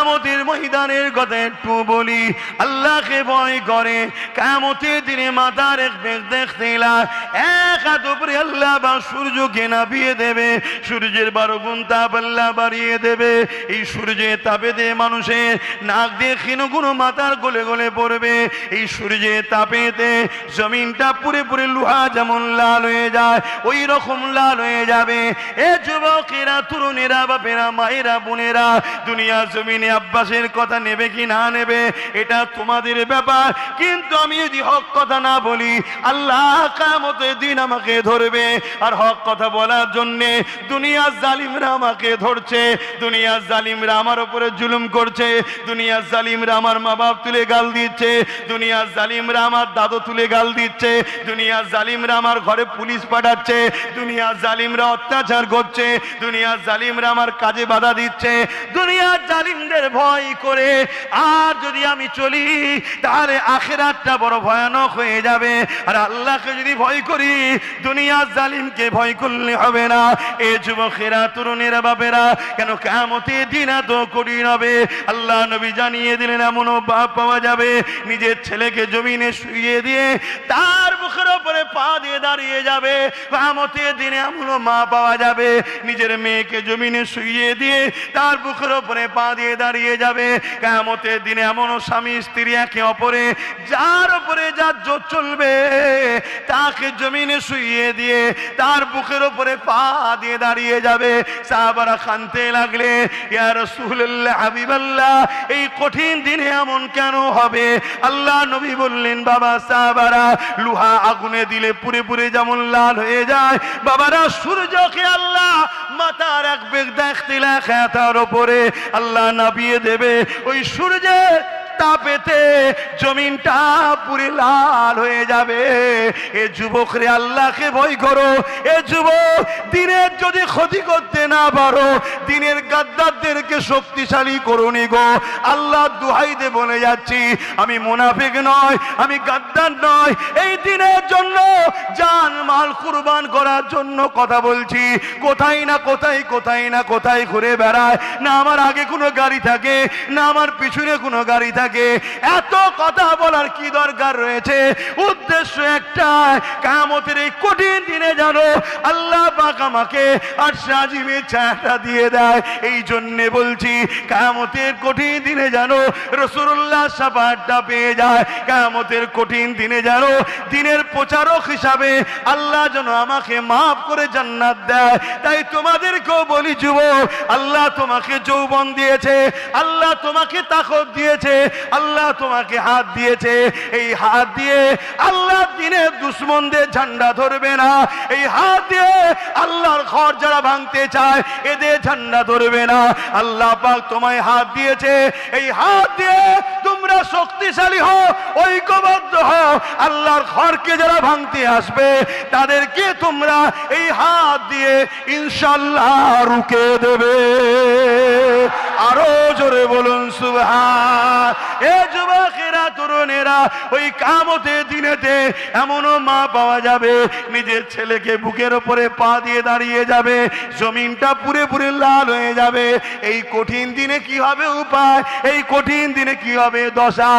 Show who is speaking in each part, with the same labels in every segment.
Speaker 1: কিয়ামতের ময়দানের কথা একটু বলি। আল্লাহকে ভয় করে কিয়ামতের দিনে মাথার এক বেগ দেখতে এক হাত উপরে আল্লাহ বা সূর্যকে নামিয়ে দেবে, সূর্যের 12 গুণ তাপ আল্লাহ বাড়িয়ে দেবে। এই সূর্যের তাপেতে মানুষের নাক দিয়ে ক্ষীণগুলো মাথার গলে গলে পড়বে। এই সূর্যের তাপেতে জমিনটা পুরে পুরে লোহা যেমন লাল হয়ে যায় ওই রকম লাল হয়ে যাবে। এ যুবকেরা, তরুণেরা, বাপেরা, মায়েরা, বোনেরা, দুনিয়া জমিনে আব্বাসের কথা নেবে কি না নেবে এটা তোমাদের ব্যাপার। কিন্তু আমি যদি হক কথা না বলি আল্লাহ কিয়ামতের দিন আমাকে ধরবে। আর হক কথা বলার জন্য দুনিয়ার জালিমরা আমাকে ধরছে, দুনিয়ার জালিমরা আমার উপরে জুলুম করছে, দুনিয়ার জালিমরা আমার মা বাপ তুলে গাল দিচ্ছে, দুনিয়ার জালিমরা আমার দাদু তুলে গাল দিচ্ছে, দুনিয়ার জালিমরা আমার ঘরে পুলিশ পাঠাচ্ছে, দুনিয়ার জালিমরা অত্যাচার করছে, দুনিয়ার জালিমরা আমার কাজে বাধা দিচ্ছে। দুনিয়ার জালিমদের ভয় করে আর যদি আমি চলি তাহলে আখিরাতটা বড় ভয়ানক হয়ে যাবে। আর আল্লাহকে যদি ভয় করি দুনিয়ার জালিমকে ভয় করলে হবে না। এ যুবকেরা, তরুণেরা, বাপেরা, কেন কিয়ামতের দিন এত কঠিন হবে। আল্লাহ নবী জানিয়ে দিলেন এমনও বাপ পাওয়া যাবে নিজের ছেলেকে জমিনে শুইয়ে দিয়ে তার মুখের উপরে পা দিয়ে দাঁড়িয়ে যাবে। কিয়ামতের দিনে এমনও মা পাওয়া যাবে নিজের মেয়েকে জমিনে শুইয়ে দিয়ে তার বুকের উপরে পা দিয়ে দাঁড়িয়ে যাবে। কিয়ামতের দিনে এমনও স্বামী স্ত্রী একে অপরে যার উপরে যার জোর চলবে তাকে জমিনে শুইয়ে দিয়ে তার বুকের উপরে পা দিয়ে দাঁড়িয়ে যাবে। সাহাবারা কাঁদতে লাগলে, ইয়া রাসূলুল্লাহ, হাবিবাল্লাহ, এই কঠিন দিনে এমন কেন হবে? আল্লাহ নবী বললেন, বাবা সাহাবারা, লোহা আগুনে দিলে পুরে পুরে যেমন লাল হয়ে যায়, বাবারা সূর্যকে আল্লাহ মাথার এক বেগ দেখতে তার উপরে আল্লাহ নামিয়ে দেবে। ওই সূর্যে তাপেতে জমিনটা পুরে লাল হয়ে যাবে। এ যুবক রে, আল্লাহকে ভয় করো। এ যুবক, দিনের যদি ক্ষতি করতে না পারো দিনের গাদ্দারদেরকে শক্তিশালী করো নি গো। আল্লাহ দুহাই দে বলে যাচ্ছি, আমি মুনাফিক নয়, আমি গাদ্দার নয়, এই দিনের জন্য জান মাল কুরবান করার জন্য কথা বলছি। কোথায় না কোথায়, কোথায় না কোথায় ঘুরে বেড়ায়, না আমার আগে কোনো গাড়ি থাকে না আমার পিছনে কোনো গাড়ি থাকে। এত কথা বলার কি দরকার রয়েছে? উদ্দেশ্য একটা, কিয়ামতের এই কঠিন দিনে জানো আল্লাহ পাক আমাকে আরশে আজিমের ছায়াটা দিয়ে দেয়। এই জন্য বলছি, কিয়ামতের কঠিন দিনে জানো রাসূলুল্লাহ শাফাআতটা পেয়ে যায়। কিয়ামতের কঠিন দিনে জানো দিনের প্রচারক হিসাবে আল্লাহ যেন আমাকে মাফ করে জান্নাত দেয়। তাই তোমাদেরকেও বলি যুবক, আল্লাহ তোমাকে যৌবন দিয়েছে, আল্লাহ তোমাকে তাকত দিয়েছে, আল্লাহ তোমাকে হাত দিয়েছে। এই হাত দিয়ে আল্লাহ দিনের দুশমনদের ঝান্ডা ধরবে না। এই হাত দিয়ে আল্লাহর ঘর যারা ভাঙতে চায় এদের ঝান্ডা ধরবে না। আল্লাহ পাক তোমায় হাত দিয়েছে, এই হাত দিয়ে তোমরা শক্তিশালী হও, ঐক্যবদ্ধ হও। আল্লাহর ঘরকে যারা ভাঙতে আসবে তাদেরকে তোমরা এই হাত দিয়ে ইনশাআল্লাহ রুখে দেবে। আরো জোরে বলুন সুবহান। এ যুবকেরা, তরুণেরা, ওই কিয়ামতের দিনেতে এমনও মা পাওয়া যাবে নিজের ছেলেকে বুকের উপরে পা দিয়ে দাঁড়িয়ে যাবে, জমিনটা পুরে পুরে লাল হয়ে যাবে। এই কঠিন দিনে কি হবে উপায়? এই কঠিন দিনে কি হবে দশা?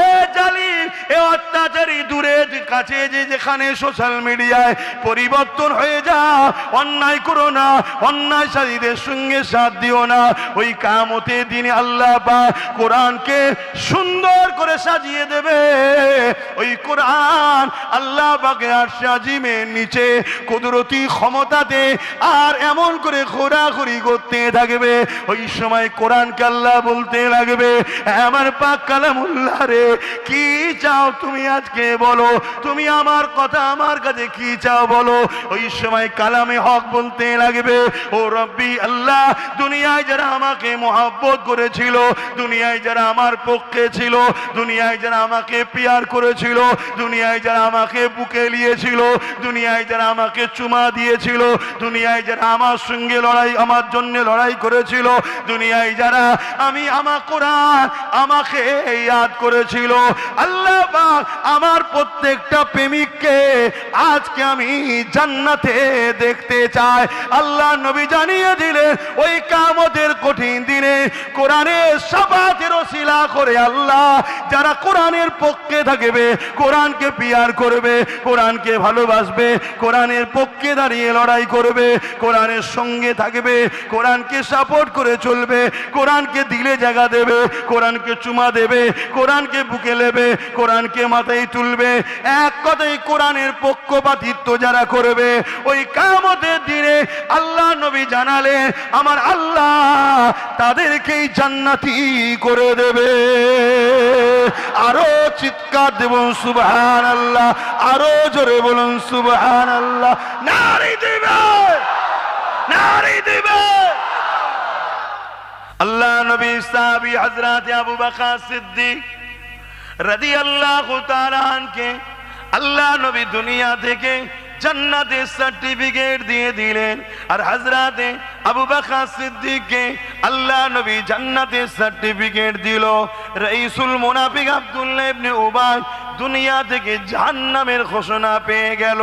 Speaker 1: এ জালিম, এ অত্যাচারী, দূরে কাছে যেখানে সোশ্যাল মিডিয়ায় পরিবর্তন হয়ে যাও, অন্যায় করো না, অন্যায়কারীদের সঙ্গে সাথ দিও না। ওই কিয়ামতের দিনে আল্লাহ পাক কোরআনকে সুন্দর করে সাজিয়ে দেবে। ওই কোরআন আল্লাহ পাকের আরশে আজিমের নিচে কুদরতি ক্ষমতাতে আর এমন করে ঘোরাঘুরি করতে থাকবে। ওই সময় কোরআনকে আল্লাহ বলতে লাগবে, আমার পাক কালামুল্লাহ রে, কি চাও তুমি আজকে বলো, তুমি আমার কথা আমার কাছে কি চাও বলো। ওই সময় কালামে হক বলতে লাগবে, ও রব্বি আল্লাহ, দুনিয়ায় যারা আমাকে মহব্বত করেছিল, দুনিয়ায় যারা আমার পক্ষে ছিল, দুনিয়ায় যারা আমাকে পিয়ার করেছিল, দুনিয়ায় যারা আমাকে বুকে নিয়েছিল, দুনিয়ায় যারা আমাকে চুমা দিয়েছিল, দুনিয়ায় যারা আমার সঙ্গে লড়াই, আমার জন্য লড়াই করেছিল, দুনিয়ায় যারা আমার কোরআন আমাকে ইয়াদ করেছিল, আল্লাহ পাক আমার প্রত্যেকটা প্রেমিককে আজকে আমি জান্নাতে দেখতে চাই। আল্লাহ নবী জানিয়ে দিলেন ওই কিয়ামতের কঠিন দিনে কোরআনের শাফাতের ওসিলা করে আল্লাহ যারা কোরআনের পক্ষে থাকবে, কোরআনকে পিয়ার করবে, কোরআনকে ভালোবাসবে, কোরআনের পক্ষে দাঁড়িয়ে লড়াই করবে, কোরআনের সঙ্গে থাকবে, কোরআনকে সাপোর্ট করে চলবে, কোরআনকে দিলে জায়গা দেবে, কোরআনকে চুমা দেবে, কোরআনকে বুকে নেবে, কোরআনকে মাথায় তুলবে, এক কথায় কোরআনের পক্ষপাতিত্ব যারা করবে, ওই কিয়ামতের দিনে আল্লাহ নবী জানালেন আমার আল্লাহ তাদেরকেই জান্নাতি করে দেবে। আরো চিৎকার দেবো সুবহানাল্লাহ, আরো জোরে বলুন সুবহানাল্লাহ। নারী দিবে, নারী দিবে। আল্লাহ নবী সাহাবী হযরত আবু বকর সিদ্দিক রাদিয়াল্লাহু তাআলা আনকে আল্লাহ নবী দুনিয়া থেকে জান্নাতের সার্টিফিকেট দিয়ে দিলেন, আর হযরতে আবু বকর সিদ্দিককে আল্লাহ নবী জান্নাতের সার্টিফিকেট দিল। রাইসুল মুনাফিক আব্দুল্লাহ ইবনে উবাই দুনিয়া থেকে জাহান্নামের ঘোষণা পেয়ে গেল।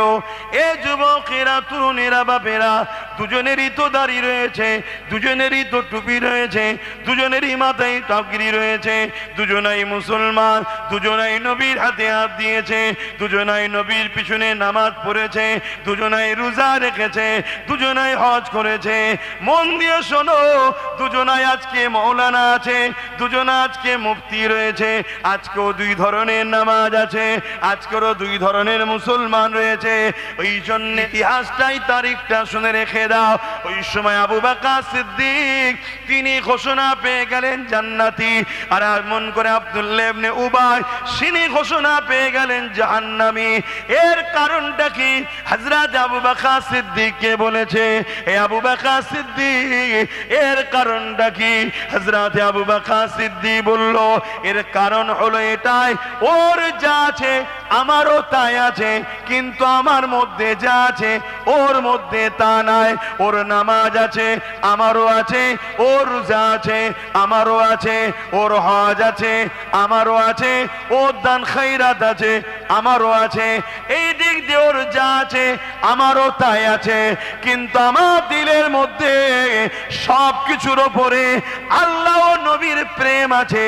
Speaker 1: এ যুবকেরা, তরুণেরা, বাপেরা, দুজনেরই তো দাড়ি রয়েছে, দুজনেরই তো টুপি রয়েছে, দুজনেরই মাথায় টাকরি রয়েছে, দুজনাই মুসলমান, দুজনাই নবীর হাতে হাত দিয়েছে, দুজনাই নবীর পিছনে নামাজ পড়েছে, দুজনাই রোজা রেখেছে, দুজনাই হজ করেছে। মন দিয়ে শোনো, দুজনাই আজকে মৌলানা আছে, দুজনা আজকে মুফতি রয়েছে, আজকেও দুই ধরনের নামাজ আছে, আজকেরও দুই ধরনের মুসলমান রয়েছে। ওই জন্য ইতিহাসটাই তারিখটা শুনে রেখে দাও। ওই সময় আবু বকর সিদ্দিক তিনি ঘোষণা পেয়ে গেলেন জান্নাতি, আর মন করে আব্দুল্লাহ ইবনে উবাই তিনি ঘোষণা পেয়ে গেলেন জাহান্নামী। এর কারণটা কি? হযরত আবু বকর সিদ্দিককে বলেছে, এ আবু বকর সিদ্দিক এর কারণটা কি? হযরত আবু বকর সিদ্দিক বলল, এর কারণ হলো এটাই, ওর যা আছে আমারও তাই আছে, কিন্তু আমার মধ্যে যা আছে ওর মধ্যে তা নাই। ওর নামাজ আছে আমারও আছে, ওর রোজা আছে আমারও আছে, ওর হজ আছে আমারও আছে, ওর দান খৈরাত আছে আমারও আছে, এই দিক দিয়ে ওর যা আছে আমারও তাই আছে, কিন্তু আমার দিলের মধ্যে সব কিছুর ওপরে আল্লাহ ও নবীর প্রেম আছে।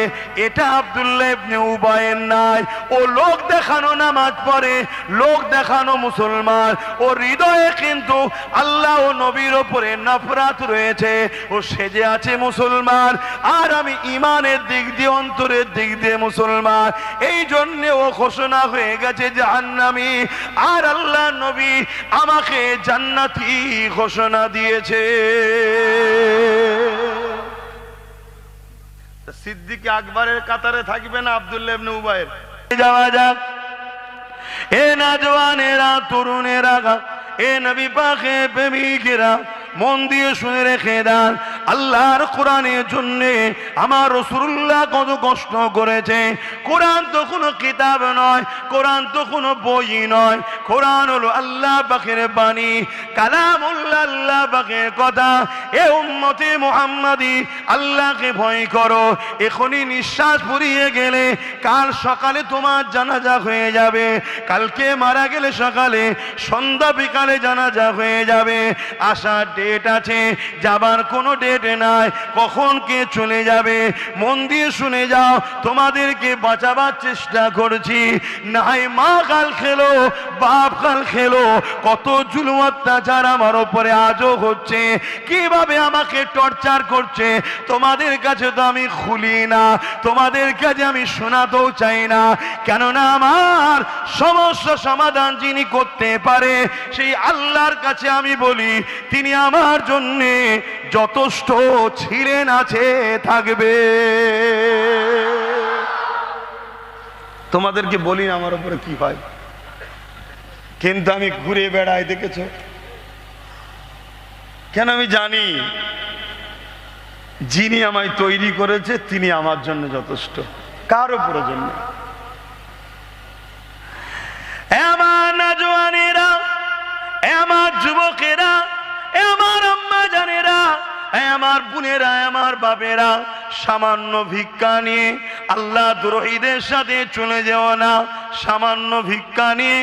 Speaker 1: এটা আব্দুল্লাহ ইবনে উবাইয়ের নাই। ও লোক দেখানো নামাজ পড়ে, লোক দেখানো মুসলমান, ও হৃদয়ে কিন্তু আল্লাহ ও নবীর ওপরে নফরত রয়েছে। ও সেজে আছে মুসলমান, আর আমি ইমানের দিক দিয়ে, অন্তরের দিক দিয়ে মুসলমান। এই জন্য ও ঘোষণা হয়ে গেছে জাহান্নামী, আর আল্লাহ নবী আমাকে জান্নাতি ঘোষণা দিয়েছে। সিদ্দিক আকবরের কাতারে থাকবে না আব্দুল্লাহ ইবনে উবাইয়ের? যাওয়া যাক। এ নওজওয়ানেরা, তরুণেরা, এ নবী পাকের প্রেমিকেরা, মন দিয়ে শুনে রেখে দেন, আল্লাহর কোরআনের জন্য আমার রাসূলুল্লাহ কত কষ্ট করেছে। কোরআন তো কোনো কিতাব নয়, কোরআন তো কোনো বই নয়, কোরআন হলো আল্লাহ পাকের বাণী, কালামুল্লাহ, আল্লাহ পাকের কথা। এ উম্মতে মুহাম্মাদি, আল্লাহকে ভয় করো। এখনই নিঃশ্বাস ফুরিয়ে গেলে কাল সকালে তোমার জানাজা হয়ে যাবে, কালকে মারা গেলে সকালে, সন্ধ্যা বিকালে জানাজা হয়ে যাবে। আসার ডেট আছে, যাবার কোনো ডেট নাই, কখন কে চলে যাবে। মন দিয়ে শুনে যাও, তোমাদেরকে বাঁচাবার চেষ্টা করছি। নাই মা কাল খেলো, বাপ কাল খেলো, কত জুলুম অত্যাচার আমার উপরে আজও হচ্ছে, কিভাবে আমাকে টর্চার করছে, তোমাদের কাছে তো আমি খুলি না, তোমাদের কাছে আমি শোনাতেও চাই না। কেননা আমার সমস্যা সমাধান যিনি করতে পারে সেই আল্লাহর কাছে আমি বলি, তিনি আমার জন্যে যথেষ্ট ছিলেন, আছে, থাকবে। তোমাদেরকে বলি না আমার উপরে কি হয়, কিন্তু আমি ঘুরে বেড়াই, দেখেছো কেন? আমি জানি যিনি আমায় তৈরি করেছে তিনি আমার জন্য যথেষ্ট, কারো প্রয়োজন নেই। আমার নওজওয়ানেরা, আমার যুবকেরা, আমার আম্মা জানেরা, আমার বোনেরা, আমার বাপেরা, সামান্য ভিক্ষা নিয়ে আল্লাহ দ্রোহীদের সাথে চলে যাও না। সামান্য ভিক্ষা নিয়ে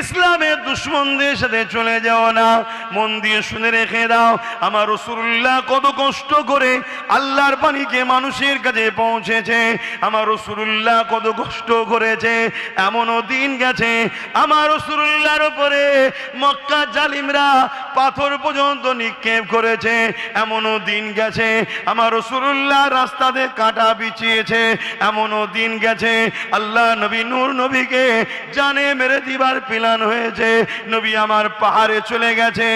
Speaker 1: ইসলামের দুশ্মনদের সাথে চলে যাও না। মন দিয়ে শুনে রেখে দাও, আমার রাসূলুল্লাহ কত কষ্ট করে আল্লাহর বাণীকে মানুষের কাছে পৌঁছেছে। আমার রাসূলুল্লাহ কত কষ্ট করেছে। এমনও দিন গেছে আমার রাসূলুল্লাহর উপরে মক্কা জালিমরা পাথর পর্যন্ত নিক্ষেপ করেছে। এমনও দিন গেছে আমার রাসূলুল্লাহ রাস্তাতে কাঁটা বিছিয়েছে। এমনও দিন গেছে আল্লাহ নবী নূর নবীকে জানে মেরে দিবার প্ল্যান হয়েছে। নবী আমার পাহাড়ে চলে গেছে।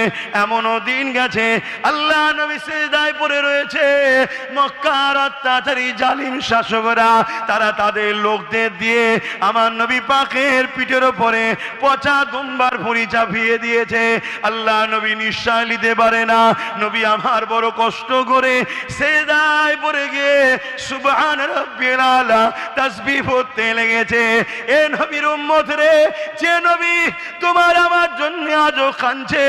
Speaker 1: এমনও দিন গেছে আল্লাহ নবী সিজদায় পড়ে রয়েছে। মক্কার অত্যাচারী জালিম শাসকরা তারা তাদের লোকদের দিয়ে আমার নবী পাকের পিঠের উপরে পচা দুম্বার ভুঁড়ি চাপিয়ে দিয়েছে। আল্লাহ নবী নিঃশ্বাস নিতে পারে না। নবী আমার বড় কষ্ট করে সিজদায় পড়ে গিয়ে সুবহান রাব্বিল আলা তাসবিহ পড়তে লেগেছে। এ নবীর উম্মত রে, যে নবী তোমার আমার জন্য আজও কাঁদছে,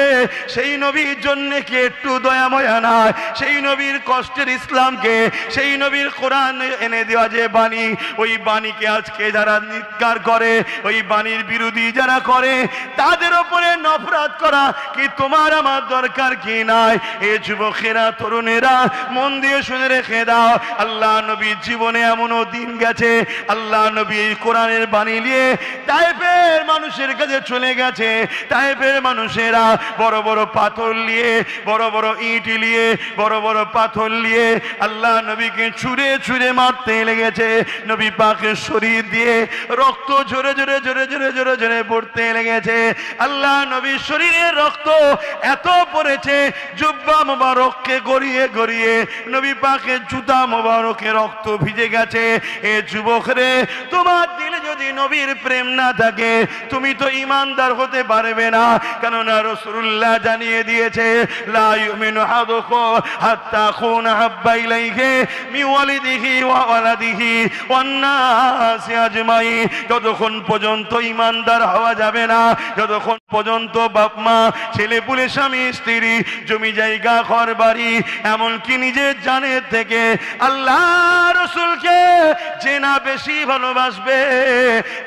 Speaker 1: সেই নবীর জন্য কি একটু দয়া মায়া নাই? সেই নবীর কষ্টের ইসলামকে, সেই নবীর কোরআন এনে দেওয়া যে বাণী, ওই বাণীকে আজকে যারা নিৎকার করে, ওই বাণীর বিরোধী যারা করে, তাদের উপরে নফরত করা কি তোমার আমার দরকার কি নাই? এ যুবকেরা, তরুণেরা, মন দিয়ে শুনে রেখে দাও, আল্লাহ নবীর জীবনে এমনও দিন গেছে আল্লাহ নবী এই কোরআনের বাণী নিয়ে তায়েফের মানুষের কাছে চলে গেছে। তায়েফের মানুষেরা বড় বড় পাথর নিয়ে, বড় বড় ইট নিয়ে, বড় বড় পাথর নিয়ে আল্লাহ নবীকে ছুঁড়ে ছুঁড়ে মারতে লেগেছে। নবী পাকের শরীর দিয়ে রক্ত ঝরে ঝরে ঝরে ঝরে ঝরে ঝরে পড়তে লেগেছে। আল্লাহ নবীর শরীরে রক্ত এত পড়েছে, জুব্বা মোবারককে গড়িয়ে গড়িয়ে নবী পাকের জুতা মোবারকে রক্ত ভিজে গেছে। এ যুবক রে, তোমার দিলে যদি নবীর প্রেম না থাকে, তুমি তো ঈমানদার হতে পারবে না। কেননা রাসূলুল্লাহ জানিয়ে দিয়েছে, লা ইউমিনু আহাদুকুম হাত্তা আকুনা হাব্বা ইলাইহি মিন ওয়ালিদিহি ওয়া ওয়ালাদিহি ওয়ান নাসি আজমাইন। যতক্ষণ পর্যন্ত ঈমানদার হওয়া যাবে না, যতক্ষণ পর্যন্ত বাপ মা, ছেলে পুলে, স্বামী স্ত্রী, জমি জায়গা, ঘর বাড়ি, এমনকি নিজের জানের থেকে আল্লাহ রাসূলকে যে না বেশি ভালোবাসবে,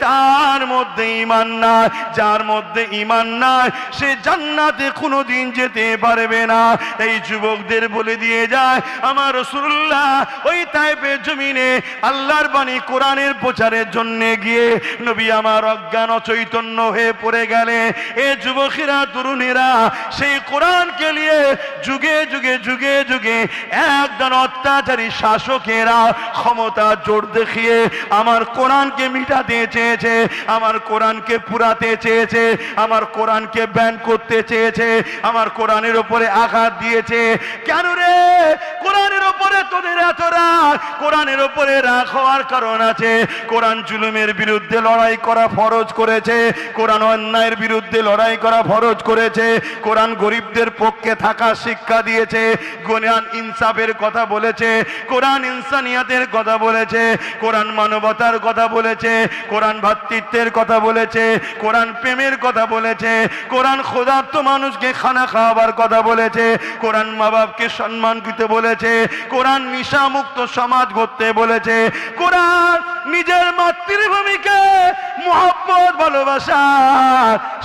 Speaker 1: তার মধ্যে ঈমান নাই। যার মধ্যে ঈমান নাই, সে জান্নাতে কোনোদিন যেতে পারবে না। এই যুবকদের বলে দিয়ে যায়, আমার রাসূলুল্লাহ ওই তায়েফের জমিনে আল্লাহর বাণী কোরআনের প্রচারের জন্য গিয়ে নবী আমার অজ্ঞান অচৈতন্য হয়ে পড়ে গেলে, এ যুবকেরা, তরুণেরা, সেই কোরআনকে নিয়ে যুগে যুগে যুগে যুগে একজন অত্যাচারী শাসকেরা ক্ষমতা জোর দেখিয়ে আমার কোরআনকে মিটাতে চেয়েছে, আমার কোরআনকে পুরাতে চেয়েছে, আমার কোরআনকে ব্যান করতে চেয়েছে, আমার কোরআনের উপরে আঘাত দিয়েছে। কেন রে? কোরআনের উপরে তোদের এত রাগ? কোরআনের উপরে রাগ হওয়ার কারণ আছে। কোরআন জুলুমের বিরুদ্ধে লড়াই করা ফরজ করেছে, কোরআন অন্যায়ের বিরুদ্ধে লড়াই করা ফরজ করেছে, কোরআন গরিবদের পক্ষে থাকা শিক্ষা দিয়েছে, কোরআন ইনসাফের কথা বলেছে, কোরআন ইনসানিয়াতের কথা বলেছে, কোরআন মানবতার কথা বলেছে, কোরআন ভ্রাতৃত্বের কথা বলেছে, কোরআন প্রেমের কথা বলেছে, কোরআন ক্ষুধার্ত মানুষকে খানা খাওয়াবার কথা বলেছে, কোরআন মা বাপকে সম্মান দিতে বলেছে, কোরআন নিশা মুক্ত সমাজ গড়তে বলেছে, কোরআন নিজের মাতৃভূমিকে মহব্বত ভালোবাসা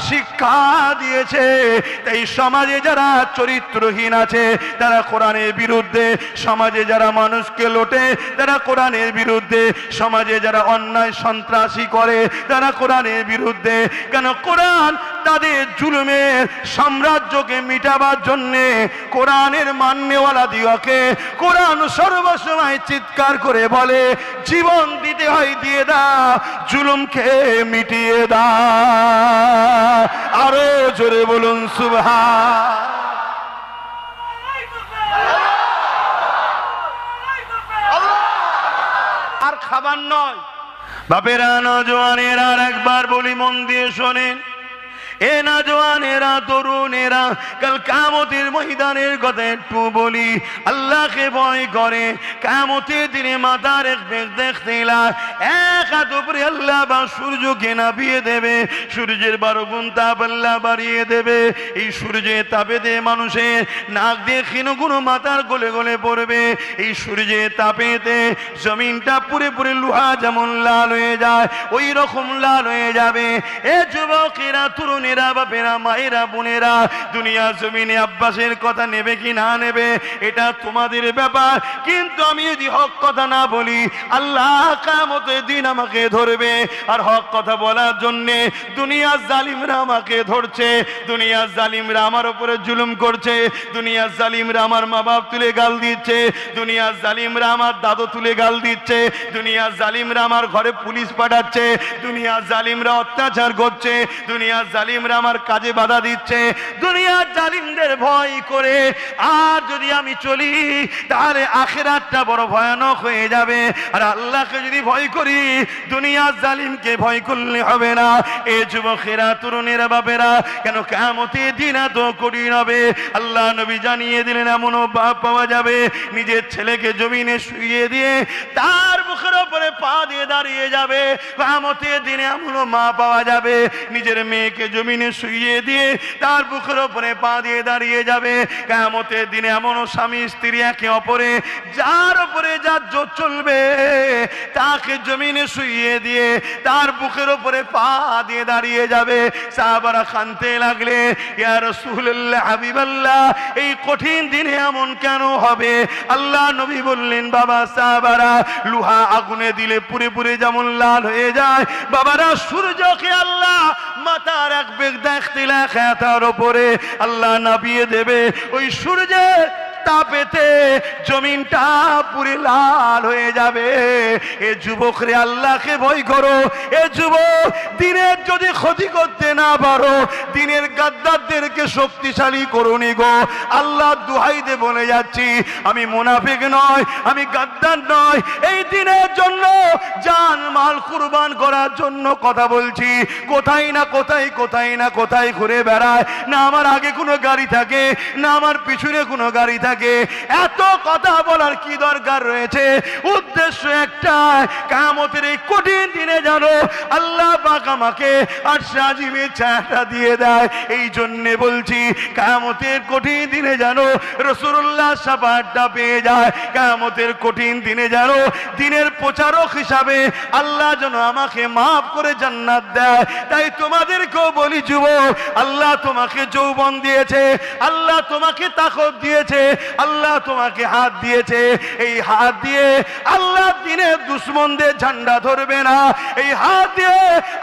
Speaker 1: শিক্ষা দিয়েছে। এই সমাজে যারা চরিত্রহীন আছে তারা কোরআনের বিরুদ্ধে, সমাজে যারা মানুষকে লোটে তারা কোরআনের বিরুদ্ধে, সমাজে যারা অন্যায় সন্ত্রাসী করে তারা কোরআনের বিরুদ্ধে। কেন? কোরআন তাদের জুলুমের সাম্রাজ্যকে মিটাবার জন্যে কোরআনের মান্যওয়ালা দিওয়াকে কোরআন সর্বসময় চিৎকার করে বলে, জীবন দিতে হয় দিয়ে দাও, জুলুমকে মিটিয়ে দাও। আরো জোরে বলুন সুবহান। আর খাবার নয় বাপেরা, নওজওয়ানেরা, আর একবার বলি, মন দিয়ে শোনেন, এ নওজওয়ানেরা, তরুণেরা, কাল কিয়ামতের ময়দানের কথা একটু বলি। আল্লাহকে ভয় করে কিয়ামতের দিনে মাথার এক বেগ দেখতে এক হাত উপরে আল্লাহ বা সূর্যকে নামিয়ে দেবে, সূর্যের 12 গুণ তাপ আল্লাহ বাড়িয়ে দেবে। এই সূর্যের তাপেতে মানুষের নাক দিয়ে ক্ষীণগুণ মাথার গলে গলে পড়বে। এই সূর্যের তাপেতে জমিনটা পুরে পুরে লোহা যেমন লাল হয়ে যায় ওই রকম লাল হয়ে যাবে। এ যুবকেরা, তরুণেরা, বাপেরা, মায়েরা, বোনেরা, দুনিয়া জমিনে আব্বাসের কথা নেবে কি না নেবে এটা তোমাদের ব্যাপার, কিন্তু আমি যদি হক কথা না বলি আল্লাহ কিয়ামতের দিন আমাকে ধরবে। আর হক কথা বলার জন্যে দুনিয়ার জালিমরা আমাকে ধরছে, দুনিয়ার জালিমরা আমার উপরে জুলুম করছে, দুনিয়ার জালিমরা আমার মা বাপ তুলে গাল দিচ্ছে, দুনিয়ার জালিমরা আমার দাদু তুলে গাল দিচ্ছে, দুনিয়ার জালিমরা আমার ঘরে পুলিশ পাঠাচ্ছে, দুনিয়ার জালিমরা অত্যাচার করছে, দুনিয়ার জালিমরা আমার কাজে বাধা দিচ্ছে। দুনিয়ার জালিমদের ভয় করে আর যদি আমি চলি তাহলে আখিরাতটা বড় ভয়ানক হয়ে যাবে। আর আল্লাহকে যদি ভয় করি দুনিয়ার জালিমকে ভয় করলে হবে না। এ যুবকেরা, তরুণেরা, বাপেরা, কেন কিয়ামতের দিন এত কঠিন হবে। আল্লাহ নবী জানিয়ে দিলেন এমনও বাপ পাওয়া যাবে নিজের ছেলেকে জমিনে শুইয়ে দিয়ে তার মুখের উপরে পা দিয়ে দাঁড়িয়ে যাবে। কিয়ামতের দিনে এমনও মা পাওয়া যাবে নিজের মেয়েকে জমিনে শুইয়ে দিয়ে তার বুকের উপরে পা দিয়ে দাঁড়িয়ে যাবে। কিয়ামতের দিনে এমনও স্বামী স্ত্রী একে অপরে যার উপরে যার জোর চলবে তাকে জমিনে শুইয়ে দিয়ে তার বুকের উপরে পা দিয়ে দাঁড়িয়ে যাবে। সাহাবারা কাঁদতে লাগলে, ইয়া রাসূলুল্লাহ, হাবিবাল্লাহ, এই কঠিন দিনে এমন কেন হবে? আল্লাহ নবী বললেন, বাবা সাহাবারা, লোহা আগুনে দিলে পুরে পুরে যেমন লাল হয়ে যায়, বাবারা সূর্যকে আল্লাহ মাথার এক বেগ দেখতে তার উপরে আল্লাহ নামিয়ে দেবে। ওই সূর্যের তাপেতে জমিনটা পুরে লাল হয়ে যাবে। এ যুবক রে, আল্লাহকে ভয় করো। এ যুবক, দিনের যদি ক্ষতি করতে না পারো দিনের গাদ্দারদেরকে শক্তিশালী করো নি গো। আল্লাহ দুহাই দে বলে যাচ্ছি, আমি মুনাফিক নয়, আমি গাদ্দার নয়, এই দিনের জন্য জান মাল কুরবান করার জন্য কথা বলছি। কোথায় না কোথায়, কোথায় না কোথায় ঘুরে বেড়ায়, না আমার আগে কোনো গাড়ি থাকে না আমার পিছনে কোনো গাড়ি থাকে। এত কথা বলার কি দরকার রয়েছে? উদ্দেশ্য একটা, কিয়ামতের এই কঠিন দিনে জানো আল্লাহ পাক আমাকে আরশে আজিমের ছায়াটা দিয়ে দেয়। এই জন্য বলছি, কিয়ামতের কঠিন দিনে জানো রাসূলুল্লাহ শাফাআতটা পেয়ে যায়। কিয়ামতের কঠিন দিনে জানো দিনের প্রচারক হিসাবে আল্লাহ যেন আমাকে মাফ করে জান্নাত দেয়। তাই তোমাদেরকেও বলি যুবক, আল্লাহ তোমাকে যৌবন দিয়েছে, আল্লাহ তোমাকে তাকত দিয়েছে, আল্লাহ তোমাকে হাত দিয়েছে। এই হাত দিয়ে আল্লাহ দিনের দুশমনদের ঝান্ডা ধরবে না। এই হাত দিয়ে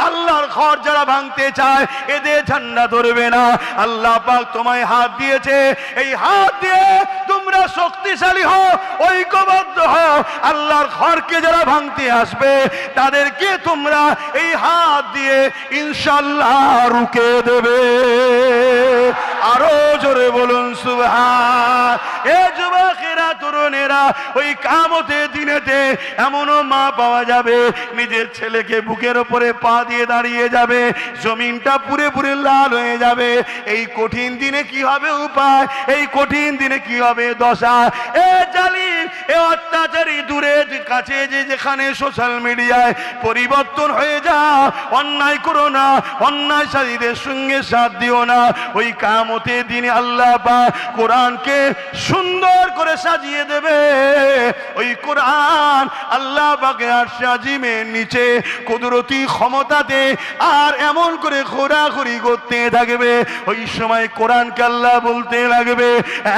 Speaker 1: আল্লাহর ঘর যারা ভাঙতে চায় এদের ঝান্ডা ধরবে না। আল্লাহ পাক তোমায় হাত দিয়েছে, এই হাত দিয়ে তোমরা শক্তিশালী হও, ঐক্যবদ্ধ হও। আল্লাহর ঘরকে যারা ভাঙতে আসবে তাদেরকে তোমরা এই হাত দিয়ে ইনশাআল্লাহ রুকে দেবে। আরো জোরে বলুন সুবহান। এ যুবকেরা, তরুণেরা, ওই কিয়ামতের দিনেতে এমনও মা পাওয়া যাবে নিজের ছেলেকে বুকের উপরে পা দিয়ে দাঁড়িয়ে যাবে, জমিনটা পুরে পুরে লাল হয়ে যাবে। এই কঠিন দিনে কি হবে উপায়? এই কঠিন দিনে কি হবে দশা? এ জালিম, এ অত্যাচারী, দূরে কাছে যে যেখানে সোশ্যাল মিডিয়ায় পরিবর্তন হয়ে যাও, অন্যায় করো না, অন্যায়কারীদের সঙ্গে সাথ দিও না। ওই কিয়ামতের দিনে আল্লাহ পাক কোরআনকে সুন্দর করে সাজিয়ে দেবে। ওই কোরআন আল্লাহ পাকের আরশে আজিমের নিচে কুদরতি ক্ষমতাতে আর এমন করে ঘোরাঘুরি করতে থাকবে। ওই সময় কোরআনকে আল্লাহ বলতে লাগবে,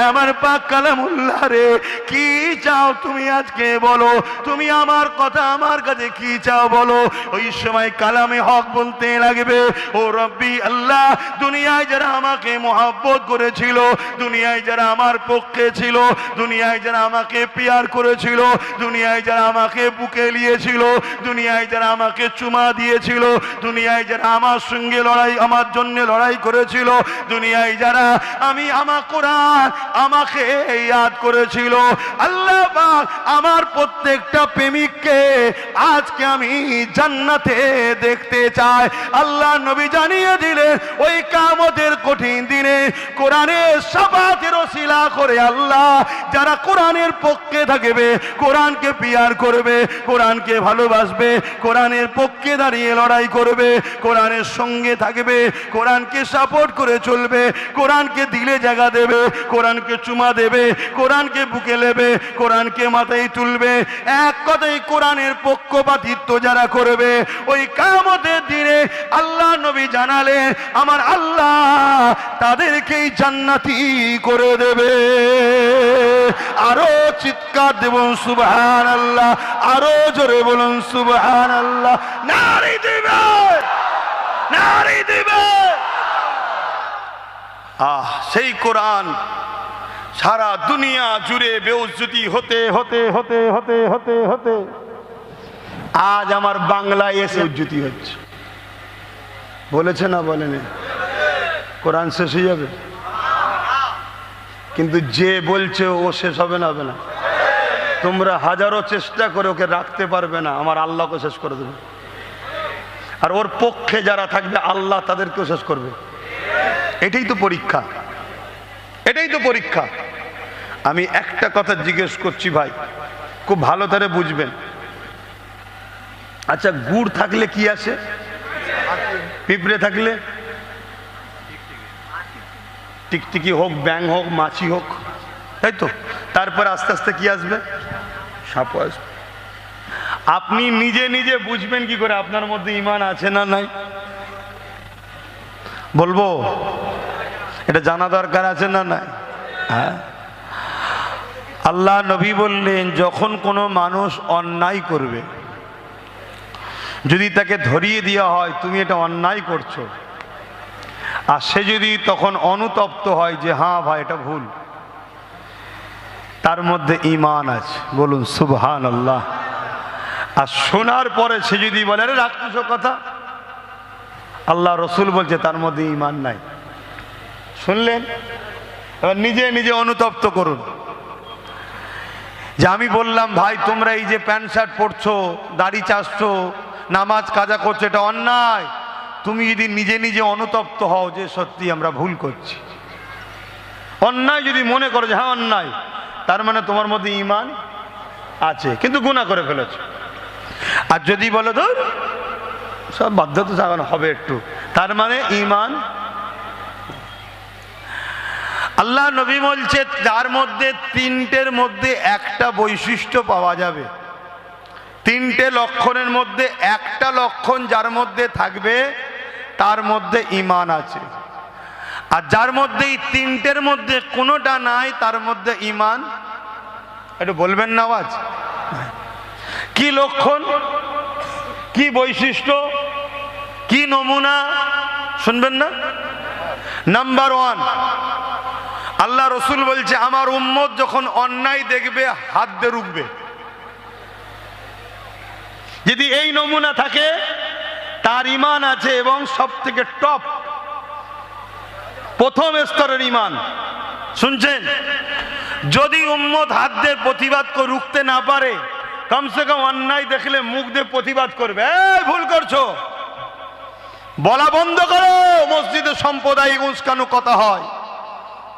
Speaker 1: আমার পাক কালামুল্লাহ রে, কি চাও তুমি আজকে বলো, তুমি আমার কথা আমার কাছে কি চাও বলো। ওই সময় কালামে হক বলতে লাগবে, ও রব্বি আল্লাহ, দুনিয়ায় যারা আমাকে মহব্বত করেছিল, দুনিয়ায় যারা আমার পক্ষে ছিল, দুনিয়ায় যারা আমাকে পিয়ার করেছিল, দুনিয়ায় যারা আমাকে বুকে নিয়েছিল, দুনিয়ায় যারা আমাকে চুমা দিয়েছিল, দুনিয়ায় যারা আমার সঙ্গে লড়াই, আমার জন্য লড়াই করেছিল, দুনিয়ায় যারা আমার কোরআন আমাকে ইয়াদ করেছিল, আল্লাহ পাক আমার প্রত্যেকটা প্রেমিককে আজকে আমি জান্নাতে দেখতে চাই। আল্লাহ নবী জানিয়ে দিলেন ওই কিয়ামতের কঠিন দিনে কোরআনের শাফাতের ওসিলা করে আল্লাহ যারা কোরআনের পক্ষে থাকবে, কোরআনকে পিয়ার করবে, কোরআনকে ভালোবাসবে, কোরআনের পক্ষে দাঁড়িয়ে লড়াই করবে, কোরআনের সঙ্গে থাকবে, কোরআনকে সাপোর্ট করে চলবে, কোরআনকে দিলে জায়গা দেবে, কোরআনকে চুমা দেবে, কোরআনকে বুকে নেবে, কোরআনকে মাথায় তুলবে, এক কথায় কোরআনের পক্ষপাতিত্ব যারা করবে, ওই কিয়ামতের দিনে আল্লাহ নবী জানালেন আমার আল্লাহ তাদেরকেই জান্নাতি করে দেবে। আরো চিৎকার দেবন সুবহানাল্লাহ, আরো জোরে বলুন সুবহানাল্লাহ। নারী দিবে, নারী দিবে। সেই কোরআন সারা দুনিয়া জুড়ে বেউজ্জতি হতে হতে হতে হতে হতে হতে আজ আমার বাংলায় এসে উজ্জতি হচ্ছে। বলেছে না বলেনি? কোরআন শেষ হয়ে যাবে, কিন্তু যে বলছে ও শেষ হবে না, হবে না। তোমরা হাজারো চেষ্টা করে ওকে রাখতে পারবে না, আমার আল্লাহকে শেষ করে দেবে। আর ওর পক্ষে যারা থাকবে আল্লাহ তাদেরকেও শেষ করবে। এটাই তো পরীক্ষা, এটাই তো পরীক্ষা। আমি একটা কথা জিজ্ঞেস করছি ভাই, খুব ভালো করে বুঝবেন। আচ্ছা, গুড় থাকলে কি আছে? পিঁপড়ে থাকলে? টিকটিকি হোক, ব্যাং হোক, মাছি হোক, তাই তো। তারপর আস্তে আস্তে কি আসবে? সাপ আসবে। আপনি নিজে নিজে বুঝবেন কি করে আপনার মধ্যে ঈমান আছে না নাই? বলবো, এটা জানা দরকার আছে না নাই? হ্যাঁ। আল্লাহ নবী বললেন যখন কোনো মানুষ অন্যায় করবে, যদি তাকে ধরিয়ে দেওয়া হয় তুমি এটা অন্যায় করছো, আর সে যদি তখন অনুতপ্ত হয় যে হ্যাঁ ভাই এটা ভুল, তার মধ্যে ঈমান আছে, বলুন সুবহানাল্লাহ। আর শোনার পরে সে যদি বলে আরে রাখতেছ কথা, আল্লাহ রসুল বলছে তার মধ্যে ঈমান নাই। শুনলেন? এবার নিজে নিজে অনুতপ্ত করুন। যে আমি বললাম ভাই তোমরা এই যে প্যান্ট শার্ট পরছো, দাড়ি চাচ্ছো, নামাজ কাজা করছো, এটা অন্যায়। তুমি যদি নিজে নিজে অনুতপ্ত হও যে সত্যি আমরা ভুল করছি, অন্যায় যদি মনে করো যে হ্যাঁ অন্যায়, তার মানে তোমার মধ্যে ঈমান আছে, কিন্তু গুনাহ করে ফেলেছো। আর যদি বলো ধর সব বাধ্যতা চালানো হবে একটু, তার মানে ঈমান। আল্লাহ নবী বলছে যার মধ্যে তিনটের মধ্যে একটা বৈশিষ্ট্য পাওয়া যাবে, তিনটে লক্ষণের মধ্যে একটা লক্ষণ যার মধ্যে থাকবে তার মধ্যে ঈমান আছে। আর যার মধ্যে এই তিনটের মধ্যে কোনোটা নাই তার মধ্যে ঈমান। একটু বলবেন না আওয়াজ? কি লক্ষণ, কি বৈশিষ্ট্য, কি নমুনা? শুনবেন না? নাম্বার ওয়ান, আল্লাহ রসুল বলছে আমার উম্মত যখন অন্যায় দেখবে হাত দিয়ে রুখবে। যদি এই নমুনা থাকে তার ঈমান আছে, এবং সব থেকে টপ প্রথম স্তরের ঈমান। শুনছেন? যদি উম্মত হাত দিয়ে প্রতিবাদ করে রুখতে না পারে, কমসে কম অন্যায় দেখলে মুখ দিয়ে প্রতিবাদ করবে, এই ভুল করছো, বলা বন্ধ করো। মসজিদে সাম্প্রদায়িক উস্কানো কথা হয়,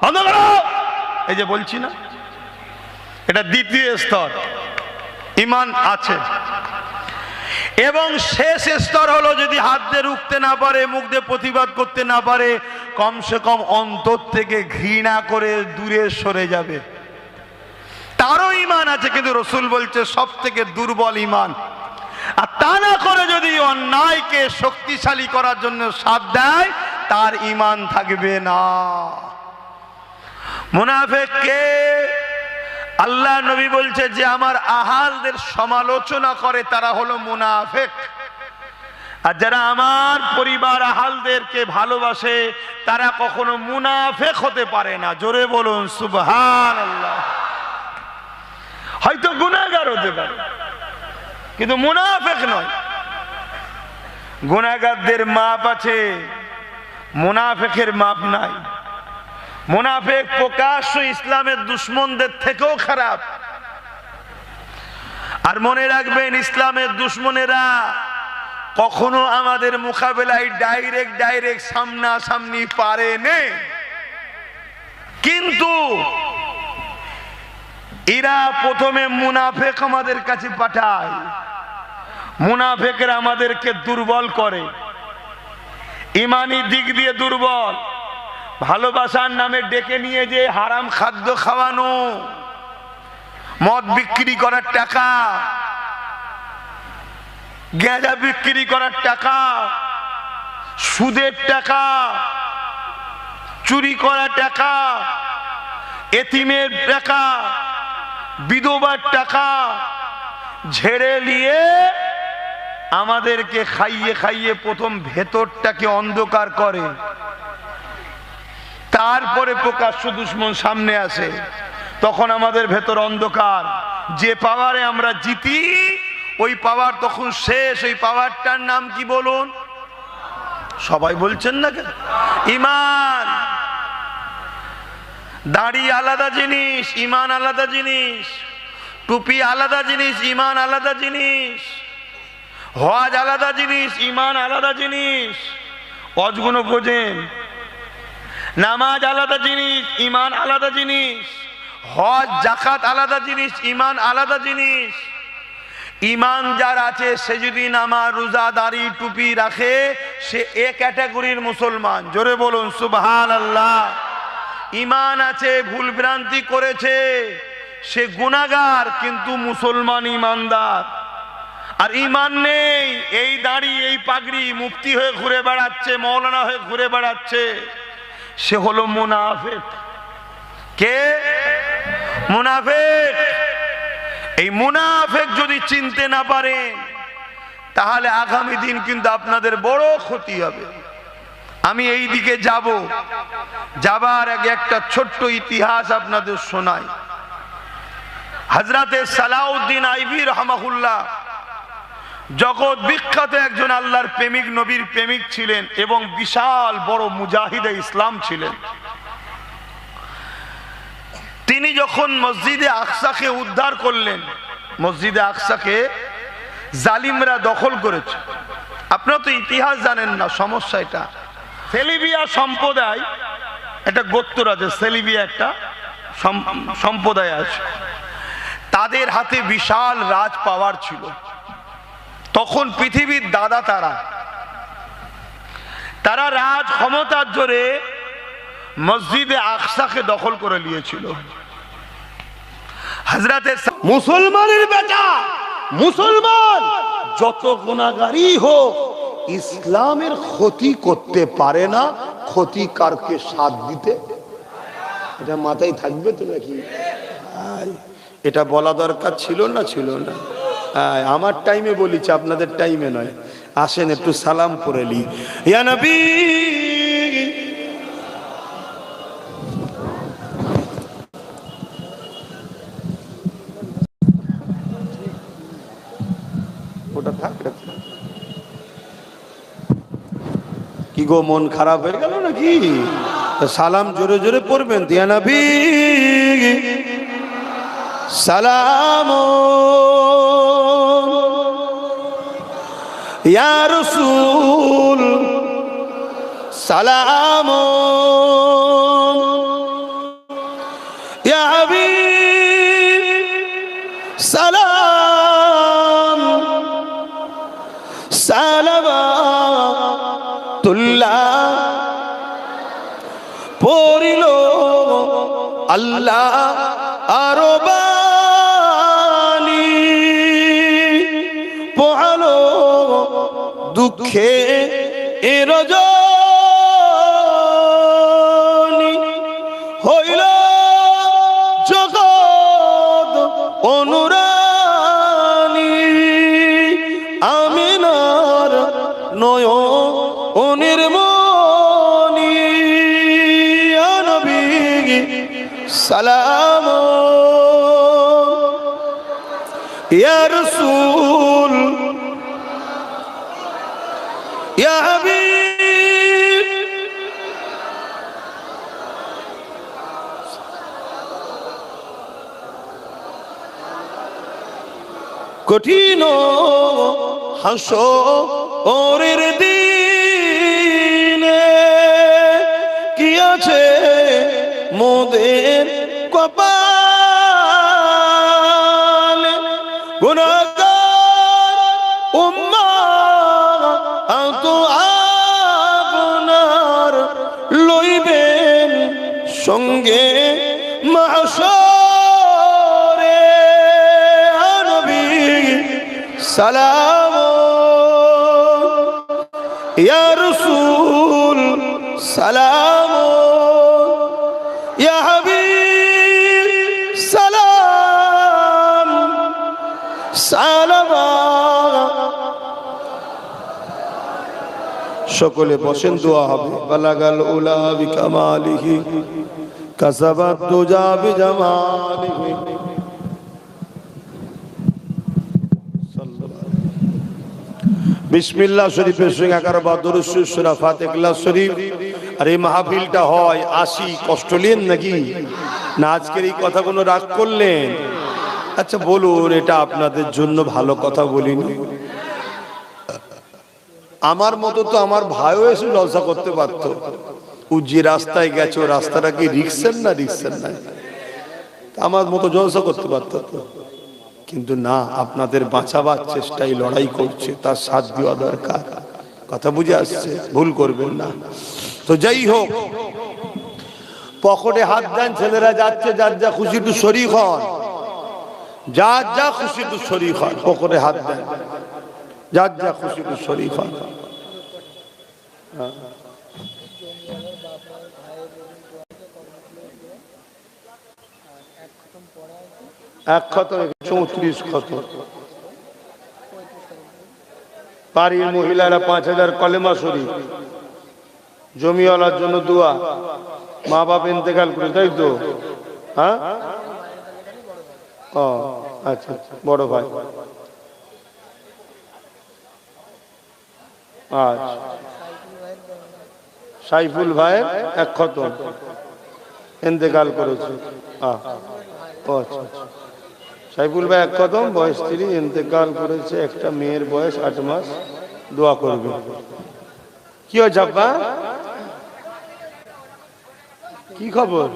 Speaker 1: বন্ধ করো। এই যে বলছি না, এটা দ্বিতীয় স্তর, ঈমান আছে। এবং শেষ স্তর হলো যদি হাত দিয়ে রুখতে না পারে, মুখ দিয়ে প্রতিবাদ করতে না পারে, কমসে কম অন্তর থেকে ঘৃণা করে দূরে সরে যাবে, তারও ঈমান আছে। কিন্তু রসুল বলছে সব থেকে দুর্বল ঈমান। আর তা না করে যদি অন্যায়কে শক্তিশালী করার জন্য সাথ দেয়, তার ঈমান থাকবে না। মুনাফিক কে? আল্লাহ নবী বলছে যে আমার আহালদের সমালোচনা করে তারা হলো মুনাফিক। আর যারা আমার পরিবার আহালদেরকে ভালোবাসে তারা কখনো মুনাফিক হতে পারে না। জোরে বলুন সুবহানাল্লাহ। হয়তো গুনাহগার হতে পারে কিন্তু মুনাফিক নয়। গুনাহগারদের মাপ আছে, মুনাফিকের মাপ নাই। মুনাফিক প্রকাশ্য ইসলামের দুশমনদের থেকেও খারাপ। আর মনে রাখবেন, ইসলামের দুশমনেরা কখনো আমাদের মোকাবেলায় ডাইরেক্ট সামনাসামনি পারেনি, কিন্তু এরা প্রথমে মুনাফেক আমাদের কাছে পাঠায়। মুনাফেকরা আমাদেরকে দুর্বল করে, ইমানি দিক দিয়ে দুর্বল। ভালোবাসার নামে ডেকে নিয়ে যে হারাম খাদ্য খাওয়ানো, মদ বিক্রি করার টাকা, গাঁজা বিক্রি করার টাকা, সুদের টাকা, চুরি করা টাকা, এতিমের টাকা, বিধবার টাকা ঝেড়ে নিয়ে আমাদেরকে খাইয়ে খাইয়ে প্রথম ভেতরটাকে অন্ধকার করে, তারপরে প্রকাশ্য দুশমন সামনে আসে। তখন আমাদের ভেতর অন্ধকার। যে পাওয়ারে আমরা জিতি, ওই পাওয়ার তখন শেষ। ওই পাওয়ারটার নাম কি বলুন? সবাই বলছেন না কেন? ঈমান। দাড়ি আলাদা জিনিস, ঈমান আলাদা জিনিস। টুপি আলাদা জিনিস, ঈমান আলাদা জিনিস। হজ আলাদা জিনিস, ঈমান আলাদা জিনিস। হজগুলো বোঝেন। নামাজ আলাদা জিনিস, ঈমান আলাদা জিনিস। হজ যাকাত আলাদা জিনিস, ঈমান আলাদা জিনিস। ঈমান যার আছে, সে যদি নামাজ রোজা দাড়ি টুপি রাখে, সে এ ক্যাটাগরির মুসলমান। জোরে বলুন সুবহানাল্লাহ। ঈমান আছে, ভুল ভ্রান্তি করেছে, সে গুনাহগার, কিন্তু মুসলমান ঈমানদার। আর ঈমান নেই, এই দাড়ি এই পাগড়ি, মুফতি হয়ে ঘুরে বেড়াচ্ছে, মৌলানা হয়ে ঘুরে বেড়াচ্ছে, সে হলো মুনাফিক। কে? মুনাফিক। এই মুনাফিক যদি চিনতে না পারেন, তাহলে আগামী দিন কিন্তু আপনাদের বড় ক্ষতি হবে। আমি এই দিকে যাবার আগে একটা ছোট্ট ইতিহাস আপনাদের শোনাই। হযরতে সালাউদ্দিন আইবি রাহমাহুল্লাহ জগৎ বিখ্যাত একজন আল্লাহর প্রেমিক, নবীর প্রেমিক ছিলেন এবং বিশাল বড় মুজাহিদে ইসলাম ছিলেন। তিনি যখন মসজিদে আকসাকে উদ্ধার করলেন, মসজিদে আকসাকে জালিমরা দখল করেছে। আপনারা তো ইতিহাস জানেন না, সমস্যা এটা। সেলিবিয়া সম্প্রদায়, একটা গোত্র আছে, সেলিবিয়া একটা সম্প্রদায় আছে, তাদের হাতে বিশাল রাজ পাওয়ার ছিল। তখন পৃথিবীর দাদা তারা রাজ ক্ষমতার জোরে মসজিদে আকসাকে দখল করে নিয়েছিল। হযরতে মুসলমানের বেটা, মুসলমান যত গুনাহগারই হোক, ইসলামের ক্ষতি করতে পারে না, ক্ষতিকারকে সাথ দিতে। এটা মাথায় থাকবে তো নাকি? এটা বলা দরকার ছিল না? ছিল না। আমার টাইমে বলিছি, আপনাদের টাইমে নয়। আসেন একটু সালাম করে লি। ইয়া নবী, ওটা থাক। কি গো, মন খারাপ হয়ে গেল নাকি? সালাম জোরে জোরে পড়বেন। ইয়া নবী সালাম, ইয়া রাসূল সালাম, ইয়া হাবিব সালাম, সালাওয়াতুল্লাহ পড়িল আল্লাহ আরবানি, পোহালো দুঃখে এ রজনী, হইল জগৎ অনুরানী, আমিনার নয়নের মনি, ইয়া নবী সালাম, ইয়া রাসূল ইয়া হাবিব।
Speaker 2: কঠিন হাসরের দিনে কি আছে মোদের কপালে গুনাহগার উম্মত আপনার লইবেন সঙ্গে মাহশরে নবী সালাম ইয়া রাসূল সালাম ইয়া হাবিব সালাম সালাম। সকলে বসেন, দোয়া হবে। বালাগাল উলা বিকামালিহি কাসাবাত তুজা বিজামালিহি। বিসমিল্লাহ শরীফের সঙ্গে 11 বার দরুদ শরীফ সূরা ফাতিহা শরীফ। আর এই মাহফিলটা হয় 80 কষ্ট নিলেন নাকি না? আজকের এই কথাগুলো রাগ করলেন? আচ্ছা বলুন, এটা আপনাদের জন্য ভালো কথা বলিনি? আমার মতো তো আমার ভাইও এসে জলসা করতে পারতো। ও যে রাস্তায় গেছে ও রাস্তাটা কি রিক্সের না? রিক্সের না, আমার মতো জলসা করতে পারতো তো। কিন্তু না, আপনাদের বাঁচাবার চেষ্টায় লড়াই করছে, তার সাথ দেওয়া দরকার। কথা বুঝে আসছে? ভুল করবেন না। তো যাই হোক, পকেটে হাত দেন, ছেলেরা যাচ্ছে, যার যা খুশি একটু শরীক হন, যার যা খুশি একটু শরীক হন, পকেটে হাত দেন, যার যা খুশি একটু শরীক হন। এক খতম 34 খতম। বাড়ির মহিলারা 5000 কলেমা শরীফ। জমিওয়ালার জন্য দোয়া। মা বাপ ইন্তেকাল করে, তাই তো? হ্যাঁ, ও আচ্ছা, বড় ভাই। আচ্ছা, সাইফুল ভাইয়ের এক খতম ইন্তেকাল করেছে। আচ্ছা, সাইফুল ভাই এক খতম, বয়স 3, ইন্তেকাল করেছে। একটা মেয়ের বয়স 8 মাস। দোয়া করবে। কি হয়েছে আব্বা? কি খবর?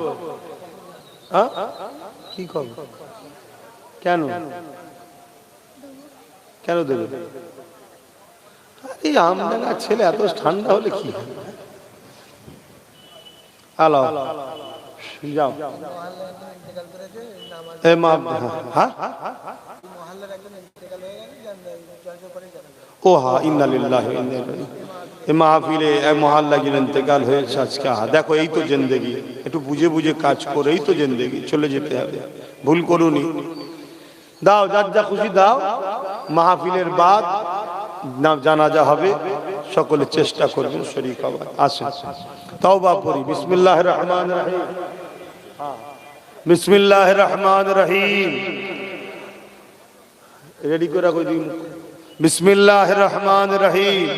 Speaker 2: কি খবর? কেন কেন দেবে? এই আমডাঙ্গা ছেলে এত ঠান্ডা হলে কি? হ্যালো, যাও। ও হা, ইন্না লিল্লাহি ওয়া ইন্না ইলাইহি। এই মাহফিলে এক মহল্লার ইন্তেকাল হয়েছে আজকে। দেখো, এই তো জিন্দেগি। একটু বুঝে বুঝে কাজ করে, এই তো জিন্দেগি। চলে যেতে হবে, ভুল করুনি। দাও, যার যা খুশি দাও। মাহফিলের বাদ জানাজা হবে, সকলে চেষ্টা করবেন শরীক হওয়ার। আসেন তওবা পড়ি। বিসমিল্লাহির রহমানির রহিম। বিসমিল্লাহির রহমানির রহিম। রেডি করে কই দিন। বিসমিল্লাহির রহমানির রহিম।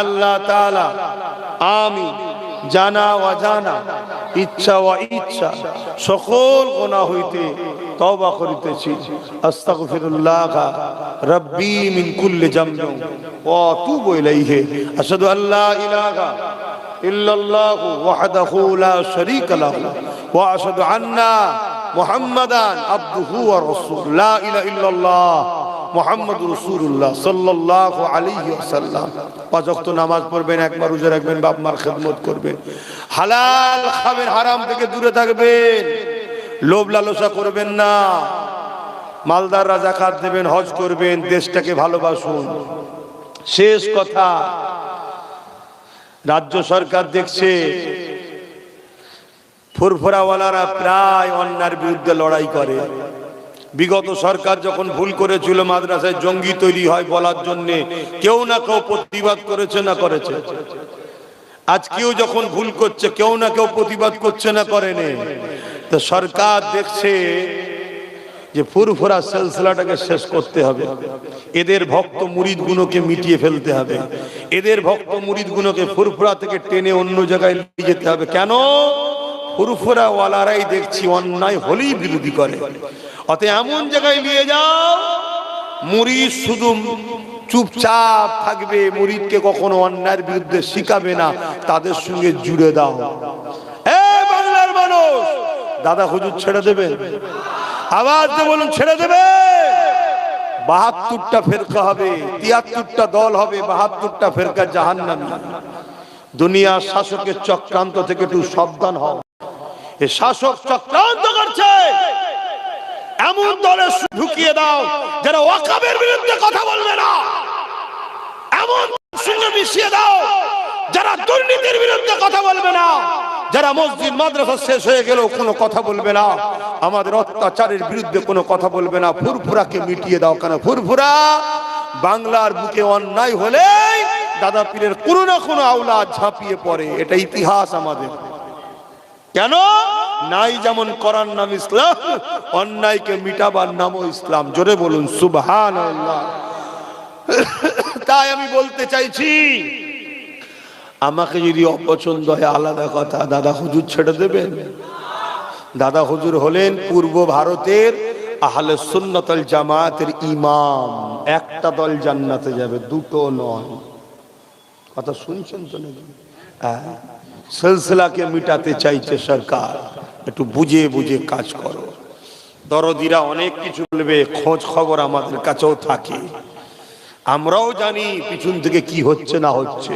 Speaker 2: আল্লাহ তাআলা আমি জানা অজানা, ইচ্ছা ও ইচ্ছা সকল গুনাহ হইতে তওবা করিতেছি। আস্তাগফিরুল্লাহ রাব্বি মিন কুল্লি যামবিন ওয়া আতুবু ইলাইহি। আশহাদু আল্লা ইলাহা ইল্লাল্লাহু ওয়াহদাহু লা শারীকা লাহু ওয়া আশহাদু আন্না মুহাম্মাদান আবদুহু ওয়া রাসূলুহু। লা ইলাহা ইল্লাল্লাহ মুহাম্মাদুর রাসূলুল্লাহ সাল্লাল্লাহু আলাইহি ওয়াসাল্লাম। 5 ওয়াক্ত নামাজ পড়বেন, একবার রোজা রাখবেন, বাপ মার খেদমত করবেন, হালাল খাবেন, হারাম থেকে দূরে থাকবেন, লোভ লালসা করবেন না, মালদাররা যাকাত দেবেন, হজ করবেন, দেশটাকে ভালোবাসুন। শেষ কথা, রাজ্য সরকার দেখছে ফুরফুরাওয়ালারা প্রায় অন্যায়ের বিরুদ্ধে লড়াই করে। বিগত সরকার যখন ভুল করেছিল, মাদ্রাসায় জঙ্গি তৈরি হয় বলার জন্য কেউ না কেউ প্রতিবাদ করেছে না করেছে? আজকেও যখন ভুল করছে কেউ না কেউ প্রতিবাদ করছে না করেনি? তো সরকার দেখছে যে ফুরফুরা সিলসিলাটাকে শেষ করতে হবে, এদের ভক্ত মুরিদগুলোকে মিটিয়ে ফেলতে হবে, এদের ভক্ত মুরিদগুলোকে ফুরফুরা থেকে টেনে অন্য জায়গায় নিয়ে যেতে হবে। কেন? ফুরফুরা ওয়ালারাই দেখছি অন্যায় হলেই বিরোধী করে। অতএব এমন জায়গায় নিয়ে যাও মুরিদ শুধু চুপচাপ থাকবে, মুরিদকে কখনো অন্যায়ের বিরুদ্ধে শিখাবে না, তাদের সঙ্গে জুড়ে দাও। বাংলার মানুষ, দাদা হুজুর ছেড়ে দেবে? আওয়াজ দিয়ে বলুন, ছেড়ে দেবে? 72টা ফেরকা হবে, 73টা দল হবে, 72টা ফেরকা জাহান্নামী। দুনিয়ার শাসকের চক্রান্ত থেকে একটু সাবধান হও। এই শাসক চক্রান্ত করছে, এমন দলে ঢুকিয়ে দাও যারা ওয়াকাবের বিরুদ্ধে কথা বলবে না, এমন সঙ্গে মিশিয়ে দাও যারা দুর্নীতির বিরুদ্ধে কথা বলবে না, যারা মসজিদ মাদ্রাসা শেষ হয়ে গেলেও কোনো কথা বলবে না, আমাদের অত্যাচারের বিরুদ্ধে কোনো কথা বলবে না। ফুরফুরাকে মিটিয়ে দাও। কেন ফুরফুরা? বাংলার বুকে অন্যায় হলে দাদা পীরের কোনো না কোনো আওলাদ ঝাঁপিয়ে পড়ে, এটা ইতিহাস আমাদের। কেন নাই? যেমন করার নাম ইসলাম, অন্যায়কে মিটাবার নামও ইসলাম। জোরে বলুন সুবহানাল্লাহ। তাই আমি বলতে চাইছি, আমাকে যদি অপছন্দ হয় আলাদা কথা, দাদা হুজুর ছেড়ে দেবেন? দাদা হুজুর হলেন পূর্ব ভারতের আহলে সুন্নাত ওয়াল জামাতের ইমাম। একটা দল জান্নাতে যাবে, দুটো নয়। কথা শুনছেন তো নাকি? সিলসিলাকে মিটাতে চাইছে সরকার, একটু বুঝে বুঝে কাজ করো। দরদিরা অনেক কিছু বলবে, খোঁজ খবর আমাদের কাছেও থাকে, আমরাও জানি পিছন থেকে কি হচ্ছে না হচ্ছে।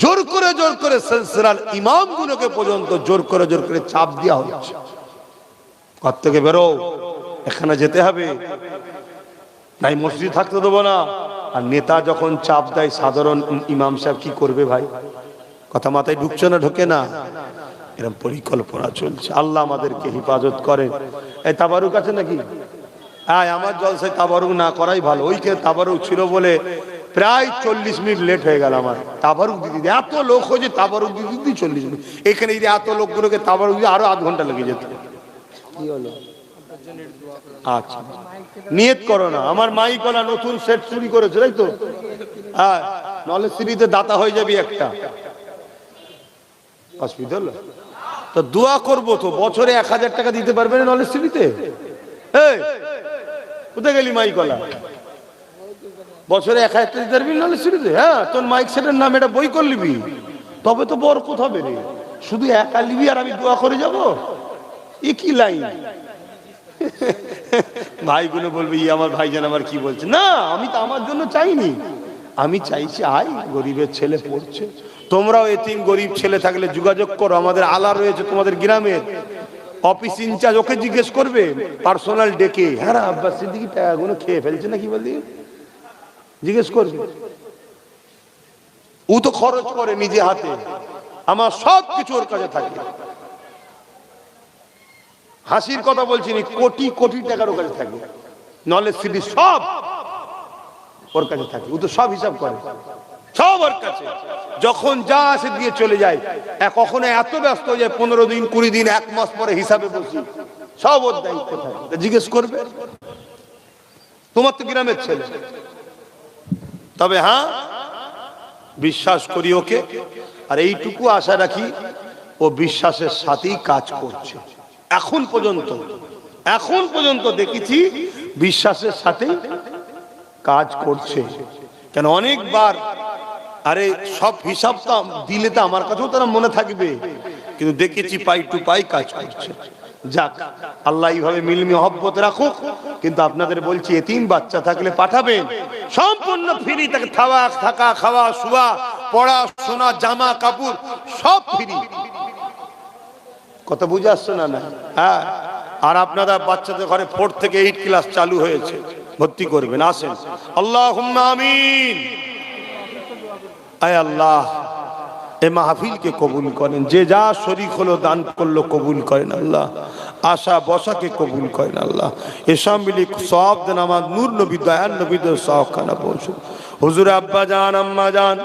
Speaker 2: জোর করে সিলসিলার ইমামগুলোকে পর্যন্ত জোর করে চাপ দেওয়া হচ্ছে, ঘর থেকে বেরো, এখানে যেতে হবে, নাই মসজিদ থাকতে দেবো না। আর নেতা যখন চাপ দেয়, সাধারণ ইমাম সাহেব কি করবে ভাই? কথা মাথায় ঢুকছে না? ঢোকে না? এরকম পরিকল্পনা চলছে। আল্লাহ আমাদেরকে হেফাজত করেন। এই তাবারুক আছে নাকি? হ্যাঁ, আমার জলসায় তাবারুক না করাই ভালো। ওইকে তাবারুক ছিল বলে প্রায় 40 মিনিট লেট হয়ে গেল আমার। তাবারুক দিদি, এত লোক হয়েছে, তাবারুক দিদি 40 মিনিট। এখানে যদি এত লোকগুলোকে তাবারুক দিয়ে আরো আধ ঘন্টা লেগে যেত। কি হলো? আচ্ছা, নিয়ত করো না। আমার মাইকলা নতুন সেট চুরি করেছে, তাই তো? হ্যাঁ, নলেজ সিটিতে দাতা হয়ে যাবি একটা। অসুবিধা হলো তো দোয়া করবো তো, বছরে 1000 টাকা দিতে পারবে না নলেজ সিটিতে? কোথায় গেলি মাইকলা? বছরে 1000 টাকা দিতে পারবি নলেজ সিটিতে? হ্যাঁ, তোর মাইক সেটের নাম এটা বই করে নিবি, তবে তো বরকত হবে রে। শুধু একা নিবি আর আমি দোয়া করে যাব? এ কি লাইন? ভাইগুলো বলবে, ই আমার ভাইজান আমার কি বলছে? না, আমি তো আমার জন্য চাইনি, আমি চাইছি আই গরিবের ছেলে পড়ছে। তোমরাও এতিম গরিব ছেলে থাকলে যোগাযোগ করো। আমাদের আলা রয়েছে তোমাদের গ্রামের, অফিস ইনচার্জ, ওকে জিজ্ঞেস করবে পার্সোনাল ডেকে, হ্যাঁ আব্বাস সিদ্দিকী টাকাগুলো খেয়ে ফেলছে নাকি বললি, জিজ্ঞেস করবে। ও তো খরচ করে নিজে হাতে, আমার সব কিছু ওর কাছে থাকে। হাসির কথা বলছি না, কোটি কোটি টাকার ওর কাছে থাকে। নলেজ সিটি সব ওর কাছে থাকে, ও তো সব হিসাব করে, সব ওর কাছে। যখন যা আসে দিয়ে চলে যায়। কখনো এত ব্যস্ত হয়ে যায় 15 দিন 20 দিন 1 মাস পরে হিসাবে বসি, সব ওর দায়িত্ব থাকে। জিজ্ঞেস করবে, তোমার তো গ্রামের ছেলে। তবে হ্যাঁ, বিশ্বাস করি ওকে, আর এইটুকু আশা রাখি ও বিশ্বাসের সাথেই কাজ করছে। এখন পর্যন্ত দেখেছি বিশ্বাসের সাথেই কাজ করছে। কেন অনেকবার, আরে সব হিসাবটা দিলে তো আমার কাছেও তারা মনে থাকবে, কিন্তু দেখেছি পাই টু পাই কাজ করছে। যাক, আল্লাহ এইভাবে মিল মহব্বত রাখুক। কিন্তু আপনাদের বলছি, এতিম বাচ্চা থাকলে পাঠাবেন, সম্পূর্ণ ফ্রি, তাকে থাকা খাওয়া শোয়া পড়াশোনা জামা কাপড় সব ফ্রি। কথা বুঝে আসছে না? না, হ্যাঁ। আর আপনারা বাচ্চাদের ঘরে 4 থেকে 8 ক্লাস চালু হয়েছে, ভর্তি করবেন, আসেন। আল্লাহুম্মা আমিন। আয় আল্লাহ, এই মাহফিলকে কবুল করেন। যে যা শরীক হলো দান করলো কবুল করেন আল্লাহ। আশা বসাকে কবুল করেন আল্লাহ। এসব মিলে সব দেন আমার নূর নবী দয়াল নবীদের সহখানা পৌঁছে। হুজুর আব্বা জান আম্মা জান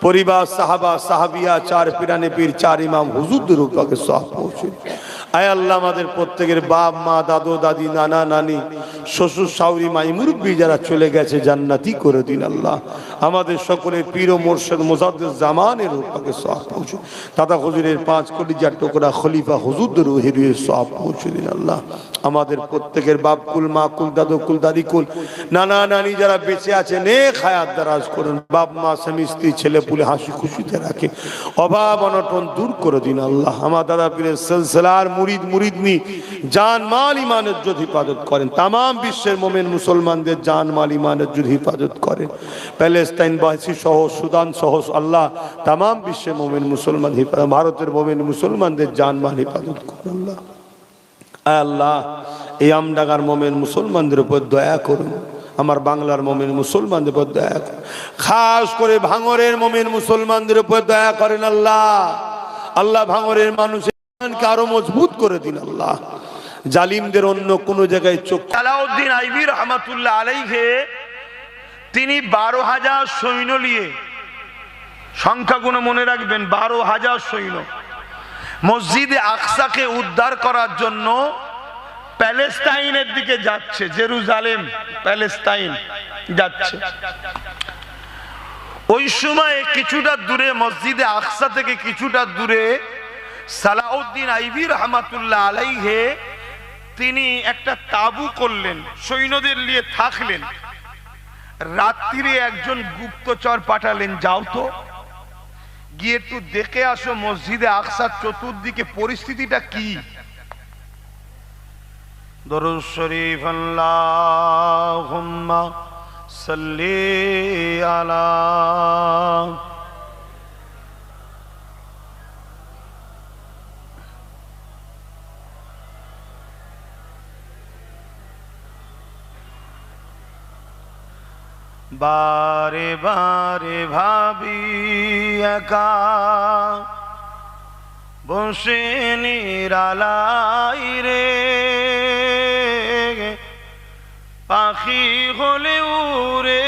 Speaker 2: পরিবার সাহাবা সাহাবিয়া 4 পিরানে পীর 4 ইমাম হুজুরদের উপরে সব পৌঁছে। আয় আল্লাহ আমাদের প্রত্যেকের বাপ মা দাদু দাদি নানা নানি শ্বশুর শাশুড়ি মাই মুরব্বী যারা চলে গেছে জান্নাতি করে দিন আল্লাহ। আমাদের সকলের পীর ও মুর্শিদ মুজাদ্দিদ জামানের রূপকে সওয়াব পৌঁছে দাদা হুজুরের 5 কলিজার টুকরা খলিফা হুজুরদের রুহের সওয়াব পৌঁছে দিন আল্লাহ। আমাদের প্রত্যেকের বাপ কুল মা কুল দাদু কুল দাদি কুল নানা নানি যারা বেঁচে আছে নেক হায়াত দারাজ করুন। বাপ মা স্বামী স্ত্রী ছেলে পুলে হাসি খুশিতে রাখে, অভাব অনটন দূর করে দিন আল্লাহ। আমার দাদা পীরের সিলসিলার মুরিদ মুরিদনি জান মাল ইমানের ইজ্জত হিফাজত করেন। তাম বিশ্বের মোমেন মুসলমানদের জান মাল ইমানের ইজ্জত হিফাজত করেন। প্যালেস্তাইন বাসী সহ সুদান সহ আল্লাহ তাম বিশ্বের মোমেন মুসলমান হিফাজত, ভারতের মোমেন মুসলমানদের জান মাল হিফাজত করেন আল্লাহ। আল্লাহ এই আমডাঙ্গার মোমেন মুসলমানদের উপর দয়া করুন। আমার বাংলার মোমেন মুসলমানদের উপর দয়া করেন, খাস করে ভাঙরের মোমেন মুসলমানদের উপর দয়া করেন আল্লাহ। আল্লাহ ভাঙরের মানুষের আরো মজবুত করে দিন আল্লাহ। জালিমদের অন্য কোন জায়গায় চোখ।
Speaker 1: আলাউদ্দিন আইবি রহমাতুল্লাহ আলাইহি তিনি 12,000 সৈন্য নিয়ে, সংখ্যাগুলো মনে রাখবেন, 12,000 সৈন্য মসজিদে আকসাকে উদ্ধার করার জন্য প্যালেস্তাইনের দিকে যাচ্ছে। জেরুজালেম প্যালেস্তাইন যাচ্ছে। ওই সময় কিছুটা দূরে, মসজিদে আকসা থেকে কিছুটা দূরে সালাউদ্দিন আইবি রহমাতুল্লাহ আলাইহি তিনি একটা তাবু করলেন, সৈন্যদের নিয়ে থাকলেন। রাত্রিরে একজন গুপ্তচর পাঠালেন, যাও তো গিয়ে একটু দেখে আসো মসজিদে আকসার চতুর্দিকে পরিস্থিতিটা কি। দরুদ শরীফ আল্লাহুম্মা সাল্লি আলা বারে বারে ভাবি একা বসে নিরালাই রে, পাখি হলে উড়ে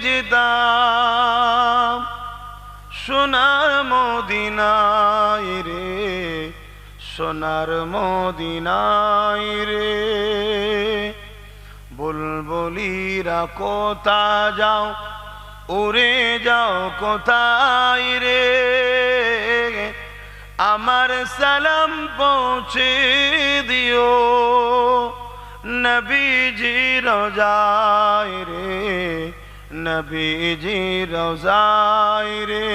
Speaker 1: যেতাম সোনার মদিনায় রে, সোনার মদিনায় রে। বুলবুলিরা কোথা যাও, উড়ে যাও কোথায় রে, আমার সালাম পৌঁছে দিও নবীজি রোজায় রে, নবীজি রোজায় রে।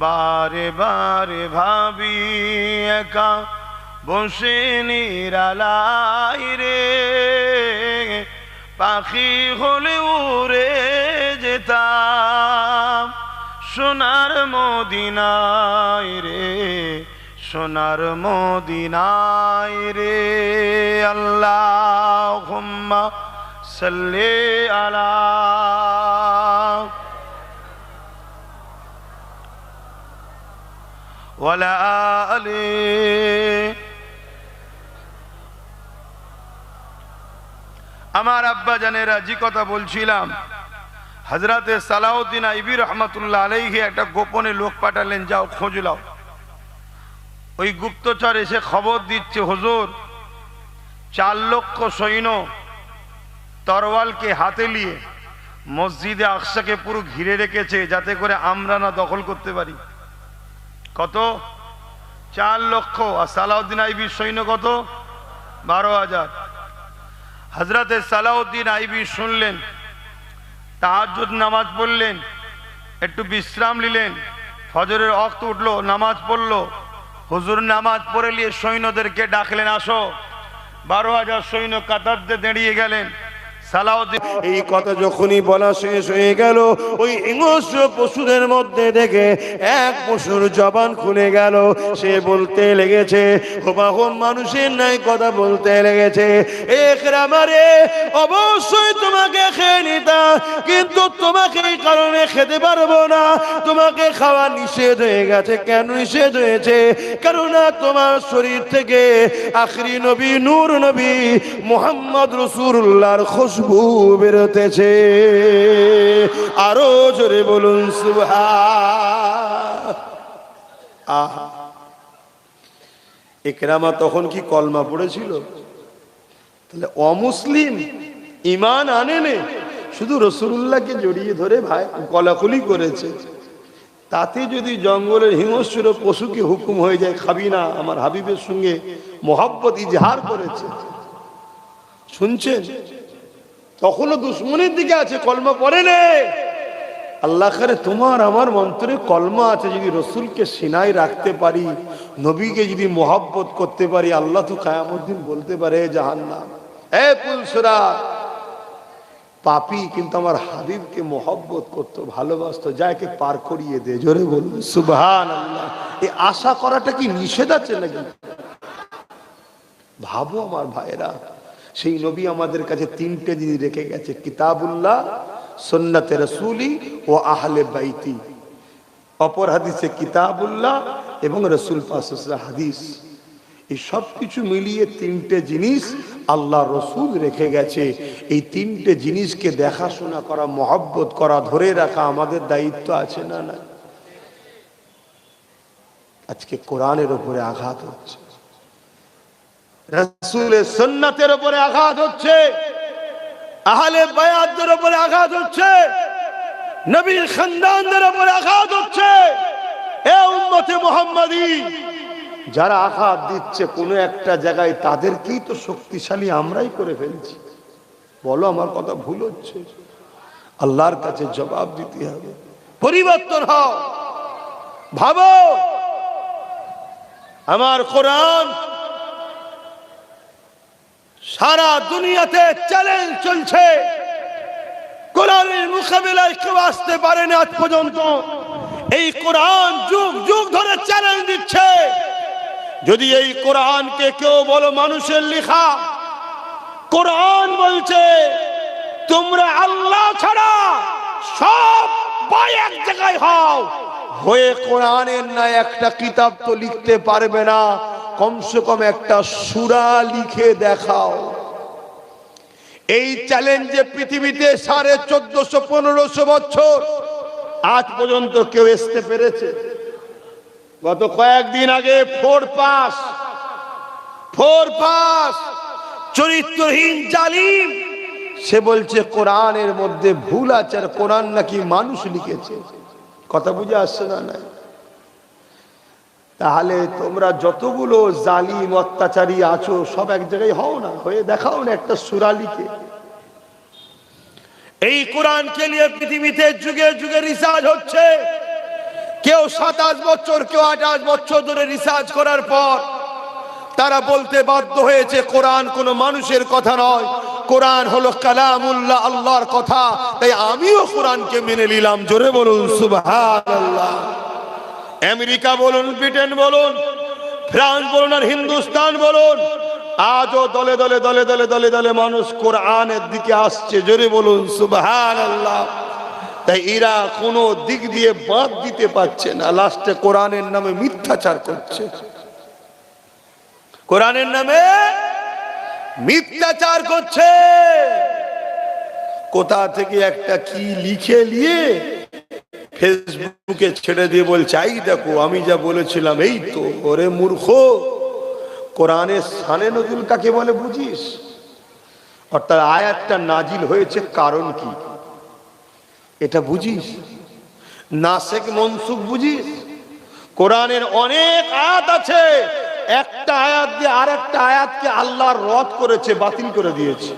Speaker 1: বারে বারে ভাবি একা বসে নিরালাই রে, পাখি হলে উড়ে যেতাম সোনার মদিনায় রে, সোনার মদিনায় রে। আল্লাহুম্মা সাল্লি আলা ওয়ালা আলি। আমার আব্বা জানেরা, যে কথা বলছিলাম, হযরতে সালাউদ্দিন আইবি রহমাতুল্লাহ আলাইহি একটা গোপনে লোক পাঠালেন, যাও খোঁজ লাও। ওই গুপ্তচর এসে খবর দিচ্ছে, হুজুর 4 লক্ষ সৈন্য তরওয়ালকে হাতে নিয়ে মসজিদে আকসাকে পুরো ঘিরে রেখেছে, যাতে করে আমরা না দখল করতে পারি। কত? 4 লক্ষ। আর সালাউদ্দিন আইবির সৈন্য কত? 12,000। হযরতে সালাউদ্দিন আইবি শুনলেন, তাহাজ্জুদ নামাজ পড়লেন, একটু বিশ্রাম নিলেন, ফজরের ওয়াক্ত উঠলো, নামাজ পড়লো। হুজুর নামাজ পড়ে নিয়ে সৈন্যদেরকে ডাকলেন, আসো। 12,000 সৈন্য কাতার দিয়ে দাঁড়িয়ে গেলেন। সালাউদ্দিন
Speaker 2: এই কথা যখনই বলা শেষ হয়ে গেল, ওই হিংস্র পশুদের মধ্যে থেকে এক পশুর জবান খুলে গেল। সে বলতে লেগেছে, হুবাহুব মানুষের নাই কথা বলতে লেগেছে, একরামারে অবশ্যই তোমাকে খেয়ে নিতাম, কিন্তু তোমাকে এই কারণে খেতে পারবো না, তোমাকে খাওয়া নিষেধ হয়ে গেছে। কেন নিষেধ হয়েছে? কেননা তোমার শরীর থেকে আখরি নবী নূর নবী মুহাম্মদ রাসূলুল্লাহর খুশবু বেরোতেছে। আরো জোরে বলুন সুবহান। ইকরামা তখন কি কলমা পড়েছিল? তাহলে অমুসলিম ইমান আনেনে, শুধু রাসূলুল্লাহকে জড়িয়ে ধরে ভাই কলাকলি করেছে। তাতে যদি জঙ্গলের হিংস্র পশুকে হুকুম হয়ে যায় খাবি না, আমার হাবিবের সঙ্গে মোহাব্বত ইজহার করেছে, শুনছেন? তখনও দুশ্মনের দিকে আছে, কলমা পড়ে নে। আল্লাহ করে তোমার আমার মন্ত্রে কলমা আছে, যদি রসুলকে সিনায় রাখতে পারি, নবীকে যদি মোহাব্বত করতে পারি, আল্লাহ তো কিয়ামত দিন বলতে পারে জাহান্নাম এ পুলসরা পাপী কিন্তু আমার হাবিবকে মোহাব্বত করতো, ভালোবাসতো, যাকে পার করিয়ে দে। জোরে বলুন সুবহানাল্লাহ। এই আশা করাটা কি নিষেধ আছে নাকি? ভাবো আমার ভাইরা, সেই নবী আমাদের কাছে তিনটে জিনিস রেখে গেছে, কিতাবুল্লাহ, সুন্নাতে রাসূলি ও আহলে বাইতি। অপর হাদিসে কিতাবুল্লাহ এবং রাসূল পাক সাল্লাল্লাহু আলাইহি ওয়াসাল্লাম হাদিস। এই সব কিছু মিলিয়ে তিনটে জিনিস আল্লাহ রসুল রেখে গেছে। এই তিনটে জিনিসকে দেখাশোনা করা, মহব্বত করা, ধরে রাখা আমাদের দায়িত্ব আছে না? না, আজকে কোরআনের উপরে আঘাত হচ্ছে, রাসূলের সুন্নাতের উপরে আঘাত হচ্ছে, আহলে বায়াতদের উপরে আঘাত হচ্ছে, নবীর খানদানদের উপরে আঘাত হচ্ছে। এ উম্মতে মুহাম্মাদী, যারা আঘাত দিচ্ছে কোনো একটা জায়গায়, তাদেরকেই তো শক্তিশালী আমরাই করে ফেলছি। বলো আমার কথা ভুল হচ্ছে? আল্লাহর কাছে জবাব দিতে হবে। পরিবর্তন হও, ভাবো। আমার কোরআন সারা দুনিয়াতে চ্যালেঞ্জ চলছে, কোরআনের মোকাবিলায় কেউ আসতে পারেনি আজ পর্যন্ত। এই কোরআন যুগ যুগ ধরে চ্যালেঞ্জ দিচ্ছে। যদি এই কোরআনকে কেউ বলো মানুষের লেখা, কোরআন বলছে তোমরা আল্লাহ ছাড়া সবাই এক জায়গায় হও, হয়ে কোরআনের না একটা কিতাব তো লিখতে পারবে না, কমসে কম একটা সূরা লিখে দেখাও। এই চ্যালেঞ্জে পৃথিবীতে 1450-1500 বছর আজ পর্যন্ত কেউ আসতে পেরেছে? গত কয়েকদিন আগে ফোর পাস চরিত্রহীন জালিম, সে বলছে কোরআনের মধ্যে ভুল আছে, আর কোরআন নাকি মানুষ লিখেছে। কথা বুঝে আসছে না? না, তাহলে তোমরা যতগুলো জালিম অত্যাচারী আছো সব এক জায়গায় হও না, হয়ে দেখাও না একটা সূরা লিখে। এই কোরআনকে নিয়ে পৃথিবীতে যুগে যুগে রিসার্চ হচ্ছে। কেউ 27 বছর, কেউ 28 বছর ধরে রিসার্চ করার পর তারা বলতে বাধ্য হয়েছে কোরআন কোনো মানুষের কথা নয়, কোরআন হলো কালামুল্লাহ, আল্লাহর কথা। তাই আমিও কোরআনকে মেনে নিলাম। জোরে বলুন সুবহানাল্লাহ। আমেরিকা বলুন, ব্রিটেন বলুন, ফ্রান্স বলুন, আর হিন্দুস্তান বলুন, আজও দলে দলে দলে দলে দলে দলে মানুষ কোরআনের দিকে আসছে। জোরে বলুন সুবহানাল্লাহ। তাই এরা কোনো দিক দিয়ে বাদ দিতে পারছে না, লাস্টে কোরআনের নামে মিথ্যাচার করছে, কোরআনের নামে মিথ্যাচার করছে। কোথা থেকে একটা কি লিখে নিয়ে ফেসবুকে ছেড়ে দিয়ে বলছে এই দেখো আমি যা বলেছিলাম। এই তো, ওরে মূর্খ, কোরআনের শানে নজুল কাকে বলে বুঝিস? অর্থাৎ আয়াতটা নাজিল হয়েছে কারণ কি এটা বুঝিস? নাসেক মনসুখ বুঝিস? কোরআনের অনেক আয়াত আছে, একটা আয়াত দিয়ে আর একটা আয়াতকে আল্লাহ রদ করেছে, বাতিল করে দিয়েছে।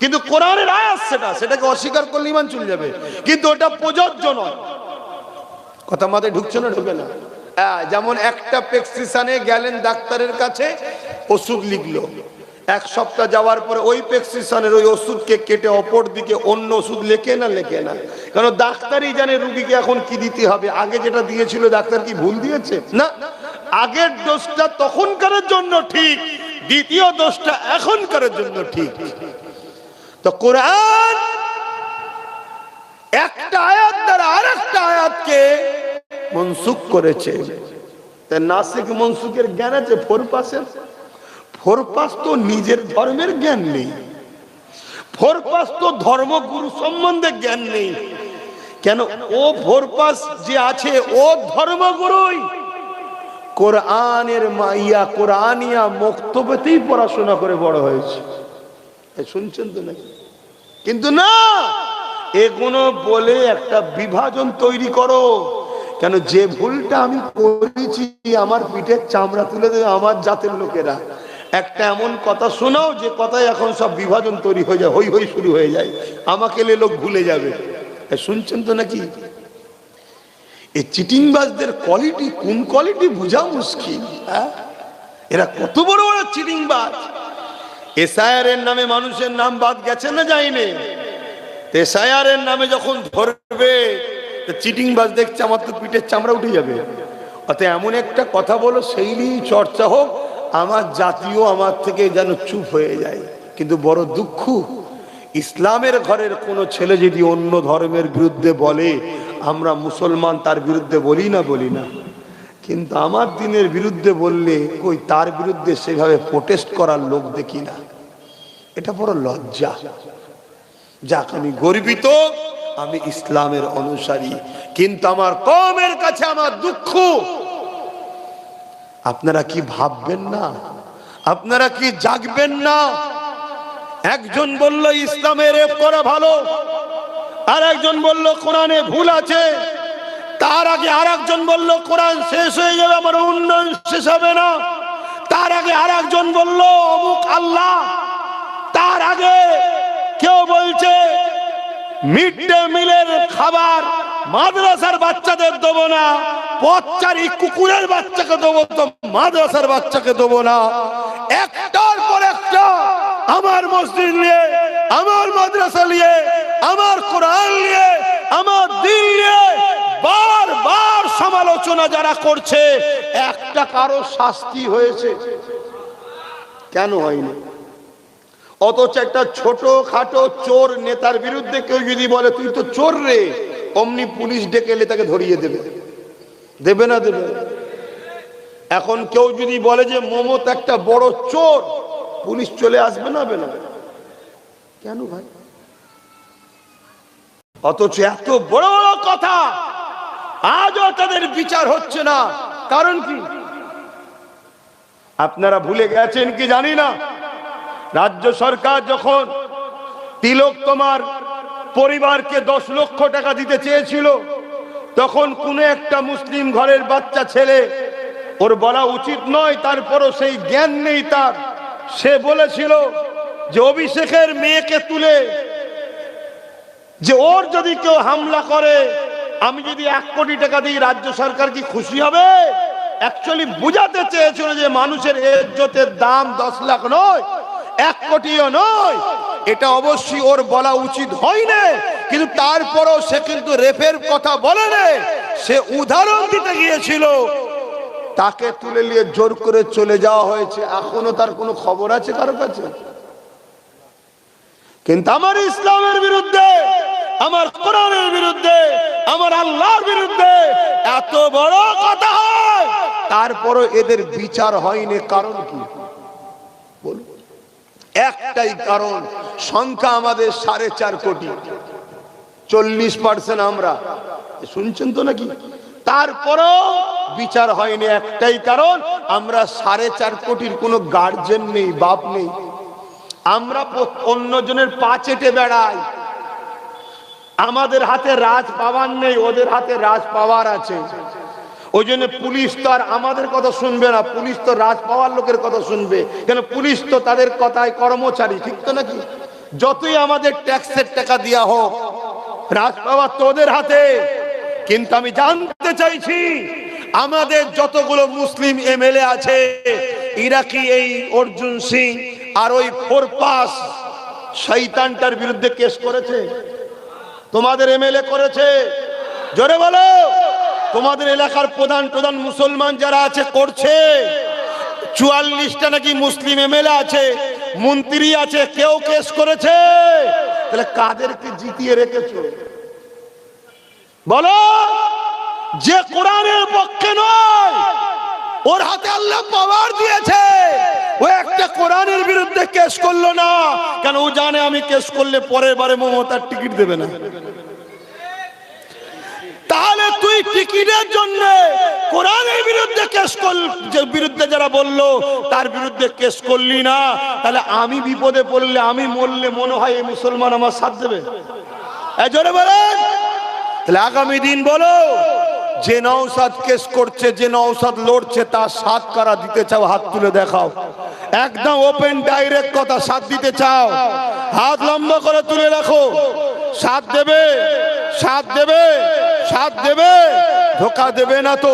Speaker 2: কিন্তু কোরআনের আয়াত সেটাকে অস্বীকার করলে ঈমান চলে যাবে, কিন্তু ওটা প্রযোজ্য নয়। কথা মাথায় ঢুকছে না? ঢুকে না? যেমন একটা প্রেসক্রিপশনে গেলেন ডাক্তারের কাছে, ওষুধ লিখলো, এক সপ্তাহ যাওয়ার পরে ওই প্রেসক্রিপশনের ওই ওষুধকে কেটে অপর দিকে অন্য ওষুধ লেখে না? লেখে না। কারণ ডাক্তারই জানে রুগীকে এখন কি দিতে হবে। আগে যেটা দিয়েছিল ডাক্তার কি ভুল দিয়েছে? না, আগের ডোজটা তখনকারের জন্য ঠিক, দ্বিতীয় ডোজটা এখনকারের জন্য ঠিক। তো কোরআন একটা আয়াত দ্বারা আরেকটা আয়াতকে মনসুখ করেছে। তাই নাসিক মনসুখের জ্ঞান আছে ফোরপাসের। ফোরপাস তো নিজের ধর্মের জ্ঞান নেই, ফোরপাস তো ধর্মগুরু সম্বন্ধে জ্ঞান নেই। কেন? ও ফোরপাস যে আছে ও ধর্মগুরুই। কোরআনের মাইয়া কোরআনিয়া মক্তবেতেই পড়াশোনা করে বড় হয়েছে। শুনছেন তো নাকি? কিন্তু না, এগুলো বলে একটা বিভাজন তৈরি করো কেন? যে ভুলটা আমি করেছি আমার পিঠের চামড়া তুলে দেবে আমার জাতের লোকেরা। একটা এমন কথা শোনাও যে কথায় এখন সব বিভাজন তৈরি হয়ে যায়, হই হই শুরু হয়ে যায়, আমাকে লোক ভুলে যাবে। শুনছেন তো নাকি? এই চিটিংবাজদের কোয়ালিটি কোন কোয়ালিটি বোঝা মুশকিল। এরা কত বড় বড় চিটিংবাজ। এসআইআর এর নামে মানুষের নাম বাদ গেছে না যায়নি? এসআইআর এর নামে যখন ধরবে চিটিংবাজ দেখছে আমার তো পিঠের চামড়া উঠে যাবে। অত এমন একটা কথা বলো সেই নিয়ে চর্চা হোক, আমার জাতীয় আমার থেকে যেন চুপ হয়ে যায়। কিন্তু বড় দুঃখ, ইসলামের ঘরের কোনো ছেলে যদি অন্য ধর্মের বিরুদ্ধে বলে, আমরা মুসলমান তার বিরুদ্ধে বলি না, কিন্তু আমার দিনের বিরুদ্ধে বললে কই তার বিরুদ্ধে সেভাবে প্রোটেস্ট করার লোক দেখি না। এটা বড় লজ্জা। যাক, আমি গর্বিত, আমি ইসলামের অনুসারী, কিন্তু আমার কওমের কাছে আমার দুঃখ। আপনারা কি ভাববেন না? আপনারা কি জাগবেন না? একজন বলল ইসলামে রেপ করা ভালো, আর একজন বলল কোরআনে ভুল আছে, তার আগে আর একজন বলল কোরআন শেষ হয়ে যাবে, আমার উন্নয়ন শেষ হবে না, তার আগে আর একজন বলল অমুক আল্লাহ, তার আগে কেউ বলছে মিড ডে মিলের খাবার মাদ্রাসার বাচ্চাদের দেবো না, পথচারী কুকুরের বাচ্চাকে দেবো, তো মাদ্রাসার বাচ্চাকে দেবো না। একটার পর একটা আমার মসজিদ নিয়ে, আমার মাদ্রাসা নিয়ে, আমার কোরআন নিয়ে, আমার দিন নিয়ে বারবার সমালোচনা যারা করছে, একটা কারো শাস্তি হয়েছে? কেন হয়নি? অথচ একটা ছোট খাটো চোর নেতার বিরুদ্ধে কেউ যদি বলে তুই তো চোর রে, অমনি পুলিশ ডেকে এলে তাকে ধরিয়ে দেবে। দেবে না? দেবে। এখন কেউ যদি বলে যে মমতা একটা বড় চোর, পুলিশ চলে আসবে না? না। কেন ভাই? অথচ এত বড় বড় কথা আজও তাদের বিচার হচ্ছে না। কারণ কি? আপনারা ভুলে গেছেন কি জানি না, রাজ্য সরকার যখন তিলক তোমার পরিবারকে 10 লক্ষ টাকা দিতে চেয়েছিল, তখন কোন একটা মুসলিম ঘরের বাচ্চা ছেলে, ওর বলা উচিত নয়, তারপরও সেই জ্ঞান নেই তার, সে বলেছিল যে অভিষেকের মেয়েকে তুলে যে ওর যদি কেউ হামলা করে, আমি যদি 1 কোটি টাকা দিই, রাজ্য সরকার কি খুশি হবে? অ্যাকচুয়ালি বুঝাতে চেয়েছিল যে মানুষের ইজ্জতের দাম 10 লাখ নয়, 1 কোটিও নয়। এটা অবশ্যই ওর বলা উচিত হয়নি, কিন্তু তারপরও সে কিন্তু রেপের কথা বলেনি, সে উদাহরণ দিতে গিয়েছিল। তাকে তুলে নিয়ে জোর করে চলে যাওয়া হয়েছে। এখনো তার কোনো খবর আছে কারো কাছে? কিন্তু আমার ইসলামের বিরুদ্ধে, আমার কোরআনের বিরুদ্ধে, আমার আল্লাহর বিরুদ্ধে এত বড় কথা হয়, তারপরও এদের বিচার হয়নি। কারণ কি? বলুন। একটাই কারণ, সংখ্যা আমাদের 4.5 কোটি, 40% আমরা। শুনছেন তো নাকি? তারপরও বিচার হয়নি। একটাই কারণ, আমরা 4.5 কোটির কোনো গার্জেন নেই, বাপ নেই। আমরা অন্যজনের পা চেটে বেড়াই। আমাদের হাতে রাজ পাওয়ার নেই, ওদের হাতে রাজ পাওয়ার আছে। ওই জন্য পুলিশ তো আর আমাদের কথা শুনবে না, পুলিশ তো রাজ পাওয়ার লোকের কথা শুনবে। কেন? পুলিশ তো তাদের কথায় কর্মচারী, ঠিক তো নাকি? যতই আমাদের ট্যাক্সের টাকা দেওয়া হোক, রাজ পাওয়ার তো ওদের হাতে। কিন্তু আমি জানতে চাইছি, আমাদের যতগুলো মুসলিম এমএলএ আছে, এরা কি এই অর্জুন সিং আর ওই 4 শয়তানটার বিরুদ্ধে কেস করেছে? তোমাদের এমএলএ করেছে? জোরে বলো। তোমাদের এলাকার প্রধান মুসলমান যারা আছে করছে। 44টা নাকি মুসলিম এমএলএ আছে, মন্ত্রী আছে, কেউ কেস করেছে? তাহলে কাদেরকে জিতিয়ে রেখেছো বলো? যে কোরআনের পক্ষে নয়, ওর হাতে আল্লাহ পাওয়ার দিয়েছে, ও একটা কোরআনের বিরুদ্ধে কেস করলো না কেন? ও জানে আমি কেস করলে পরের বারে মমতার টিকিট দেবে না। তাহলে তুই টিকিটের জন্য কোরআনের বিরুদ্ধে কেস বিরুদ্ধে যারা বললো তার বিরুদ্ধে কেস করলি না, তাহলে আমি বিপদে পড়লে, আমি মরলে মনে হয় এই মুসলমান আমার সাথ দেবে? জোরে বলেন। তাহলে আগামী দিন বলো, যে নওশাদ কেস করছে, যে নওশাদ লড়ছে, তার সাথ কারা দিতে চাও? হাত তুলে দেখাও। একদম ওপেন ডাইরেক্ট কথা, সাথ দিতে চাও? হাত লম্বা করে তুলে রাখো। সাথ দেবে? সাথ দেবে? সাথ দেবে? ধোকা দেবে না তো?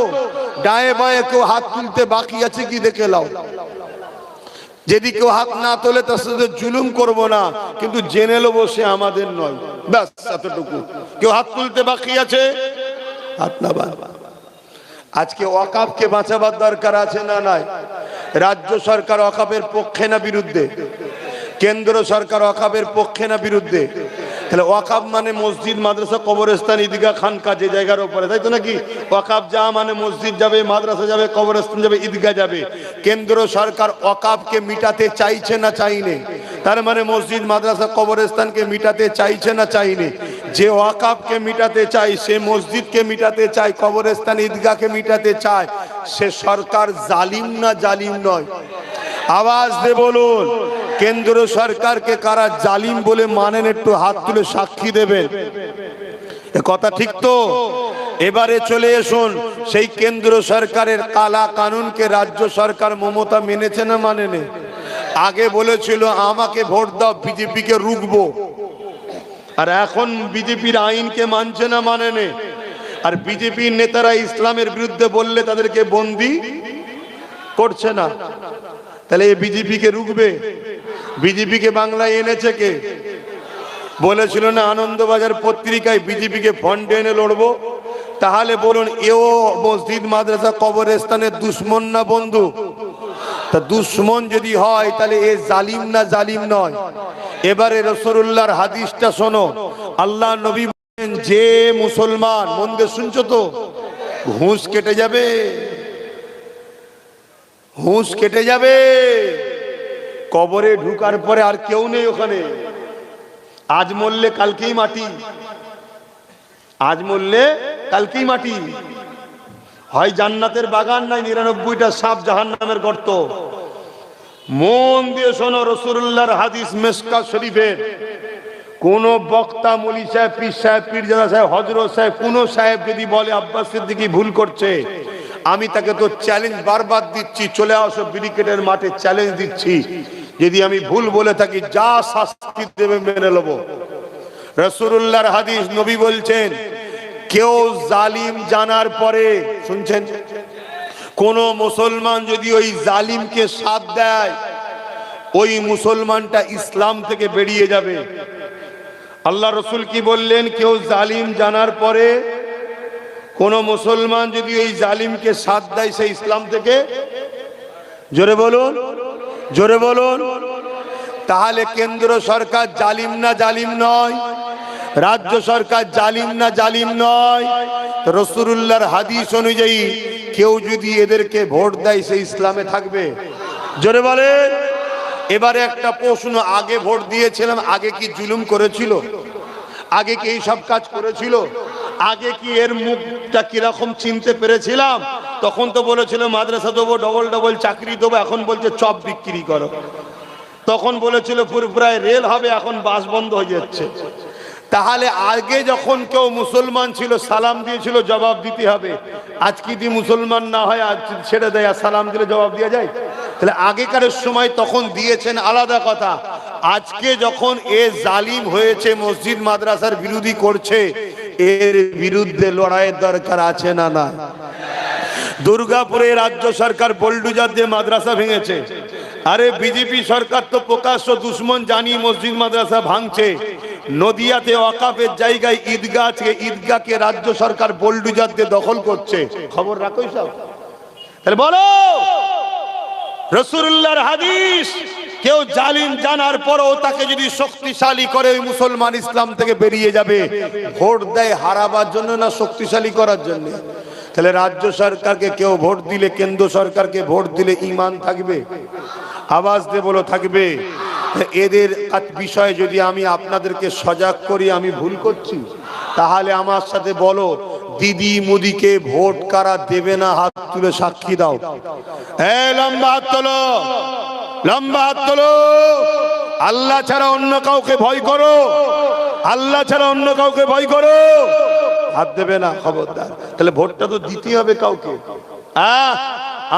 Speaker 2: ডায়ে বায়ে কেউ হাত তুলতে বাকি আছে কি দেখে লাও। যদি কেউ হাত না তোলে তার সাথে জুলুম করব না, কিন্তু জেনে নেবো সে আমাদের নয়, ব্যাস এতটুকু। কেউ হাত তুলতে বাকি আছে? হাত না বাবা। আজকে ওয়াকাফকে বাঁচাবার দরকার আছে না নাই? রাজ্য সরকার ওয়াকাফের পক্ষে না বিরুদ্ধে? কেন্দ্র সরকার ওয়াকাফের পক্ষে না বিরুদ্ধে? তাহলে ওয়াকাফ মানে মসজিদ, মাদ্রাসা, কবরস্থান, ঈদগাহ, খানকা, যে জায়গার উপরে, তাই তো নাকি? ওয়াকাফ যা মানে মসজিদ যাবে, মাদ্রাসা যাবে, কবরস্থান যাবে, ঈদগাহ যাবে। কেন্দ্র সরকার ওয়াকাফকে মিটাতে চাইছে না চাইনে? তার মানে মসজিদ, মাদ্রাসা, কবরস্থানকে মিটাতে চাইছে না চাইনে? যে ওয়াকাফকে মিটাতে চায়, সে মসজিদকে মিটাতে চায়, কবরস্থান, ঈদগাহকে মিটাতে চায়, সে সরকার জালিম না জালিম নয়? আওয়াজ দিয়ে বলুন, কেন্দ্র সরকারকে কারা জালিম বলে মানেন? একটু হাত তুলে সাক্ষী দেবেন। এ কথা ঠিক তো? এবারে চলে আসুন, সেই কেন্দ্র সরকারের কালা কানুনকে রাজ্য সরকার মমতা মেনেছে না মানেনি? আগে বলেছিল আমাকে ভোট দাও, বিজেপিকে রুখবো, আর এখন বিজেপির আইনকে মানছে না মানেনি? আর বিজেপির নেতারা ইসলামের বিরুদ্ধে বললে তাদেরকে বন্দি করছে না। তাহলে এই বিজেপিকে রুখবে? বিজেপিকে বাংলায় এনেছে কে? বলেছিল না আনন্দবাজার পত্রিকায় বিজেপিকে ফন্ডে এনে লড়বো? তাহলে বলুন, এও মসজিদ, মাদ্রাসা, কবরস্থানের দুশ্মন না বন্ধু? তা দুশ্মন যদি হয় তাহলে এ জালিম না জালিম নয়? এবারে রাসূলুল্লাহর হাদিসটা শোনো। আল্লাহ নবী বলেন, যে মুসলমান, মন দিয়ে শুনছো তো, ঘুষ কেটে যাবে, হুঁশ কেটে যাবে। কবরে ঢুকার পরে আর কেউ নেই ওখানে। আজ মরলে কালকেই মাটি, আজ মরলে কালকেই মাটি। হয় জান্নাতের বাগান, নাই 99টা সাপ, জাহান্নামের গর্ত। মন দিয়ে শোনো, রাসূলুল্লাহর হাদিস মিশকাত শরীফের। কোন বক্তা, মৌলী সাহেব, পীর সাহেব, পীরজাদা সাহেব, হযরত সাহেব, কোন সাহেব যদি বলে আব্বাস সিদ্দিকী ভুল করছে, আমি তাকে তো চ্যালেঞ্জ বারবার দিচ্ছি, চলে আসো ব্রিগেডের মাঠে, চ্যালেঞ্জ দিচ্ছি। যদি আমি ভুল বলে থাকি, যা শাস্তি দেবে মেনে নেব। রাসূলুল্লাহর হাদিস, নবী বলছেন, কেউ জালিম জানার পরে, শুনছেন, কোন মুসলমান যদি ওই জালিমকে সাথ দেয়, ওই মুসলমানটা ইসলাম থেকে বেরিয়ে যাবে। আল্লাহ রসুল কি বললেন? কেউ জালিম জানার পরে কোন মুসলমান যদি ওই জালিমকে সাথ দেয়, সে ইসলাম থেকে, জোরে বলুন, জোরে বলুন। তাহলে কেন্দ্র সরকার জালিম না জালিম নয়? রাজ্য সরকার জালিম না জালিম নয়? রাসূলুল্লাহর হাদিস অনুযায়ী কেউ যদি এদেরকে ভোট দেয়, সে ইসলামে থাকবে, জোরে বলেন। এবারে একটা প্রশ্ন, আগে ভোট দিয়েছিলাম, আগে কি জুলুম করেছিল? আগে কি এই সব কাজ করেছিল? আগে কি এর মুখটা কিরকম চিনতে পেরেছিলাম? তখন তো বলেছিল মাদ্রাসা দেবো, ডবল ডবল চাকরি দেবো, এখন বলছে চপ বিক্রি করো। তখন বলেছিল পুরোপুরায় রেল হবে, এখন বাস বন্ধ হয়ে যাচ্ছে। তাহলে আগে যখন কেউ মুসলমান ছিল, সালাম দিয়েছিল, জবাব দিতে হবে। আজ কি দি মুসলমান না হয়, আজ ছেড়ে দেয়, আর সালাম দিলে জবাব দেওয়া যায়? তাহলে আগেকার সময় তখন দিয়েছেন, আলাদা কথা। আজকে যখন এ জালিম হয়েছে, মসজিদ মাদ্রাসার বিরোধী করছে, এর বিরুদ্ধে লড়াইয়ের দরকার আছে না না? দুর্গাপুরে রাজ্য সরকার বোলডুজার দিয়ে মাদ্রাসা ভেঙেছে। আরে বিজেপি সরকার তো প্রকাশ্য দুশ্মন জানি মসজিদ মাদ্রাসা ভাঙছে। নদিয়াতে ওয়াকাফের জায়গায় ঈদগাহ আছে, ঈদগাহকে রাজ্য সরকার বোলডুজার দিয়ে দখল করছে। খবর রাখো সব। তাহলে বলো, রাসূলুল্লাহর হাদিস, কেউ জালিম জানার পরও তাকে যদি শক্তিশালী করে, ওই মুসলমান ইসলাম থেকে বেরিয়ে যাবে। ভোট দেয় হারাবার জন্য না শক্তিশালী করার জন্য? তাহলে রাজ্য সরকারকে কেউ ভোট দিলে, কেন্দ্র সরকারকে ভোট দিলে ঈমান থাকবে? আওয়াজ দিয়ে বলো, থাকবে? এদের বিষয়ে যদি আমি আপনাদেরকে সজাগ করি, আমি ভুল করছি, তাহলে আমার সাথে বলো, দিদি মুদিকে ভোট কারা দেবে না হাত তুলে সাক্ষী দাও। লম্বা হাত তোলো, লম্বা হাত তোলো। আল্লাহ ছাড়া অন্য কাউকে ভয় করো, আল্লাহ ছাড়া অন্য কাউকে ভয় করো, হাত দেবে না, খবরদার। তাহলে ভোটটা তো দিতে হবে কাউকে।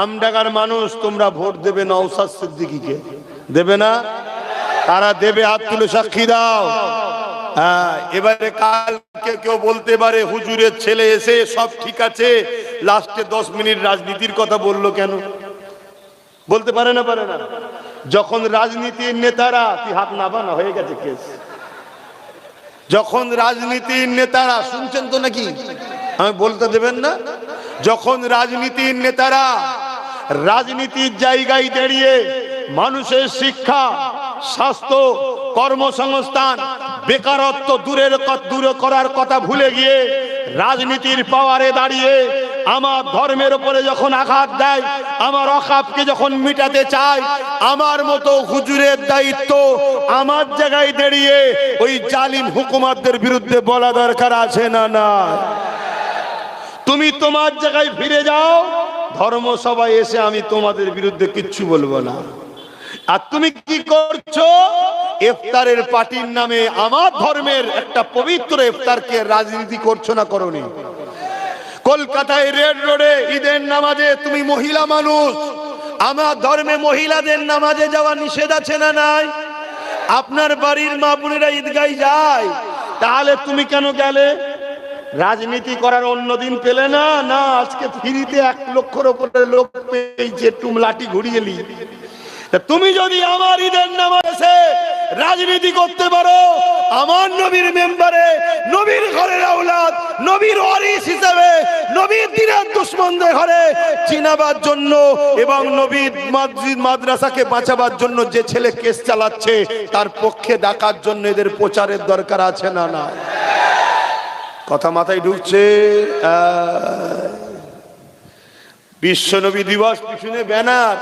Speaker 2: আমডাঙ্গার মানুষ তোমরা ভোট দেবে নওশাদ সিদ্দিকীকে, দেবে না? তারা দেবে, হাত তুলে সাক্ষী দাও। এবারে কালকে কেউ বলতে পারে হুজুরের ছেলে এসে সব ঠিক আছে, লাস্টে 10 মিনিট রাজনীতির কথা বললো কেন? বলতে পারে না, পারে না? যখন রাজনীতির নেতারা, তুই হাত নাবানা, হয়ে গেছে কেস। যখন রাজনীতির নেতারা, শুনছেন তো নাকি, আমি বলতে দেবেন না? যখন রাজনীতির নেতারা রাজনীতির জায়গায় দাঁড়িয়ে মানুষের শিক্ষা, স্বাস্থ্য, কর্মসংস্থান, বেকারত্ব দূরে করার কথা ভুলে গিয়ে রাজনীতির পাওয়ারে দাঁড়িয়ে আমার ধর্মের উপরে যখন আঘাত দেয়, আমার অকাপকে যখন মিটাতে চায়, আমার মতো হুজুরের দায়িত্ব আমার জায়গায় দাঁড়িয়ে ওই জালিম হুকুমাতদের বিরুদ্ধে বলা দরকার আছে না? না, তুমি তোমার জায়গায় ফিরে যাও, ধর্মসভায় এসে আমি তোমাদের বিরুদ্ধে কিচ্ছু বলবো না। আর তুমি কি করছো? ইফতারের পার্টির নামে আমার ধর্মের একটা পবিত্র ইফতারকে রাজনীতি করছো না, করোনি? কলকাতায় রেড রোডে ঈদের নামাজে তুমি মহিলা মানুষ, আমার ধর্মে মহিলাদের নামাজে যাওয়া নিষেধ আছে না নাই? আপনার বাড়ির মা বোনেরা ঈদগায় যায়, তাহলে তুমি কেন গেলে? রাজনীতি করার অন্যদিন পেলে না? না, আজকে ফ্রিতে 1 লক্ষের উপরে লোক পেয়েছে, একটু লাঠি ঘুরিয়ে নি। তুমি যদি আমার ঈদের নামাজে রাজনীতি করতে পারো, আমার নবীর মেম্বারে, নবীর ঘরের আওলাদ, নবীর ওয়ারিস হিসেবে নবীর দ্বীনের দুশমনদের ঘরে চিনাবার জন্য এবং নবীর মসজিদ মাদ্রাসাকে বাঁচাবার জন্য যে ছেলে কেস চালাচ্ছে, তার পক্ষে ডাকার জন্য এদের প্রচারের দরকার আছে না? না, কথা মাথায় ঢুকছে? বিশ্ব নবী দিবস পিছনে ব্যানার,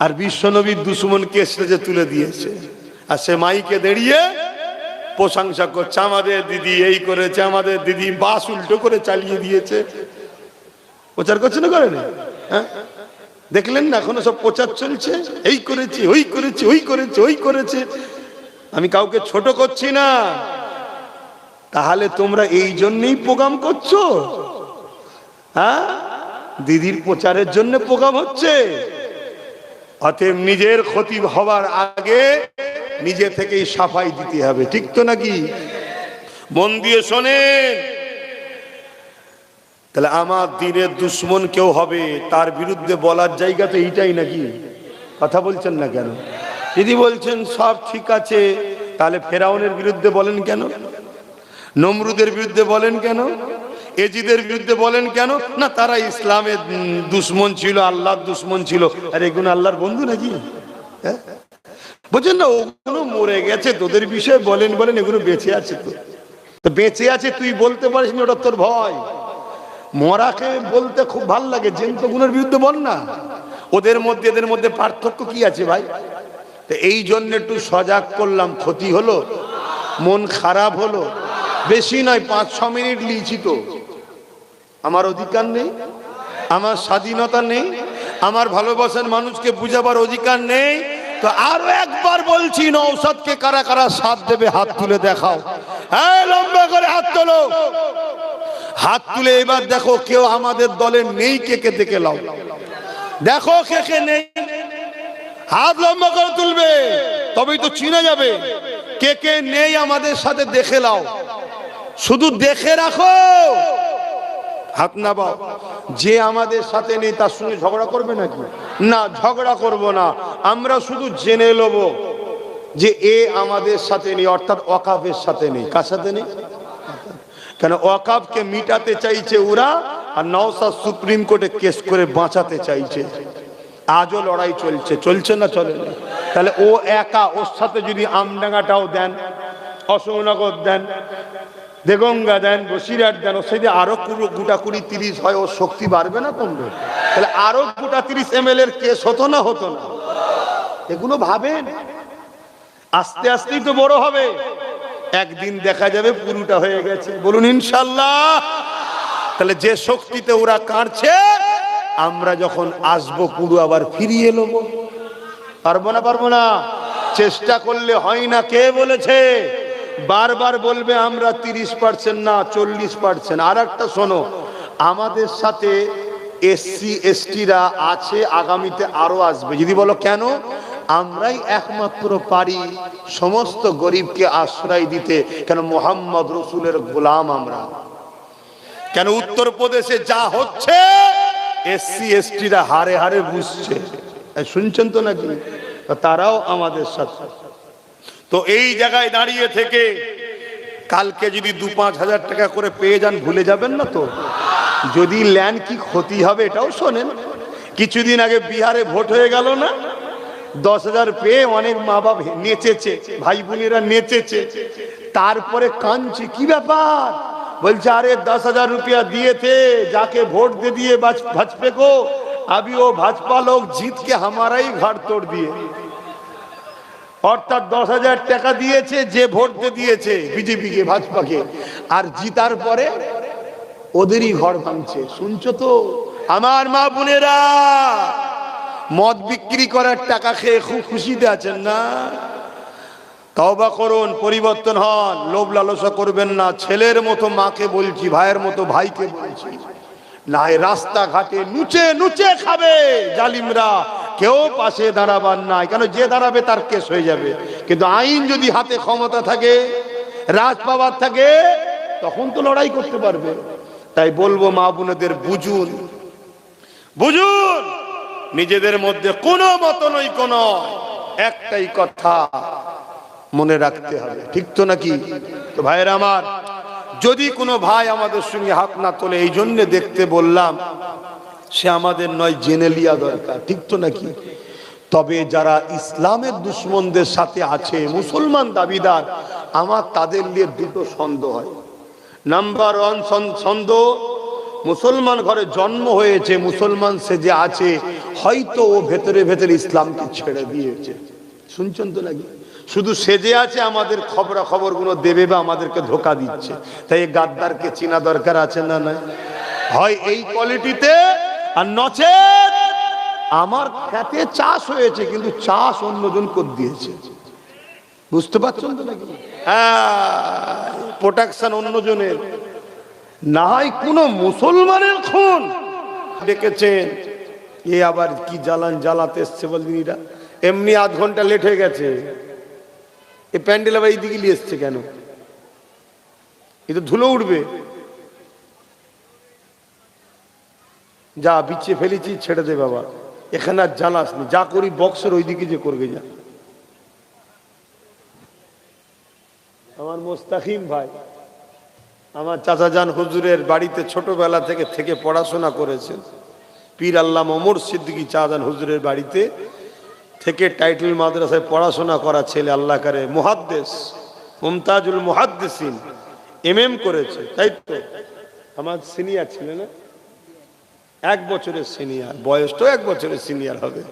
Speaker 2: আর বিশ্ব নবীর দুশমনকে স্টেজে তুলে দিয়েছে, আর সে মাইকে দাঁড়িয়ে প্রশংসা করছে, আমাদের দিদি এই করেছে, আমাদের দিদি বাস উল্টো করে চালিয়ে দিয়েছে। প্রচার করছে না, করে না? দেখলেন না, এখনো সব প্রচার চলছে, এই করেছে, ওই করেছে, ওই করেছে, ওই করেছে। আমি কাউকে ছোট করছি না। তাহলে তোমরা এই জন্যই প্রোগ্রাম করছো? দিদির প্রচারের জন্য প্রোগ্রাম হচ্ছে। অতএব নিজের ক্ষতি হবার আগে নিজে থেকেই সাফাই দিতে হবে, ঠিক তো নাকি? মন দিয়ে শোনেন। তাহলে আমার দ্বীনের দুশমন কেউ হবে, তার বিরুদ্ধে বলার জায়গা তো এইটাই নাকি? কথা বলছেন না কেন? দিদি বলছেন সব ঠিক আছে, তাহলে ফেরাউনের বিরুদ্ধে বলেন কেন? নমরুদের বিরুদ্ধে বলেন কেন? এজিদের বিরুদ্ধে বলেন কেন? না, তারা ইসলামের দুশমন ছিল, আল্লাহর দুশমন ছিল। আর এগুলো আল্লাহর বন্ধু নাকি? বুঝছেন না? ওগুলো মরে গেছে, তোদের বিষয়ে বলেন, এগুলো বেঁচে আছে। তো বেঁচে আছে, তুই বলতে পারিস না, ওটা তোর ভয়। মরাকে বলতে খুব ভালো লাগে, জেন্তগুলোর বিরুদ্ধে বল না। ওদের মধ্যে এদের মধ্যে পার্থক্য কি আছে ভাই? তো এই জন্য একটু সজাগ করলাম। ক্ষতি হলো, মন খারাপ হলো, বেশি নয়, 5-6 মিনিট লিখছি। তো আমার অধিকার নেই, আমার স্বাধীনতা নেই, আমার ভালোবাসার মানুষকে বুঝাবার অধিকার নেই? তো আরো একবার বলছি, নওশাদকে কারা কারা সাথ দেবে হাত তুলে দেখাও। হ্যাঁ, লম্বা করে হাত তোলো, হাত তুলে এবার দেখো কেউ আমাদের দলে নেই, কে কে দেখে লাও, দেখো কে কে নেই। হাত লম্বা করে তুলবে, তবেই তো চিনা যাবে কে কে নেই আমাদের সাথে, দেখে লাও। শুধু দেখে রাখো, হাত না বাও। যে আমাদের সাথে নেই তার সঙ্গে ঝগড়া করবে নাকি? না, ঝগড়া করব না। আমরা শুধু জেনে নেব যে এ আমাদের সাথে নেই, অর্থাৎ ওয়াকাফের সাথে নেই। কার সাথে নেই? কেন? ওয়াকাফকে মিটাতে চাইছে ওরা, আর নওশাদ সুপ্রিম কোর্টে কেস করে বাঁচাতে চাইছে। আজও লড়াই চলছে না? চলে না? তাহলে ও একা, ওর সাথে যদি আমডাঙ্গাটাও দেন, অশোকনগর দেন, দেগঙ্গা দেন, বসিরহাট দেন, ওর সাথে আরো গোটা 20-30 হয়, ওর শক্তি বাড়বে না কমবে? তাহলে আরো গোটা 30 ML এর কেস হতো না? হতো না? এগুলো ভাবেন, আস্তে আস্তেই তো বড় হবে। একদিন দেখা যাবে পুরোটা হয়ে গেছে, বলুন ইনশাল্লাহ। তাহলে যে শক্তিতে ওরা কাঁদছে, আমরা যখন আসবো পুরো আবার ফিরিয়ে নেবো। পারবো না? পারবো না? চেষ্টা করলে হয় না। কে বলেছে? বারবার বলবে আমরা 30% না 40%। আর একটা শোনো, আমাদের সাথে এসসি এসটিরা আছে, আগামীতে আরো আসবে। যদি বলো কেন, আমরাই একমাত্র পারি সমস্ত গরিবকে আশ্রয় দিতে। কেন? মোহাম্মদ রসুলের গোলাম আমরা। কেন? উত্তরপ্রদেশে যা হচ্ছে এসসি এসটিরা হারে হারে বুঝছে, শুনছেন তো নাকি? তারাও আমাদের সাথে। তো এই জায়গায় দাঁড়িয়ে থেকে কালকে যদি 2-5 হাজার টাকা করে পেয়ে যান, ভুলে যাবেন না তো? যদি ল্যান্ড কি ক্ষতি হবে এটাও শোনেন। কিছুদিন আগে বিহারে ভোট হয়ে গেল না, 10,000 পেয়ে অনেক মা বাপ নেচেছে, ভাই বোনেরা নেচেছে, তারপরে কাঁদছে। কি ব্যাপার? বলছে আরে 10,000 रुपया दिए थे, जाके वोट दे दिए भाजपा को, अभी वो भाजपा लोग जीत के हमारा ही घर तोड़ दिए। অর্থাৎ 10,000 টাকা দিয়েছে যে ভোট দিয়েছে বিজেপিকে, ভাজপাকে, আর জিতার পরে ওদেরই ঘর ভাঙছে। শুনছো তো আমার মা বোনেরা? মদ বিক্রি করার টাকা খেয়ে খুব খুশিতে আছেন না? তওবা করুন, পরিবর্তন হন, লোভ লালসা করবেন না। ছেলের মতো মাকে বলছি, ভাইয়ের মতো ভাইকে বলছি, না রাস্তাঘাটে নুচে নুচে খাবে জালিমরা, কেউ পাশে দাঁড়াবার নাই। কেন? যে দাঁড়াবে তার কেস হয়ে যাবে। কিন্তু আইন যদি হাতে ক্ষমতা থাকে, রাজ পাওয়ার থাকে, তখন তো লড়াই করতে পারবে। তাই বলবো মা বোনেদের, বুঝুন, বুঝুন, নিজেদের মধ্যে কোনো মতনৈক্য নয়, একটাই কথা মনে রাখতে হবে। ঠিক তো নাকি? তো ভাইয়েরা আমার, যদি কোনো ভাই আমাদের সঙ্গে হাত না তোলে, এই জন্য দেখতে বললাম, সে আমাদের নয়, জেনে লিয়া দরকার। ঠিক তো নাকি? তবে যারা ইসলামের দুশ্মনদের সাথে আছে, মুসলমান দাবিদার, আমার তাদের নিয়ে দুটো সন্দেহ হয়। নাম্বার 1 সন্দেহ, মুসলমান ঘরে জন্ম হয়েছে, মুসলমান সে যে আছে, হয়তো ও ভেতরে ভেতরে ইসলামকে ছেড়ে দিয়েছে। শুনছেন তো নাকি? শুধু সেজে আছে, আমাদের খবরগুলো দেবে বা আমাদেরকে ধোকা দিচ্ছে। তাই এই গাদ্দারকে চিনা দরকার আছে না? নাই? হয় এই কোয়ালিটিতে, আর নচেত আমার খেতে চাষ হয়েছে কিন্তু চাষ অন্যজন করে দিয়েছে। বুঝতে পারছেন তো নাকি? হ্যাঁ, প্রোটেকশন অন্যজনের, না হয় কোন মুসলমানের খুন ডেকেছেন, এ আবার কি জ্বালান জ্বালাতে এসছে বলদিন। এরা এমনি আধ ঘন্টা লেট হয়ে গেছে, এই প্যান্ডেল আবার এইদিকে নিয়ে এসছে কেন? এ তো ধুলো উঠবে। যা বিছিয়ে ফেলেছি ছেড়ে দে বাবা, এখানে আর জ্বালাস নি, যা করি বক্সের ওইদিকে যে করবে যা। আমার মোস্তাকিম ভাই, আমার চাচা জান হুজুরের বাড়িতে ছোটবেলা থেকে পড়াশোনা করেছেন। পীর আল্লামা ওমর সিদ্দিকী চাচা জান হুজুরের বাড়িতে থেকে টাইটেল মাদ্রাসায় পড়াশোনা করা ছেলে, আল্লাহ করে মুহাদ্দিস, মুমতাজুল মুহাদ্দিসিন, এমএম করেছে। তাই তো আমার সিনিয়র ছিল না, 1 বছরের সিনিয়র, বয়সটাও 1 বছরের সিনিয়র হবে।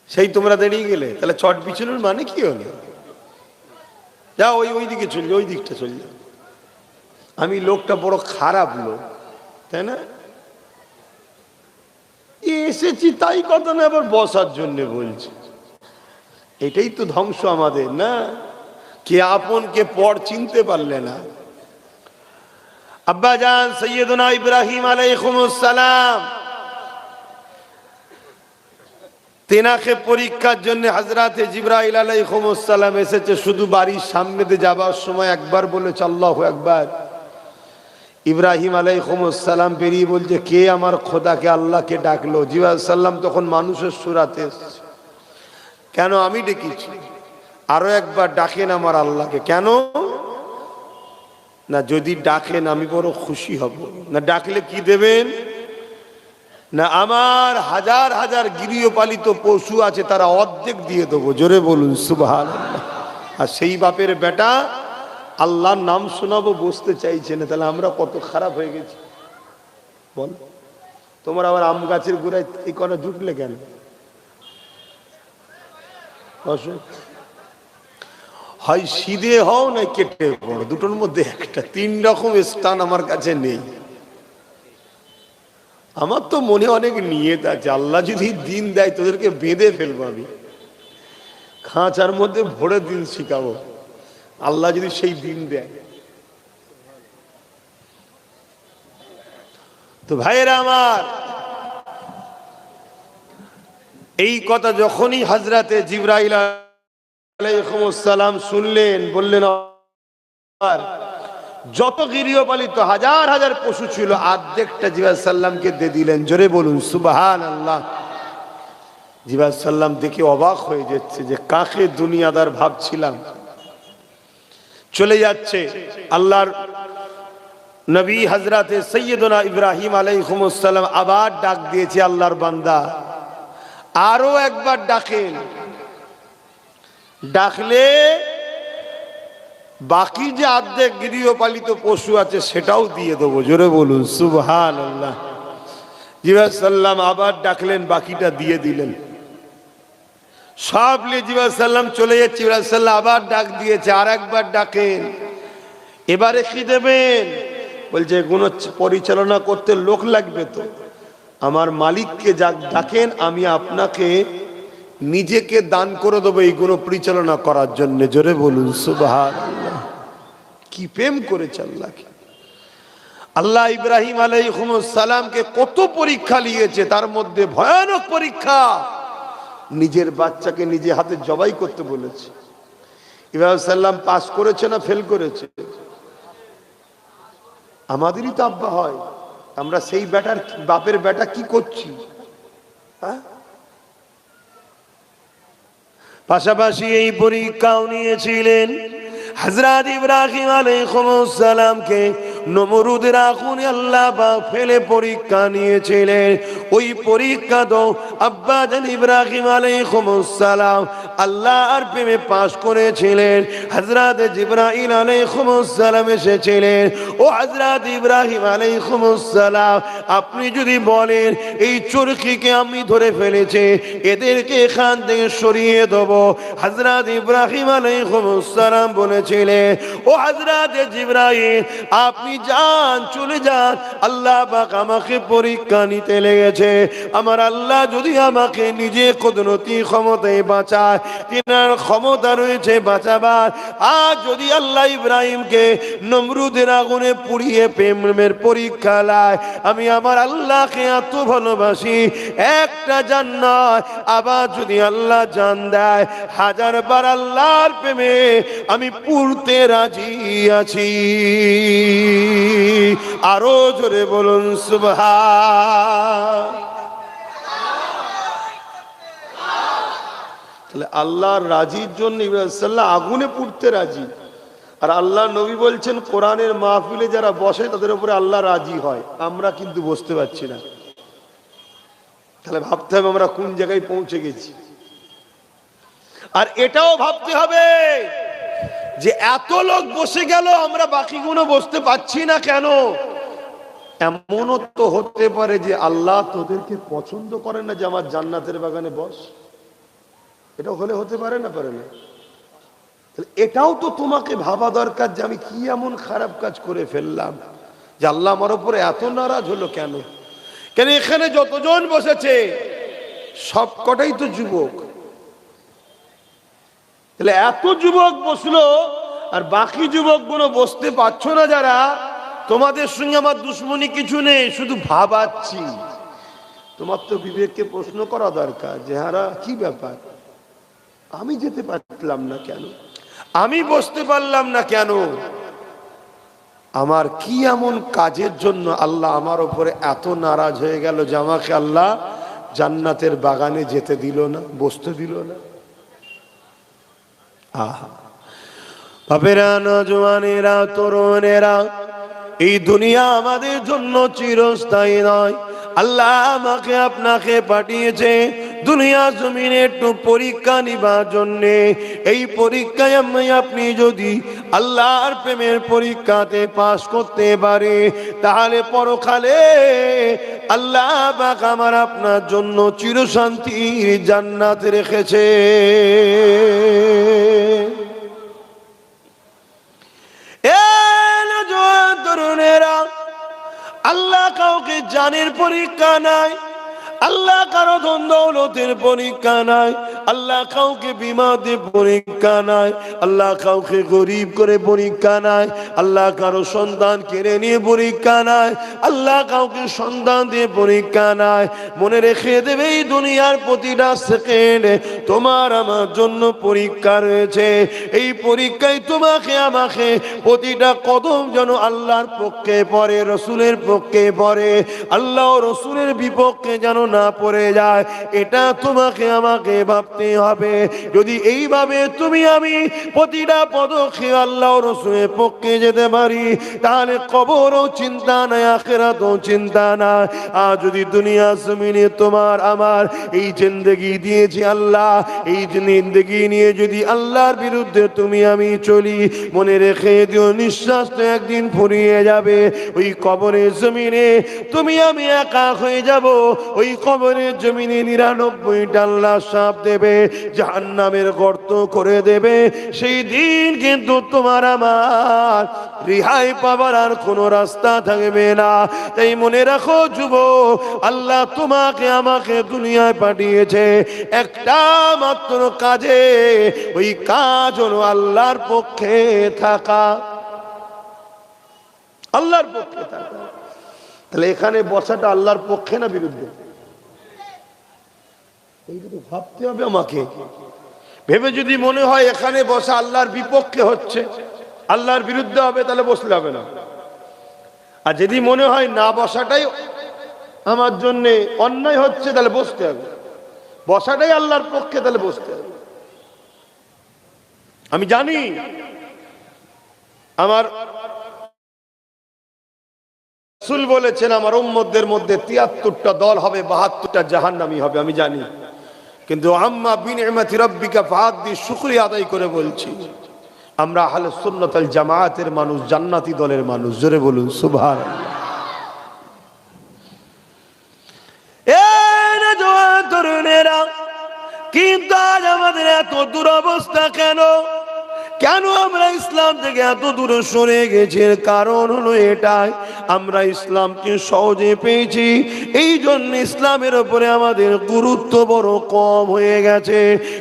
Speaker 2: সেই তোমরা দাঁড়িয়ে গেলে, তাহলে চট বিছানোর মানে কি হলো? যা ওই দিকে চললে, ওই দিকটা চললে। আমি লোকটা বড় খারাপ লোক, তাই না? এসেছি তাই কথা না, আবার বসার জন্য বলছি। এটাই তো ধ্বংস আমাদের, না? কে আপন কে পর চিনতে পারলে না। আব্বা জান সৈয়দনা ইব্রাহিম আলাইহিস সালাম, তেনাকে পরীক্ষার জন্য হযরতে জিবরাইল আলাইহিস সালাম এসেছে। শুধু বাড়ির সামনে দিয়ে যাবার সময় একবার বলেছে আল্লাহু আকবার। ইব্রাহিম আলাইহিস সালাম বেরিয়ে বলছে, কে আমার খোদাকে, আল্লাহকে ডাকলো? জিবরাইল সাল্লাম তখন মানুষের সুরাতে এসেছে। কেন? আমি ডেকেছি, আরো একবার ডাকেন আমার আল্লাহকে। কেন? না যদি ডাকেন আমি বড় খুশি হব। না ডাকলে কি দেবেন? না আমার হাজার হাজার গৃহপালিত পশু আছে, তারা অর্ধেক দিয়ে দেবো। জোরে বলুন সুবহানাল্লাহ। আর সেই বাপের বেটা আল্লাহর নাম শোনাবো বসতে চাইছে না, তাহলে আমরা কত খারাপ হয়ে গেছি বল। তোমার আবার আম গাছের গোড়ায় এই কটা জুটলে কেন? হয় সিধে হও না কেটে পড়ো, দুটোর মধ্যে একটা। 3 রকম স্থান আমার কাছে নেই। আমার তো মনে অনেক নিয়ত আছে, আল্লাহ যদি দিন দেয় তোদেরকে বেঁধে ফেলবো, আমি খাঁচার মধ্যে ভরে দিন শিখাবো, আল্লাহ যদি সেই দিন দেয়। তো ভাইয়েরা আমার, এই কথা যখনই হযরতে জিবরাইল আলাইহিস সালাম শুনলেন, বললেন যত গৃহপালিত হাজার হাজার পশু ছিল অর্ধেকটা জিবরাইল সাল্লামকে দিয়ে দিলেন। জোরে বলুন সুবহানাল্লাহ। জিবরাইল সাল্লাম দেখে অবাক হয়ে যাচ্ছে যে কাকে দুনিয়াদার ভাবছিলাম। চলে যাচ্ছে আল্লাহর নবী হযরতে সৈয়দনা ইব্রাহিম আলাইহিস সালাম আবার ডাক দিয়েছে, আল্লাহর বান্দা আরো একবার ডাকেন, ডাকলে বাকি যে অর্ধেক গৃহপালিত পশু আছে সেটাও দিয়ে দেবো। জোরে বলুন সুবহানাল্লাহ। জিবরাইল সাল্লাম আবার ডাকলেন, বাকিটা দিয়ে দিলেন। সব নিয়ে জিবরাইল সাল্লাম চলে যাচ্ছে। জিবরাইল সাল্লাম আবার ডাক দিয়েছে, আর একবার ডাকেন, এবারে কি দেবেন? বলছে এগুলো পরিচালনা করতে লোক লাগবে, তো আমার মালিককে ডাকেন, আমি আপনাকে নিজেকে দান করে দেবো এইগুলো পরিচালনা করার জন্য। জোরে বলুন সুবহানাল্লাহ। কি প্রেম করেছে আল্লাহকে। আল্লাহ ইব্রাহিম আলাইহিস সালামকে কত পরীক্ষা নিয়েছে, তার মধ্যে ভয়ানক পরীক্ষা, নিজের বাচ্চাকে নিজে হাতে জবাই করতে বলেছে। ইব্রাহিম সাল্লাম পাস করেছে না ফেল করেছে? আমাদেরই তো আব্বা হয়, আমরা সেই বেটার বাপের বেটা কি করছি? পাশাপাশি এই পরীক্ষাও নিয়েছিলেন হযরত ইব্রাহিম আলাইহিস সালামকে নমরুদের আগুনে আল্লাহ পাক ফেলে পরীক্ষা নিয়েছিলেন। ওই পরীক্ষা তো আব্বা জান ইব্রাহিম আলাইহিস সালাম আল্লাহর প্রেমে পাশ করেছিলেন। হযরত জিবরাইল আলাইহিস সালাম এসেছিলেন, ও হযরত ইব্রাহিম আলাইহিস সালাম আপনি যদি বলেন এই চরকিকে আমি ধরে ফেলেছি, এদেরকে এখান থেকে সরিয়ে দেব, হযরত ইব্রাহিম আলাইহিস সালাম বলেছিলেন, ও হযরত জিবরাইল আপনি যান, চলে যান, আল্লাহ পাক আমাকে পরীক্ষা নিতে লেগেছে। আমার আল্লাহ যদি আমাকে নিজে কুদরতি ক্ষমতায় বাঁচায়, তিনার ক্ষমতা রয়েছে বাঁচাবার। আর যদি আল্লাহ ইব্রাহিমকে নমরুদের আগুনে পুড়িয়ে প্রেমের পরীক্ষা লায়, আমি আমার আল্লাহকে এত ভালোবাসি, একটা জান নয়, আবার যদি আল্লাহ জান দেয়, 1000 বার আল্লাহর প্রেমে আমি পুড়তে রাজি আছি। আরো জোরে বলুন সুবহান। তাহলে আল্লাহর রাজির জন্য ইব্রাহিম সাল্লাল্লাহু আগুনে পুড়তে রাজি। আর আল্লাহ নবী বলছেন কোরআনের মাহফিলে যারা বসে তাদের উপরে আল্লাহ রাজি হয়। আমরা কিন্তু বসতে পারছি না। তাহলে ভাবতে হবে আমরা কোন জায়গায় পৌঁছে গেছি। আর এটাও ভাবতে হবে যে এত লোক বসে গেল, আমরা বাকিগুলো বসতে পারছি না কেন? এমনও তো হতে পারে যে আল্লাহ তোদেরকে পছন্দ করেন না যে আমার জান্নাতের বাগানে বস। এটা হলে হতে পারে না, পারে না? এটাও তো তোমাকে ভাবা দরকার যে আমি কি এমন খারাপ কাজ করে ফেললাম যে আল্লাহ আমার উপরে এত নারাজ হলো কেন? কেন এখানে যতজন বসেছে সবকটাই তো যুবক। তাহলে এত যুবক বসলো আর বাকি যুবকগুলো বসতে পারছো না যারা, তোমাদের সঙ্গে আমার দুশ্মনী কিছু নেই, শুধু ভাবাচ্ছি। তোমার তো বিবেককে প্রশ্ন করা দরকার যে হারা কি ব্যাপার, আমি যেতে পারলাম না কেন, আমি বসতে পারলাম না কেন, আমার কি এমন কাজের জন্য আল্লাহ আমার উপরে এত নারাজ হয়ে গেল যে আমাকে আল্লাহ জান্নাতের বাগানে যেতে দিল না, বসতে দিল না। আহা বাপেরা, নওজওয়ানেরা, তরুণেরা, এই দুনিয়া আমাদের জন্য চিরস্থায়ী নয়। আল্লাহ আমাকে আপনাকে পাঠিয়েছে দুনিয়া জমিনে একটু পরীক্ষা নিবার জন্যে। এই পরীক্ষায় আপনি যদি আল্লাহর প্রেমের পরীক্ষাতে পাশ করতে পারে, তাহলে পরকালে আল্লাহ পাক আমার আপনার জন্য চিরশান্তির জান্নাত রেখেছে। জানের পরীক্ষা নাই, আল্লাহ কারো ধন দৌলতের পরীক্ষা নাই, আল্লাহ কাউকে বিমা দিয়ে পরীক্ষা নাই, আল্লাহ কাউকে গরিব করে পরীক্ষা নাই, আল্লাহ কারো সন্তান কেড়ে নিয়ে পরীক্ষা নাই, আল্লাহ কাউকে সন্তান দিয়ে পরীক্ষা নাই। মনে রেখে দেবে এই দুনিয়ার প্রতিটা সেকেন্ডে তোমার আমার জন্য পরীক্ষা রয়েছে। এই পরীক্ষায় তোমাকে আমাকে প্রতিটা কদম যেন আল্লাহর পক্ষে পড়ে, রসুলের পক্ষে পড়ে, আল্লাহ রসুলের বিপক্ষে যেন না পড়ে যায়, এটা তোমাকে আমাকে ভাবতে হবে। যদি এইভাবে তুমি আমি প্রতিটা পদক্ষেপে আল্লাহ রসুলের পক্ষে যেতে পারি, তাহলে কবরও চিন্তা নাই, আখিরাতও চিন্তা নাই। আর যদি দুনিয়া জমিনে তোমার আমার এই জিন্দেগি দিয়েছি আল্লাহ, এই জিন্দেগি নিয়ে যদি আল্লাহর বিরুদ্ধে তুমি আমি চলি, মনে রেখে দিও নিঃশ্বাস তো একদিন ফুরিয়ে যাবে। ওই কবরের জমিনে তুমি আমি একা হয়ে যাব। ওই কবরের জমিনে 99টা আল্লাহ সাপ দেবে, জাহান্নামের গর্ত করে দেবে। সেই দিন কিন্তু তোমার আমার রিহাই পাবার আর কোনো রাস্তা থাকবে না। তাই মনে রাখো যুবক, আল্লাহ তোমাকে আমাকে দুনিয়ায় পাঠিয়েছে একটা মাত্র কাজে, ওই কাজ হলো আল্লাহর পক্ষে থাকা, আল্লাহর পক্ষে থাকা। তাহলে এখানে বসাটা আল্লাহর পক্ষে না বিরুদ্ধে? এইটা ভাবতে হবে আমাকে। ভেবে যদি মনে হয় এখানে বসা আল্লাহর বিপক্ষে হচ্ছে, আল্লাহর বিরুদ্ধে হবে, তাহলে বসলে হবে না। আর যদি মনে হয় না বসাটাই আমার জন্য অন্যায় হচ্ছে, তাহলে বসতে হবে। বসাটাই আল্লাহর পক্ষে, তাহলে বসতে হবে। আমি জানি আমার রাসূল বলেছেন আমার উম্মতদের মধ্যে 73টা দল হবে, 72টা জাহান্নামী হবে, আমি জানি। কিন্তু আম্মা বিনিআমাতি রাব্বিকা ফাহাদ্দিস, শুকরিয়া আদায় করে বলছি, আমরা আহলে সুন্নাত ওয়াল জামায়াতের মানুষ, জান্নাতি দলের মানুষ। জোরে বলুন সুবহানাল্লাহ। এই না জওয়ান তরুণেরা, কিন্তু আজ আমাদের এত দুরবস্থা কেন? কেন আমরা ইসলাম থেকে এত দূরে সরে গেছি? এর কারণ হলো এটাই, আমরা ইসলামকে সহজে পেয়েছি, এই জন্য ইসলামের উপরে আমাদের গুরুত্ব বড় কম হয়ে গেছে।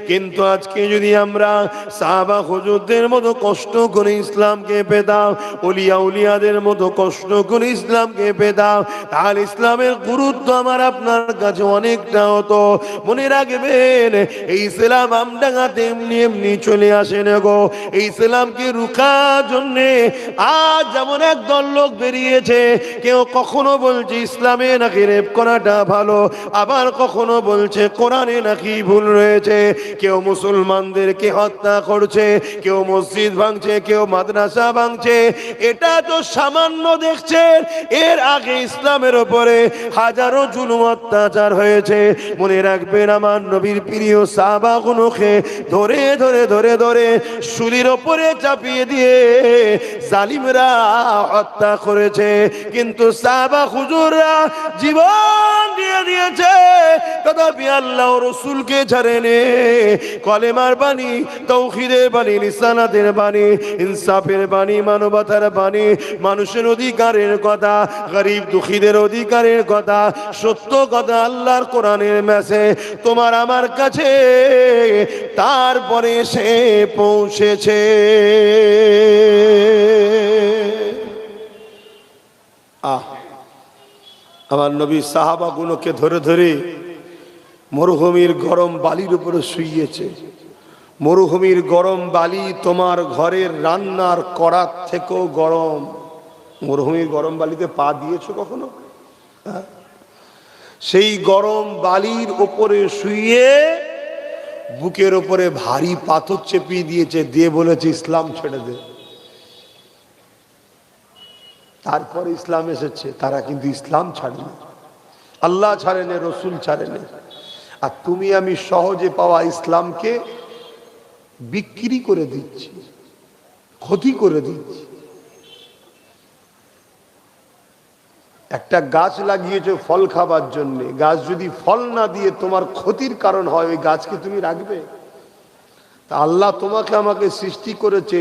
Speaker 2: কিন্তু আজকে যদি আমরা সাহাবা হুজুরদের মতো কষ্ট করে ইসলামকে পেতাম, ওলিয়া উলিয়াদের মতো কষ্ট করে ইসলামকে পেতাম, তাহলে ইসলামের গুরুত্ব আমার আপনার কাছে অনেকটা হতো। মনে রাখবেন, এই ইসলাম আমডাঙ্গাতে এমনি এমনি চলে আসে না গো। এই ইসলামকে রুখার জন্য আজ যেমন একদল লোক বেরিয়েছে, কেউ কখনো বলছে ইসলামে নাকি রেপ করাটা ভালো, আবার কখনো বলছে কোরআনে নাকি ভুল রয়েছে। কেউ মুসলমানদেরকে হত্যা করছে, কেউ মসজিদ ভাঙছে, কেউ মাদ্রাসা ভাঙছে। এটা তো সামান্য দেখছেন, এর আগে ইসলামের উপরে হাজারো জুলুম অত্যাচার হয়েছে। মনে রাখবেন, আমার নবীর প্রিয় সাহাবাগুলোকে ধরে ধরে ধরে ধরে শুলির উপরে চাপিয়ে দিয়ে জালিমরা হত্যা করেছে। কিন্তু সাহাবা হুজুররা জীবন দিয়ে দিয়েছে, তথাপি আল্লাহ রসুলকে ছাড়েনি। কলেমার বাণী, তাওহীদের বাণী, রিসালাতের বাণী, ইনসাফের বাণী, মানবতার বাণী, মানুষের অধিকারের কথা, গরিব দুঃখীদের অধিকারের কথা, সত্য কথা, আল্লাহর কোরআনের মেসেজ তোমার আমার কাছে তারপরে সে পৌঁছেছে। আমার নবী সাহাবাগুলোকে ধরে ধরে মরুভূমির গরম বালির উপরে শুইয়েছে। মরুভূমির গরম বালি তোমার ঘরের রান্নার কড়ার থেকেও গরম। মরুভূমির গরম বালিতে পা দিয়েছো কখনো? সেই গরম বালির উপরে শুয়ে বুকের উপরে ভারী পাথর চেপিয়ে দিয়েছে, দিয়ে বলেছে ইসলাম ছেড়ে দে। তারপরে ইসলাম এসেছে, তারা কিন্তু ইসলাম ছাড়েনি, আল্লাহ ছাড়েনি, রসুল ছাড়েনি। আর তুমি আমি সহজে পাওয়া ইসলামকে বিক্রি করে দিচ্ছি, ক্ষতি করে দিচ্ছি। একটা গাছ লাগিয়েছো ফল খাবার জন্য, গাছ যদি ফল না দিয়ে তোমার ক্ষতির কারণ হয়, ওই গাছকে তুমি রাখবে? তা আল্লাহ তোমাকে আমাকে সৃষ্টি করেছে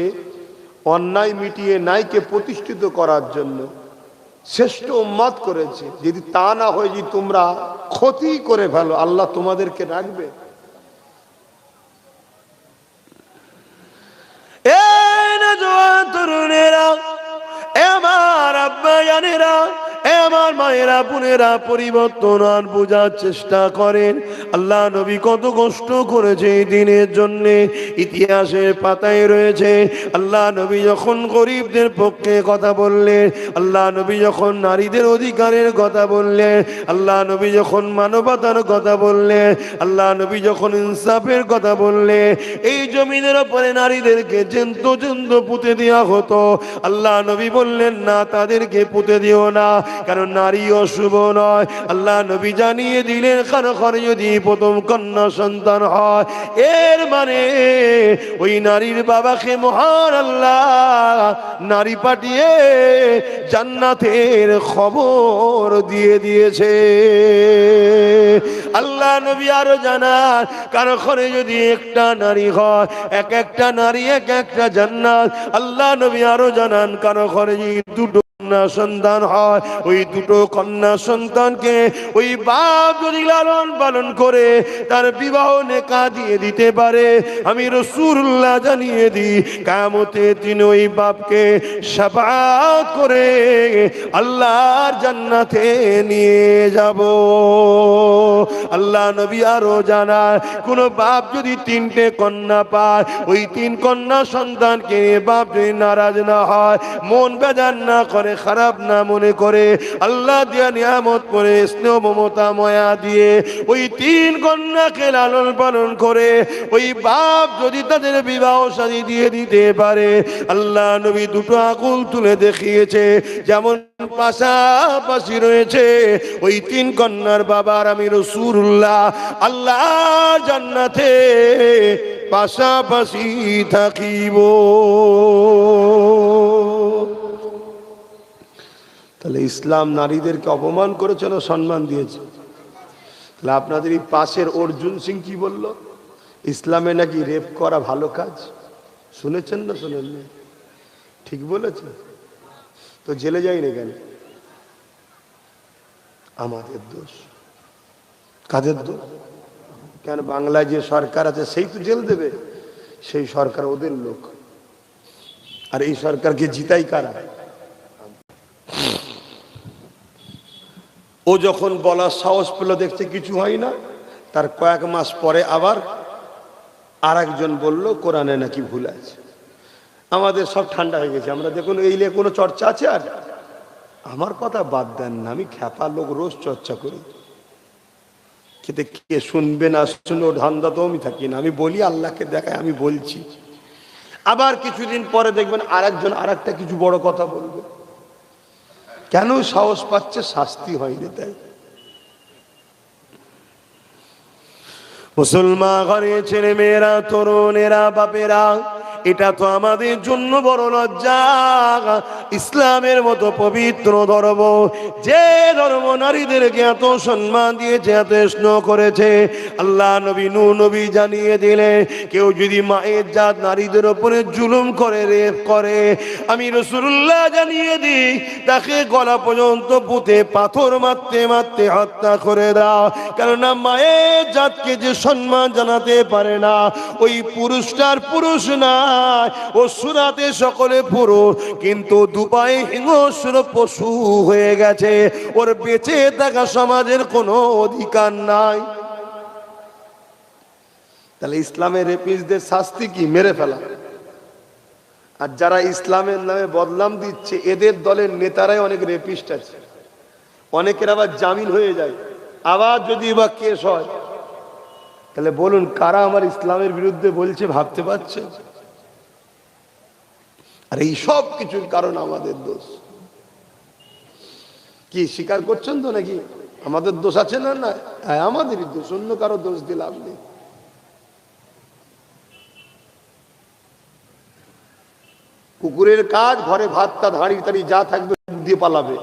Speaker 2: অন্যায় মিটিয়ে ন্যায়কে প্রতিষ্ঠিত করার জন্য। শ্রেষ্ঠ উম্মত করেছে। যদি তা না হয়, যদি তোমরা ক্ষতি করে ফেলো, আল্লাহ তোমাদেরকে রাখবে? এ নওজোয়ান তরুণেরা, এ আমার আব্বা জানেরা, এ আমার মায়েরা বোনেরা, পরিবর্তন আর বোঝার চেষ্টা করেন। আল্লাহ নবী কত কষ্ট করেছে এই দিনের জন্য, ইতিহাসের পাতায় রয়েছে। আল্লাহ নবী যখন গরিবদের পক্ষে কথা বললেন, আল্লাহ নবী যখন নারীদের অধিকারের কথা বললেন, আল্লাহ নবী যখন মানবতার কথা বললেন, আল্লাহ নবী যখন ইনসাফের কথা বললেন, এই জমিনের উপরে নারীদেরকে জেন্ত জেন্ত পুঁতে দেওয়া হতো, আল্লাহ নবী বললেন না, তাদেরকে পুঁতে দিও না, কারণ নারী অশুভ নয়। আল্লাহ নবী জানিয়ে দিলেন, কারো ঘরে যদি প্রথম কন্যা সন্তান হয়, এর মানে ওই নারীর বাবাকে মহান আল্লাহ নারী পাঠিয়ে জান্নাতের খবর দিয়ে দিয়েছে। আল্লাহ নবী আরো জানান, কারো ঘরে যদি একটা নারী হয়, এক একটা নারী এক একটা জান্নাত। আল্লাহ নবী আরো জানান, কারো ঘরে যদি দুটো কন্যা সন্তান হয়, ওই দুটো কন্যা সন্তানকে ওই বাপ যদি লালন পালন করে তার বিবাহ নেকা দিয়ে দিতে পারে, আমি রাসূলুল্লাহ জানিয়ে দিই, কিয়ামতের দিন ওই বাপকে শাফাআত করে আল্লাহর জান্নাতে নিয়ে যাব। আল্লাহ নবী আরো জানায়, কোন বাপ যদি তিনটে কন্যা পায়, ওই তিন কন্যা সন্তানকে বাপ যদি নারাজ না হয়, মন বেজার না করে, খারাপ না মনে করে, আল্লাহ দিয়া নিয়ামত করে স্নেহ মমতা মায়া দিয়ে ওই তিন কন্যাকে লালন পালন করে ওই বাপ যদি তাদের বিবাহ শাদী দিয়ে দিতে পারে, আল্লাহ নবী দুটো আঙুল তুলে দেখিয়েছে, যেমন পাশাপাশি রয়েছে ওই তিন কন্যার বাবার, আমি রাসূলুল্লাহ আল্লাহ জান্নাতে পাশাপাশি থাকিব। তাহলে ইসলাম নারীদেরকে অপমান করেছে না সম্মান দিয়েছে? তাহলে আপনাদের এই পাশের অর্জুন সিং কি বলল? ইসলামে নাকি রেপ করা ভালো কাজ। শুনেছেন না শুনেননি? ঠিক বলেছে তো, জেলে যাই না কেন? আমাদের দোষ। কাদের দোষ? কেন বাংলায় যে সরকার আছে সেই তো জেল দেবে, সেই সরকার ওদের লোক, আর এই সরকারকে জিতাই কারা? ও যখন বলার সাহস পেল, দেখছে কিছু হয় না, তার কয়েক মাস পরে আবার আর একজন বলল কোরআনে নাকি ভুল আছে। আমাদের সব ঠান্ডা হয়ে গেছে। আমরা দেখুন এই নিয়ে কোনো চর্চা আছে? আর আমার কথা বাদ দেন না, আমি খ্যাপা লোক, রোজ চর্চা করি, খেতে কে শুনবে না শুনে ও ধান্দা তো আমি থাকি না। আমি বলি, আল্লাহকে দেখায় আমি বলছি, আবার কিছুদিন পরে দেখবেন আর একজন আর একটা কিছু বড় কথা বলবে। কেন সাহস পাচ্ছে? শাস্তি হয়নি তাই। মুসলমান ঘরে ছেলে মেয়েরা, তরুণেরা, বাপেরা, এটা তো আমাদের জন্য বড় লজ্জা। ইসলামের মতো পবিত্র ধর্ম, যে ধর্ম নারীদেরকে এত সম্মান দিয়েছে, এত স্নেহ করেছে, আল্লাহ নবী নূহ নবী জানিয়ে দিলে, কেউ যদি মায়ের জাত নারীদের উপরে জুলুম করে, রেপ করে, আমি রাসূলুল্লাহ জানিয়ে দিই, তাকে গলা পর্যন্ত পুঁতে পাথর মারতে মারতে হত্যা করে দাও। কেননা মায়ের জাতকে যে সম্মান জানাতে পারে না, ওই পুরুষটার পুরুষ না, ও সুরাতে সকলে পুরুষ, কিন্তু দুপায়ে হিংস্র পশু হয়ে গেছে, ওর বেঁচে থাকা সমাজের কোনো অধিকার নাই। তাহলে ইসলামের রেপিস্টদের শাস্তি কি? মেরে ফেলা। আর যারা ইসলামের নামে বদনাম দিচ্ছে, এদের দলের নেতারাই অনেক রেপিস্ট আছে। অনেকের আবার জামিন হয়ে যায়, আবার যদি বা কেস হয়, তাহলে বলুন কারা আমার ইসলামের বিরুদ্ধে বলছে? ভাবতে পারছে? আর এই সব কিছুর কারণ আমাদের দোষ। কি স্বীকার করছেন তো নাকি? আমাদের দোষ আছে না? না, আমাদেরই দোষ, অন্য কারো দোষ দিলাম নেই। কুকুরের কাজ, ঘরে ভাতটা হাঁড়ি টাড়ি যা থাকবে দিয়ে পালাবে,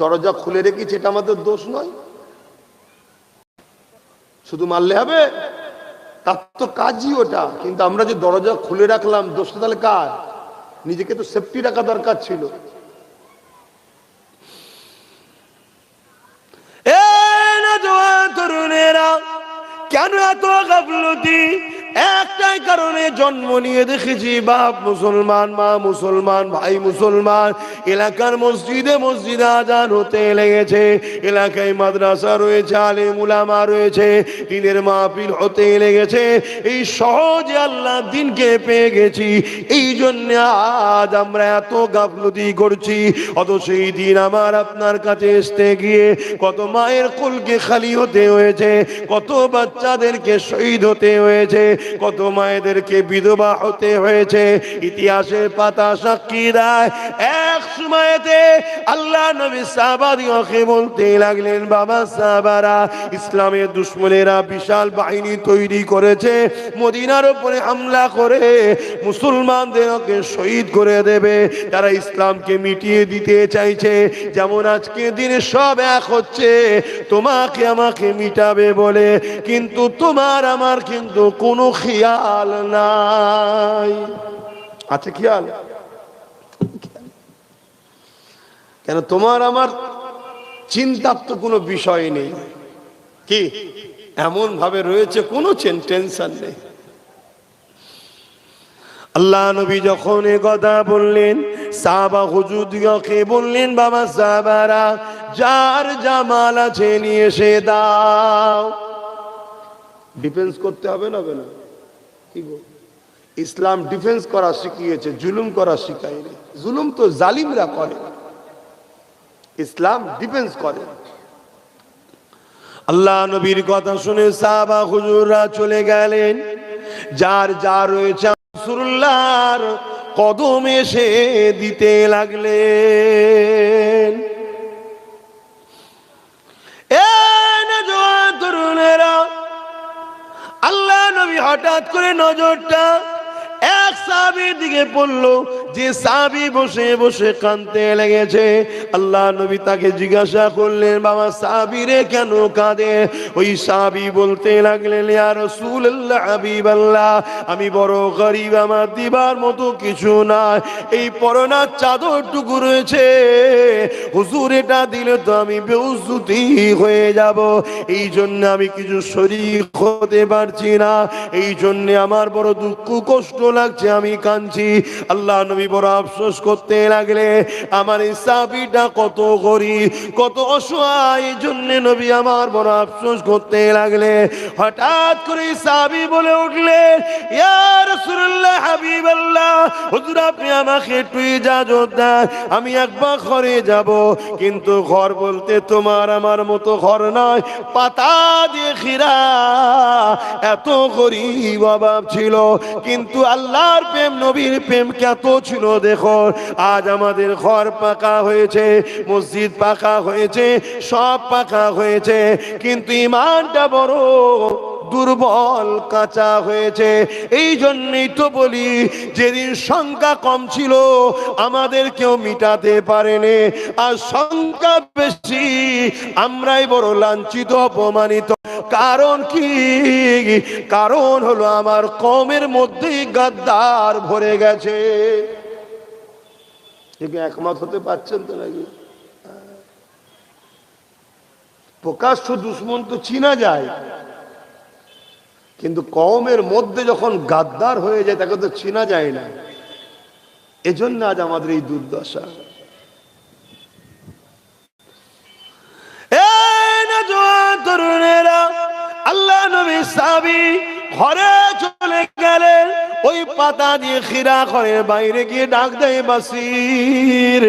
Speaker 2: দরজা খুলে রেখেছে, এটা আমাদের দোষ নয়। শুধু মারলে হবে? তার তো কাজই ওটা। কিন্তু আমরা যে দরজা খুলে রাখলাম, দোষটা তাহলে কার? নিজেকে তো সেফটি রাখা দরকার ছিল। না, কেন এত গাফলতি? একটাই কারণে, জন্ম নিয়ে দেখেছি বাপ মুসলমান, মা মুসলমান, ভাই মুসলমান, এলাকার মসজিদে মসজিদে আজান হতে লেগেছে, এলাকায় মাদ্রাসা রয়েছে, আলেম উলামা রয়েছে, দিনের মাহফিল হতে লেগেছে, এই সহজে আল্লাহ দিনকে পেয়ে গেছি, এই জন্য আজ আমরা এত গাফলতি করছি। অত সেই দিন আমার আপনার কাছে আসতে গিয়ে কত মায়ের কোলকে খালি হতে হয়েছে, কত বাচ্চাদেরকে শহীদ হতে হয়েছে, কত মায়েদেরকে বিধবা হতে হয়েছে। ইতিহাসের পাতা সাক্ষী দেয়, এক সময়তে আল্লাহ নবী সাহাবাদিগণকে বলতে লাগলেন, বাবা সাহাবারা, ইসলামের দুশমনেরা বিশাল বাহিনী তৈরি করেছে, মদিনার উপরে হামলা করে মুসলমানদেরকে শহীদ করে দেবে, তারা ইসলামকে মিটিয়ে দিতে চাইছে। যেমন আজকে দিনে সব এক হচ্ছে তোমাকে আমাকে মিটাবে বলে, কিন্তু তোমার আমার কিন্তু কোনো খেয়াল নাই। আছে খেয়াল? কেন তোমার আমার চিন্তার তো কোনো বিষয় নেই, কি এমন ভাবে রয়েছে কোনো টেনশন নেই। আল্লাহ নবী যখন এ কথা বললেন, সাহাবা হুজুরকে বললেন, বাবা সাহাবারা, যার জামাল আছে নিয়ে এসে দাও। ডিফেন্স করতে হবে না? হবে না? কি গো, ইসলাম ডিফেন্স করা শিখিয়েছে, জুলুম করা শিখায়নি। জুলুম তো জালিমরা করে, ইসলাম ডিফেন্স করে। আল্লাহ নবীর কথা শুনে সাহাবা হুজুররা চলে গেলেন, যার যা রয়েছে রাসূলুল্লাহর কদমে এসে দিতে লাগলেন। এ নওজোয়ান তরুণেরা, আল্লাহ নবী হঠাৎ করে নজরটা এক সাহাবীর দিকে পড়লো, যে সাহাবী বসে বসে কাঁদতে লেগেছে। আল্লাহ নবী তাকে জিজ্ঞাসা করলেন, বাবা সাহাবী রে কেন কাঁদে? ওই সাহাবী বলতে লাগলেন, ইয়া রাসূলুল্লাহ, হাবিবাল্লাহ, আমি বড় গরীব, আমার দিবার মতো কিছু নাই, এই পরনার চাদরটুকু রয়েছে, হুজুর এটা দিলে তো আমি বেউজ্জতি হয়ে যাব, এই জন্য আমি কিছু শরীক হতে পারছি না, এই জন্য আমার বড় দুঃখ কষ্ট লাগছে, আমি কাঁদছি। আল্লাহ নবী বড় আফসোস করতে লাগলে, আমার এই সাহাবীটা কত গরীব, কত অসহায়, এই জন্য নবী আমার বড় আফসোস করতে লাগলে। হঠাৎ করে সাহাবী বলে উঠলেন, ইয়া রাসূলুল্লাহ, হাবিবাল্লাহ, হুজুর আপনি আমাকে একটু ইজাজত দেন, আমি একবার ঘরে যাব। কিন্তু ঘর বলতে তোমার আমার মতো ঘর নয়, পাতা দিয়ে ঘেরা, এত গরীব অভাব ছিল, কিন্তু আল্লাহর প্রেম, নবীর প্রেম কত ছিল দেখো। আজ আমাদের ঘর পাকা হয়েছে, মসজিদ পাকা হয়েছে, সব পাকা হয়েছে, কিন্তু ঈমানটা বড় দুর্বল, কাঁচা হয়েছে। এই জন্যই তো বলি, যেদিন সংখ্যা কম ছিল আমাদের কেউ মিটাতে পারেনি, আর সংখ্যা বেশি আমরাই বড় লাঞ্ছিত, অপমানিত। কারণ কি? কারণ হলো আমার কওমের মধ্যেই গাদ্দার ভরে গেছে। একমত হতে পারছেন তো নাকি? প্রকাশ্য দুশ্মন তো চিনা যায়, কিন্তু কওমের মধ্যে যখন গাদ্দার হয়ে যায় তাকে তো চিনা যায় না। এজন্য আজ আমাদের এই দুর্দশা। তরুণেরা, আল্লাহ নবী সাহাবী ঘরে চলে গেলেন, ওই পাতা দিয়ে খিরা ঘরের বাইরে গিয়ে ডাক দেয়, বাসির।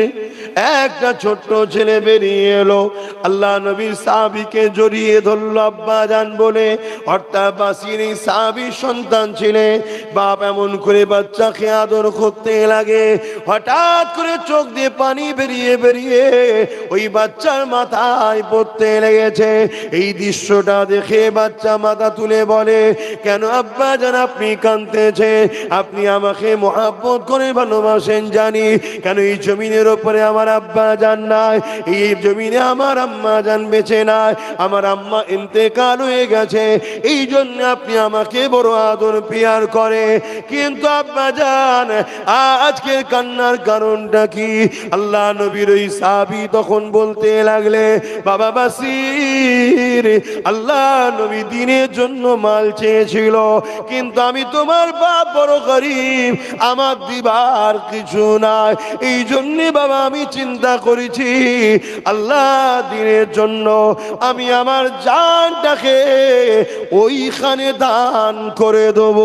Speaker 2: একটা ছোট্ট ছেলে বেরিয়ে এলো, আল্লাহ নবী সাহাবীকে জড়িয়ে ধরল আব্বা জান বলে। অর্থাৎ বাসির এই সাহাবীর সন্তান ছিলেন। বাপ এমন করে বাচ্চাকে আদর করতে লাগে, হঠাৎ করে চোখ দিয়ে পানি বেরিয়ে বেরিয়ে ওই বাচ্চার মাথায় পড়তে লেগেছে। এই দৃশ্যটা দেখে বাচ্চা মাথা তুলে বলে, কেন আব্বা জান আপনি কাঁদতেছে? আপনি আমাকে মহব্বত করে ভালোবাসেন জানি, কেন এই জমিনের উপরে আমার আমার আব্বা জান নাই, এই জমিনে আমার আম্মা জান বেঁচে নাই, আমার আম্মা ইন্তেকাল হয়ে গেছে, এই জন্য আপনি আমাকে বড় আদর পিয়ার করে। কিন্তু আব্বা জান আজকে কান্নার কারণটা কি? আল্লাহ নবীর ওই সাহাবী তখন বলতে লাগলে, বাবা বাসির, আল্লাহ নবী দিনের জন্য মাল চেয়েছিল, কিন্তু আমি তোমার বাপ বড় গরীব, আমার দিবার কিছু নাই, এই জন্য বাবা আমি চিন্তা করেছি আল্লাহ দিনের জন্য আমি আমার জানটাকে ওইখানে দান করে দেব।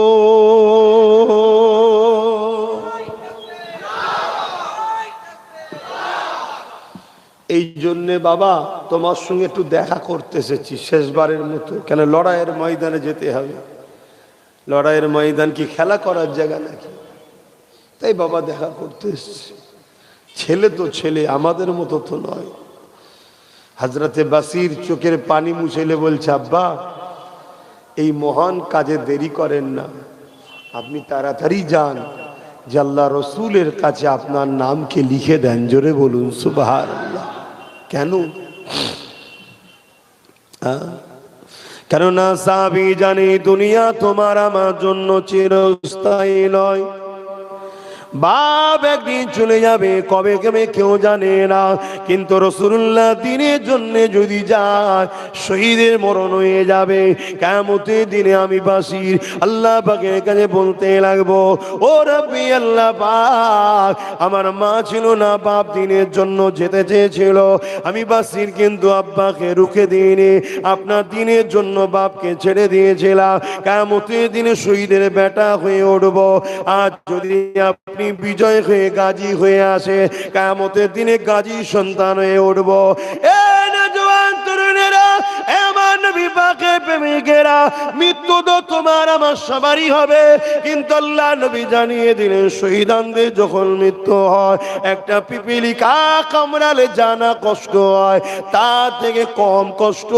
Speaker 2: এই জন্যে বাবা তোমার সঙ্গে একটু দেখা করতে এসেছি শেষবারের মতো। কেন লড়াইয়ের ময়দানে যেতে হবে, লড়াইয়ের ময়দান কি খেলা করার জায়গা নাকি? তাই বাবা দেখা করতে এসেছি। ছেলে তো ছেলে, আমাদের মতো তো নয়। হযরতে বাসির চোখের পানি মুছলে বলছে, আব্বা এই মহান কাজে দেরি করেন না, আপনি তাড়াতাড়ি যান, যে আল্লাহ রসুলের কাছে আপনার নামকে লিখে দেন। জোরে বলুন সুবহানাল্লাহ। কেন? কেননা সাহাবী জানে দুনিয়া তোমার আমার জন্য চিরস্থায়ী নয়, বাপ একদিন চলে যাবে, কবে কবে কেউ জানে না, কিন্তু রাসূলুল্লাহ দিনের জন্য যদি যায় শহীদের মরণ হয়ে যাবে। কিয়ামতের দিনে আমি বাসির আল্লাহ পাকের কাছে বলতে লাগবো, ও রব্বি আল্লাহ পাক, আমার মা ছিল না, বাপ দিনের জন্য যেতে চেয়েছিল, আমি বাসির কিন্তু আব্বাকে রুখে দিইনি, আপনার দিনের জন্য বাপকে ছেড়ে দিয়েছিলাম। কিয়ামতের দিনে শহীদের বেটা হয়ে উঠব। আজ যদি আপনি বিজয় হয়ে গাজী হয়ে আসে, কিয়ামতের দিনে গাজী সন্তান হয়ে উঠব। এ নওজোয়ান তরুণেরা, আমার নবী পাকের প্রেমিকেরা, মৃত্যু তো তোমার আমার সবারই হবে, কিন্তু আল্লাহ নবী জানিয়ে দিলেন শহীদানদের যখন মৃত্যু হয়, একটা পিপিলিকা কামড়ালে জানা কষ্ট হয়, তার থেকে কম কষ্ট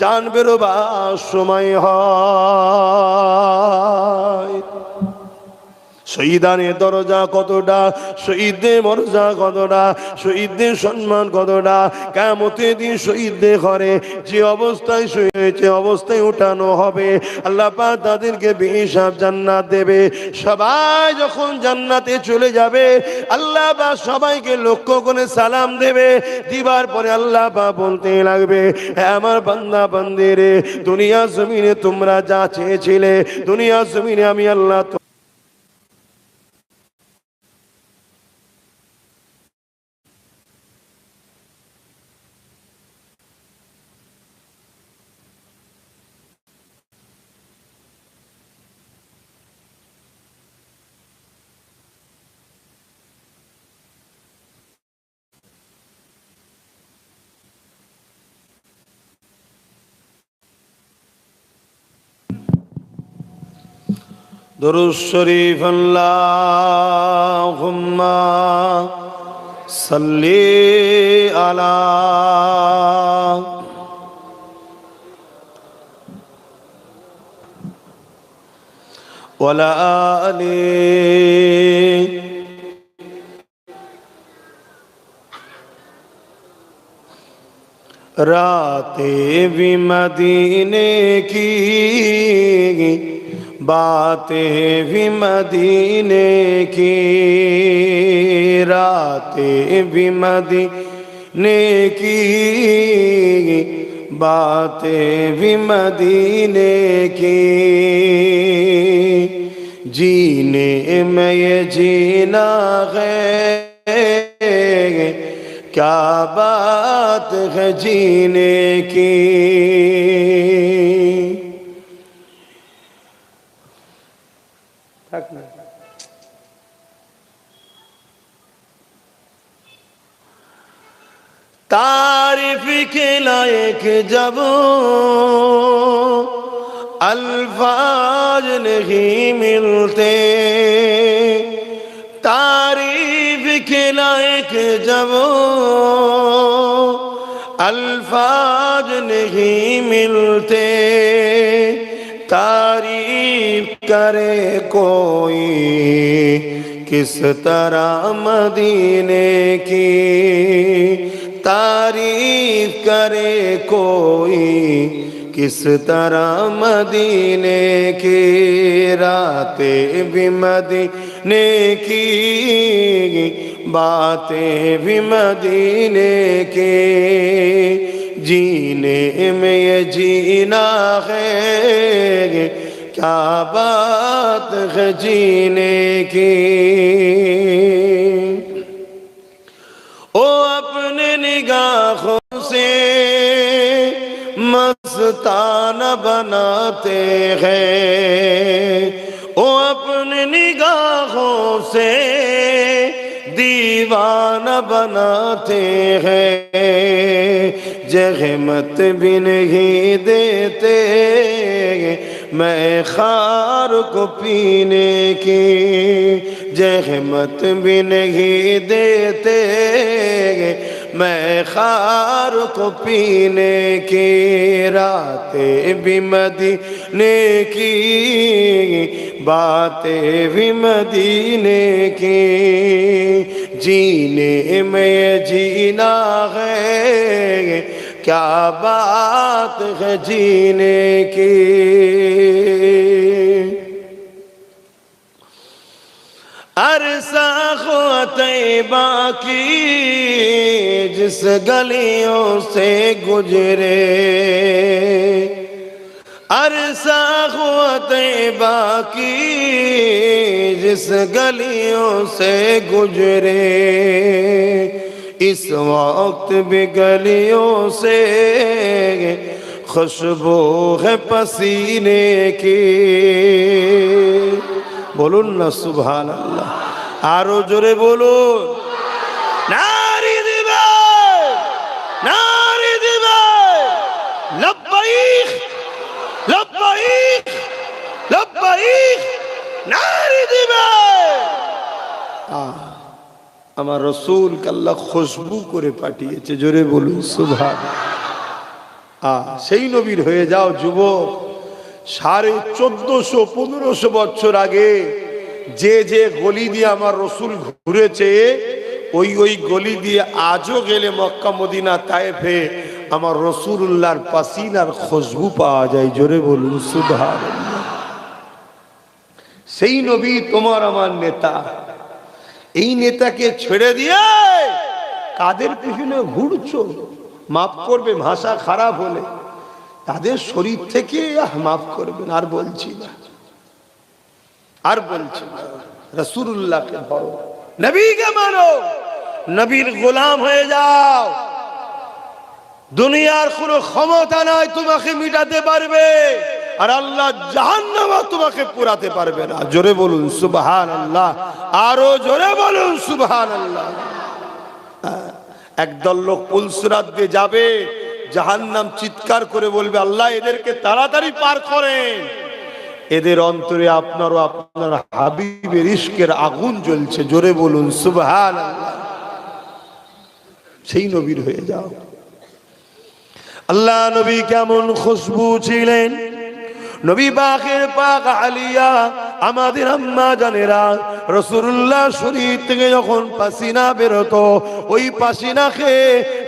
Speaker 2: জান বেরোবার সময় হয়। শহীদানের দরজা কতটা, শহীদদের মর্যাদা কতটা, শহীদদের সম্মান কতটা, কিয়ামতের দিন শহীদদের ঘরে যে অবস্থায় শুয়েছে অবস্থায় উঠানো হবে, আল্লাহ পাক তাদেরকে বেহিসাব জান্নাত দেবে। সবাই যখন জান্নাতে চলে যাবে, আল্লাহ পাক সবাইকে লক্ষ্য করে সালাম দেবে, দিবার পরে আল্লাহ পাক বলতে লাগবে, হ্যাঁ আমার বান্দা বান্দিরে, দুনিয়া জমিনে তোমরা যা চেয়েছিলে, দুনিয়া জমিনে আমি আল্লাহ दुरूद शरीफ अल्लाहुम्मा सल्ली अला वला आली रातें भी मदीने की, बातें भी मदीने की, रातें भी मदीने की, बातें भी मदीने की, जीने में ये जीना है, क्या बात है जीने की। तारीफ के लायक जब अल्फाज नहीं मिलते, तारीफ के लायक जब अल्फाज नहीं मिलते, तारीफ करे कोई किस तरह मदीने की तारीफ करे कोई, किस तरह मदीने की रातें भी मदीने की, बातें भी मदीने की, जीने में ये जीना है, क्या बात है जीने की। ओ अपने निगाहों से मस्ताना बनाते हैं, ओ अपने निगाहों से दीवाना बनाते हैं, जहमत भी नहीं देते मैं खार को पीने की, जहमत भी नहीं देते मैं खार को पीने की, रातें भी मदीने की, बातें भी मदीने की, जीने में जीना है, क्या बात है जीने की। अरसा तैबा की जिस गलियों से गुजरे, अरसा तैबा की जिस गलियों से गुजरे, इस वक्त भी गलियों से खुशबू है पसीने की। बोलुन ना सुभान अल्लाह, आरो जोरे बोलुन, नारी दिबे, नारी दिबे, लब्बाइक लब्बाइक लब्बाइक, नारी दिबे। আমার রসুলকে আল্লাহ খুশবু করে পাঠিয়েছে, জোরে বলুন সুবহান। সেই নবীর হয়ে যাও যুবক। 1450-1500 বছর আগে যে যে গলি দিয়ে আমার রসুল ঘুরেছে, ওই ওই গলি দিয়ে আজও গেলে মক্কা মদিনা তায়েফে আমার রসুলুল্লাহর পাসিনার খুশবু পাওয়া যায়, জোরে বলুন সুবহানাল্লাহ। সেই নবী তোমার আমার নেতা। এই নেতাকে ছেড়ে দিয়ে কাদের পিছনে ঘুরছো? মাফ করবে ভাষা খারাপ হলে, তাদের শরীর থেকে মাফ করবেন। আর বলছি না, আর বলছি না। রাসূলুল্লাহকে ধরো, নবীকে মানো, নবীর গোলাম হয়ে যাও। দুনিয়ার কোনো ক্ষমতা নাই তোমাকে মিটাতে পারবে, আর আল্লাহ জাহান্নামে তোমাকে পুরাতে পারবে না। জোরে বলুন সুবহানাল্লাহ, আরো জোরে বলুন সুবহানাল্লাহ। একদল লোক পুলসিরাত দিয়ে যাবে, জাহান্নাম চিৎকার করে বলবে আল্লাহ এদেরকে তাড়াতাড়ি পার করেন। এদের অন্তরে আপনার ও আপনার হাবিবের ইশকের আগুন জ্বলছে, জোরে বলুন সুবহানাল্লাহ। সেই নবীর হয়ে যাও। আল্লাহ নবী কেমন খুশবু ছিলেন, নবী পাকের পাক আলিয়া আমাদের আম্মা জানেরা রাসূলুল্লাহ শরীর থেকে যখন পাসিনা বেরোতো, ওই পাসিনাকে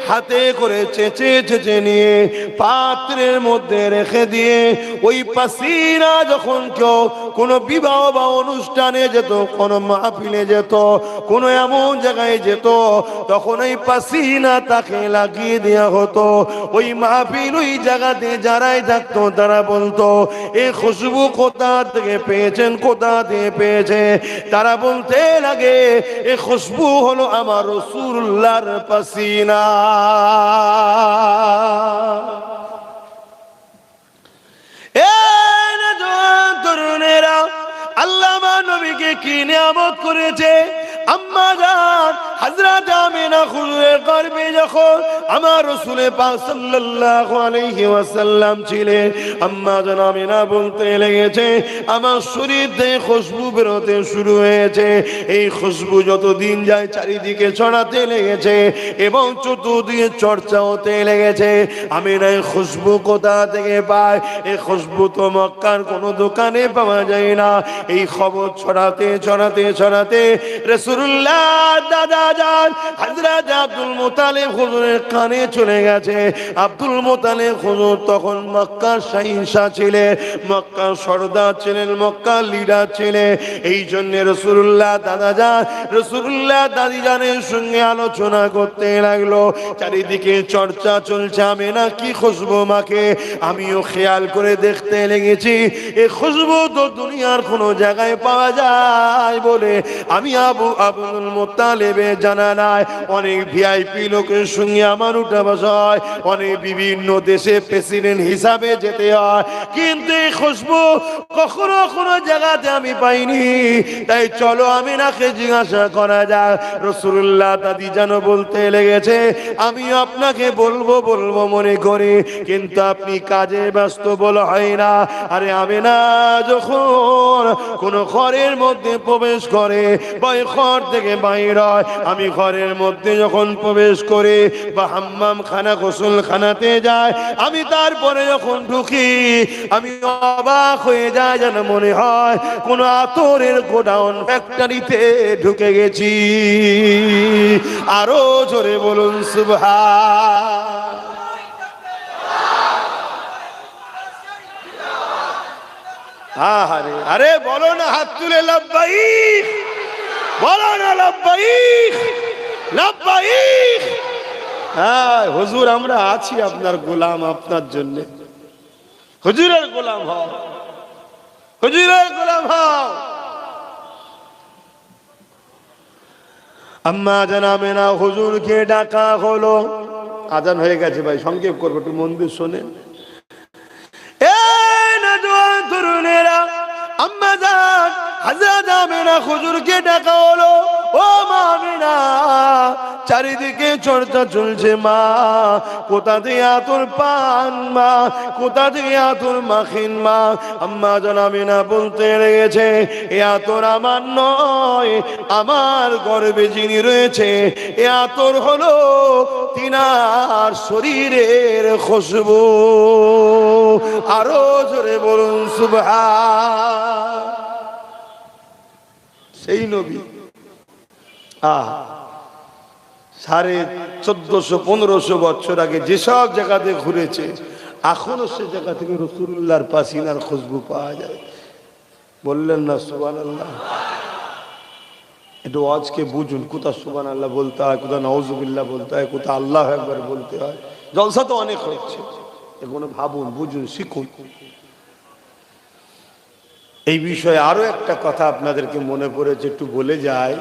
Speaker 2: হাতে করে চেঁচে চেঁচে নিয়ে পাত্রের মধ্যে রেখে দিয়ে, ওই পাসিনা যখন কেউ কোনো বিবাহ বা অনুষ্ঠানে যেত, কোনো মাহফিলে যেত, কোনো এমন জায়গায় যেত, তখন এই পাসিনা তাকে লাগিয়ে দেওয়া হতো। ওই মাহফিল ওই জায়গাতে যারাই থাকতো তারা বলতো এই খুশবু কোথা থেকে পেয়েছেন, কোথা থেকে পেয়েছে? তারা বলতে লাগে এই খুশবু হলো আমার রাসূলুল্লাহর পাসিনা। তরুণেরা, আল্লাহ নবীকে কি নিয়ামত করেছে। আম্মা জান হযরত আমিনা হুজুরের গর্ভে যখন আমার রাসূলে পাক সাল্লাল্লাহু আলাইহি ওয়াসাল্লাম ছিলেন, আম্মা জান আমিনা বলতে লেগেছে আমার শরীর থেকে খুশবু বেরোতে শুরু হয়েছে। এই খুশবু যত দিন যায় চারিদিকে ছড়াতে লেগেছে এবং চতুর্দিকে চর্চা হতে লেগেছে। আমিনা এই খুশবু কোথা থেকে পায়? এই খুশবু তো মক্কার কোনো দোকানে পাওয়া যায় না। এই খবর ছড়াতে ছড়াতে ছড়াতে রাসূলুল্লাহ দাদা যান হযরত আব্দুল মুত্তালিব হুজুরের কানে চলে গেছে। আব্দুল মুত্তালিব হুজুর তখন মক্কার শাহিনশাহ ছিলেন, মক্কার সর্দার ছিলেন, মক্কার লিডার ছিলেন। এই জন্য রাসূলুল্লাহ দাদা যান রাসূলুল্লাহ দাদি জানের সঙ্গে আলোচনা করতে লাগলো। চারিদিকে চর্চা চলছে আমিনা কি খুশবু মাকে। আমিও খেয়াল করে দেখতে লেগেছি এই খুশবু তো দুনিয়ার কোনো জায়গায় পাওয়া যায় বলে আমি আব্দুল মুত্তালিবের জানা নাই। অনেক ভিআইপি লোকের সঙ্গে আমার উঠা বসা হয়, অনেক বিভিন্ন দেশে প্রেসিডেন্ট হিসাবে যেতে হয়, কিন্তু এই খুশবু কখনো কোনো জায়গাতে আমি পাইনি। তাই চলো আমিনাকে জিজ্ঞাসা করা যাক। রাসূলুল্লাহ দাদি যেন বলতে লেগেছে আমি আপনাকে বলবো বলবো মনে করি, কিন্তু আপনি কাজে ব্যস্ত বলা হয় না। আরে আমিনা যখন কোন ঘরের মধ্যে প্রবেশ করে বা ঘর থেকে বাইর হয়, আমি ঘরের মধ্যে যখন প্রবেশ করে বা হাম্মাম খানা গোসল খানাতে যায়, আমি তারপরে যখন ঢুকি আমি অবাক হয়ে যায়, যেন মনে হয় কোন আতরের গোডাউন ফ্যাক্টরিতে ঢুকে গেছি। আরো জোরে বলুন সুবহান। আরে আরে বলো না, হাত তুলে লাব্বাইক বলো না, লাব্বাইক লাব্বাইক। হ্যাঁ হুজুর আমরা আছি আপনার গোলাম, আপনার জন্য। হুজুরের গোলাম হও, হুজুরের গোলাম হও। আম্মা জান আমিনা হুজুরকে ডাকা হলো। আজান হয়ে গেছে ভাই, সংক্ষেপ করবো, একটু মন দিয়ে শোনেন। তরুণেরা আম্মা জান হযরত আমিনা হুজুরকে ডাকা হলো। ও মা আমিনা, চারিদিকে চর্চা চলছে মা, কোথা থেকে আতর পান মা, কোথা থেকে আতর মাখেন মা। আম্মা জান আমিনা বলতে লেগেছে এ আতর আমার নয়, আমার গর্ভে যিনি রয়েছে এ আতর হলো তিনার শরীরের খুশবু। আরো জোরে বলুন সুবহান। সেই নবী 1450-1500 বছর আগে যেসব জায়গাতে ঘুরেছে এখনো সে জায়গা থেকে রাসূলুল্লাহর পাসিনার খুশবু পাওয়া যায়। বললেন না সুবহানাল্লাহ? একটু আজকে বুঝুন, কোথা সুবহানাল্লাহ বলতে হয়, কোথা নাউজুবিল্লাহ বলতে হয়, কোথা আল্লাহু আকবার বলতে হয়। জলসা তো অনেক হচ্ছে, এগুলো ভাবুন, বুঝুন, শিখুন। এই বিষয়ে আরো একটা কথা আপনাদেরকে মনে পড়েছে, একটু বলে যায়।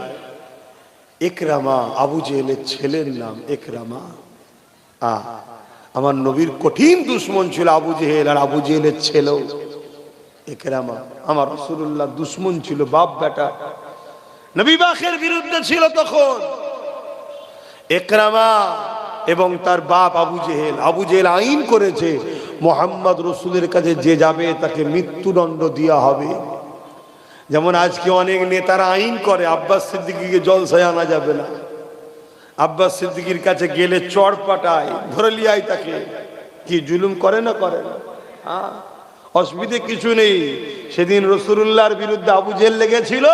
Speaker 2: ইকরামা আবু জেহেলের ছেলের নাম ইকরামা। আমার নবীর কঠিন দুশমন ছিল আবু জেহেল, আর আবু জেহেলের ছেলেও ইকরামা আমার রাসূলুল্লাহ দুশমন ছিল, বাপ বেটা নবী পাকের বিরুদ্ধে ছিল তখন ইকরামা এবং তার বাপ আবু জেহেল। আবু জেহেল আইন করেছে মুহাম্মদ রাসূলের কাছে যে যাবে তাকে মৃত্যুদণ্ড দেওয়া হবে। যেমন আজকে অনেক নেতারা আইন করে আব্বাস সিদ্দিকীকে জলসায় আনা যাবে না, আব্বাস সিদ্দিকীর কাছে গেলে চড় পাটায়, ধরে লিয়ায় তাকে। কি জুলুম করে না করে না? অসুবিধে কিছু নেই। সেদিন রাসূলুল্লাহর বিরুদ্ধে আবু জেহেল লেগেছিল,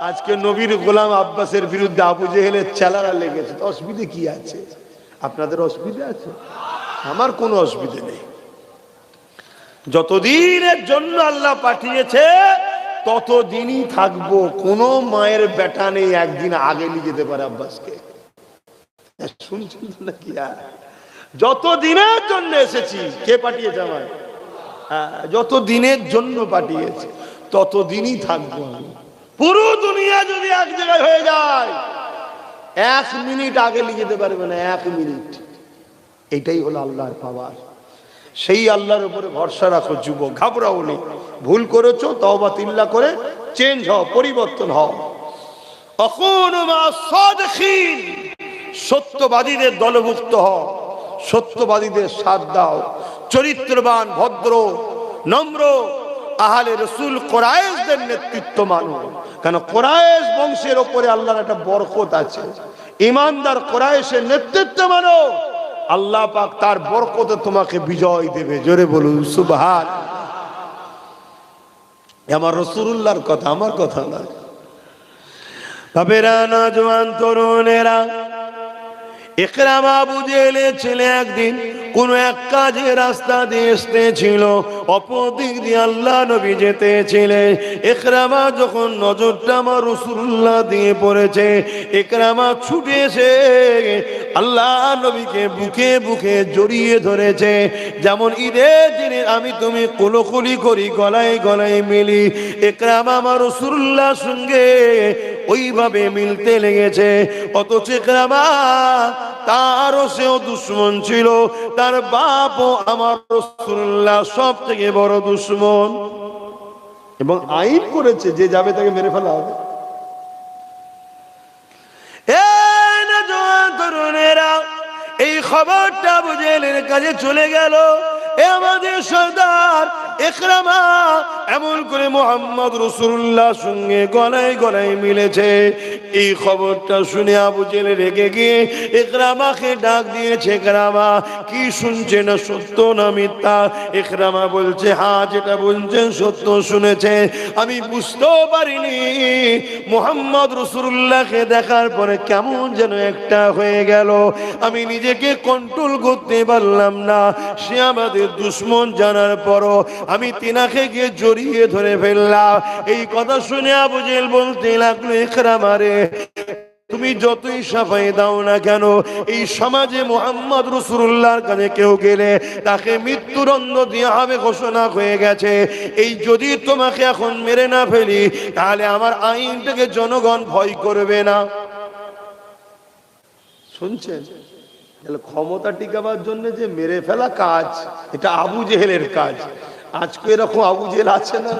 Speaker 2: আজকে নবীর গোলাম আব্বাসের বিরুদ্ধে আবু জেহেলের চেলারা লেগেছে। তো অসুবিধে কি আছে? আপনাদের অসুবিধা আছে? আমার কোনো অসুবিধে নেই। যতদিনের জন্য আল্লাহ পাঠিয়েছে ততদিনই থাকবো। কোন মায়ের বেটা নেই একদিন আগে নিয়ে যেতে পারে আব্বাসকে। শুনছেন নাকি? যত দিনের জন্য এসেছি, কে পাঠিয়েছে আমার? যত দিনের জন্য পাঠিয়েছে ততদিনই থাকবো আমি। পুরো দুনিয়া যদি এক জায়গায় হয়ে যায় 1 মিনিট আগে নিয়ে যেতে পারবে না, 1 মিনিট। এইটাই হলো আল্লাহর পাওয়ার। সেই আল্লাহর উপরে ভরসা রাখো যুবক, ঘাবড়াও নি। ভুল করেছো তওবা তিল্লা করে চেঞ্জ হও, পরিবর্তন হও। আকুনু মা সাদিকিন, সত্যবাদীদের দলভুক্ত হও, সত্যবাদীদের সাথ দাও, চরিত্রবান, ভদ্র, নম্র আহলে রসুল কোরাইশদের নেতৃত্ব মানো। কেন কোরাইশ বংশের ওপরে আল্লাহর একটা বরকত আছে। ইমানদার কোরাইশের নেতৃত্ব মানো, আল্লাহ পাক তার বরকতে তোমাকে বিজয় দেবে। জোরে বলুন সুবহান। আমার রাসূলুল্লাহর কথা, আমার কথা না। বাবেরা, নওজোয়ান তরুণেরা, ইকরামা আবু জেহেলের ছেলে একদিন কোন এক কাজে রাস্তা দিয়ে এসেছিল, অপর দিক দিয়ে আল্লাহ নবী যেতেছিলেন। ইকরামা যখন নজরটা আমার রাসূলুল্লাহ দিয়ে পড়েছে, ইকরামা ছুটে এসে আল্লাহ নবীকে বুকে বুকে জড়িয়ে ধরেছে। যেমন ঈদের দিনে আমি তুমি কোলাকুলি করি, গলায় গলায় মিলি, ইকরামা আমার রাসূলুল্লাহর সঙ্গে ওইভাবে মিলতে লেগেছে। অথচ ইকরামা তারও সেও দুশ্মন ছিল, তার বাপও আমার রাসূলুল্লাহ সব থেকে বড় দুশ্মন, এবং আইন করেছে যে যাবে তাকে মেরে ফেলা হবে। তরুণেরা, এই খবরটা আবু জেহেলের কাছে চলে গেল। এ আমাদের সর্দার ইকরামা এমন করে মুহাম্মদ রাসূলুল্লাহর সঙ্গে গলায় গলায় মিলেছে। এই খবরটা শুনে আবু জেহেল রেগে গিয়ে ইকরামাকে ডাক দিয়েছে। ইকরামা, কি শুনছে, না সত্য না মিথ্যা? ইকরামা বলছে, হ্যাঁ, যেটা বলছেন সত্য শুনেছে। আমি বুঝতেও পারিনি, মুহাম্মদ রাসূলুল্লাহকে দেখার পরে কেমন যেন একটা হয়ে গেল, আমি নিজেকে কন্ট্রোল করতে পারলাম না। সে আমাদের দুশ্মন জানার পরও আমি তিনাকে গিয়ে জড়িয়ে ধরে ফেললাম। এই কথা শুনে আবু জেহেল বলতে লাগলো, ইকরামা রে, তুমি যতই সাফাই দাও না কেন, এই সমাজে মুহাম্মদ রাসূলুল্লাহর কাছে কেউ গেলে তাকে মৃত্যুদণ্ড দেওয়া হবে ঘোষণা হয়ে গেছে। এই যদি তোমাকে এখন মেরে না ফেলি, তাহলে আমার আইনটাকে জনগণ ভয় করবে না। শুনছেন? ক্ষমতা টিকাবার জন্য যে মেরে ফেলা কাজ, এটা আবু জেহেলের কাজ। আজকে এরকম আবু জেহেল আছে না?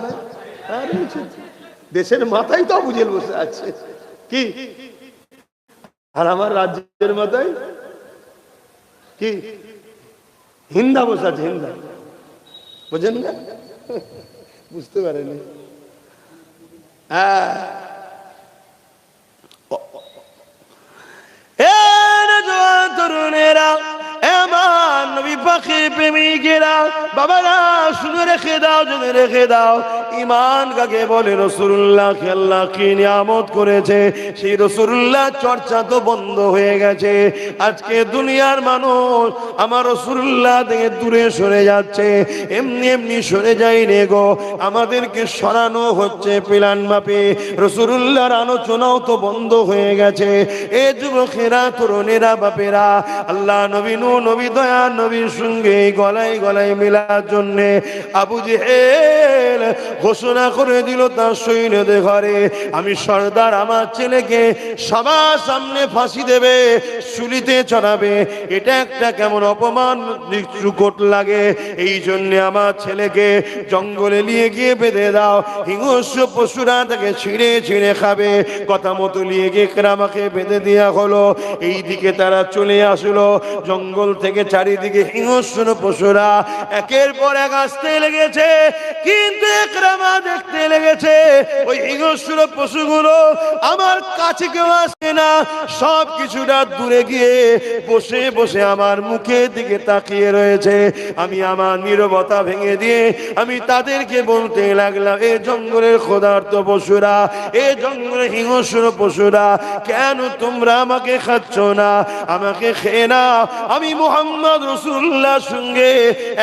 Speaker 2: দেশের মাথায় তো আবু জেহেল বসে আছে, কি? আর আমার রাজ্যের মাথায় কি হিন্দা বসে আছে, হিন্দা। বুঝেন না? বুঝতে পারেনি? হ্যাঁ, তরুণেরা, এমন নবী পাকের প্রেমিকেরা, বাবারা, শুনে রেখে দাও, জেনে রেখে দাও, ঈমান কাকে বলে? রাসূলুল্লাহকে আল্লাহ কি নিয়ামত করেছে, সেই রাসূলুল্লাহ চর্চা তো বন্ধ হয়ে গেছে। আজকে দুনিয়ার মানুষ আমার রাসূলুল্লাহ থেকে দূরে সরে যাচ্ছে। এমনি এমনি সরে যায়নি গো, আমাদেরকে সরানো হচ্ছে প্ল্যান মাপে। রাসূলুল্লাহর আলোচনাও তো বন্ধ হয়ে গেছে। এ যুবকেরা, তরুণেরা, বাপেরা, আল্লাহ নবী নবী দয়া নবীর সঙ্গে গলায় গলায় মিলার জন্য আবু জেহেল ঘোষণা করে দিল তার সৈন্যদের ঘরে, আমি সর্দার, আমার ছেলেকে সবার সামনে ফাঁসি দেবে, শুলিতে চড়াবে। এটা একটা কেমন অপমান, চুকট লাগে। এই জন্য আমার ছেলেকে জঙ্গলে নিয়ে গিয়ে বেঁধে দাও, হিংস্র পশুরা তাকে ছিঁড়ে ছিঁড়ে খাবে। কথা মতো নিয়ে গিয়ে ইকরামাকে বেঁধে দেওয়া হলো। এই দিকে তারা চলে আসলো, জঙ্গল থেকে চারিদিকে হিংস্র পশুরা একের পর এক আসতে লেগেছে। কিন্তু ইকরামা দেখতে লেগেছে ওই হিংস্র পশুগুলো আমার কাছে কেউ আসে না, সব কিছুটা দূরে গিয়ে বসে বসে আমার মুখের দিকে তাকিয়ে রয়েছে। আমি আমার নীরবতা ভেঙে দিয়ে আমি তাদেরকে বলতে লাগলাম, এই জঙ্গলের ক্ষুধার্ত পশুরা, এই জঙ্গলের হিংস্র পশুরা, কেন তোমরা আমাকে খাচ্ছ না? আমাকে খেয়ে নাও। আমি মুহাম্মদ রাসূলুল্লাহর সঙ্গে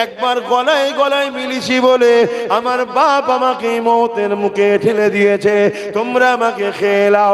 Speaker 2: একবার গলায় গলায় মিলেছি বলে আমার বাপ আমাকে মওতের মুখে ঠেলে দিয়েছে, তোমরা আমাকে খেয়ে নাও।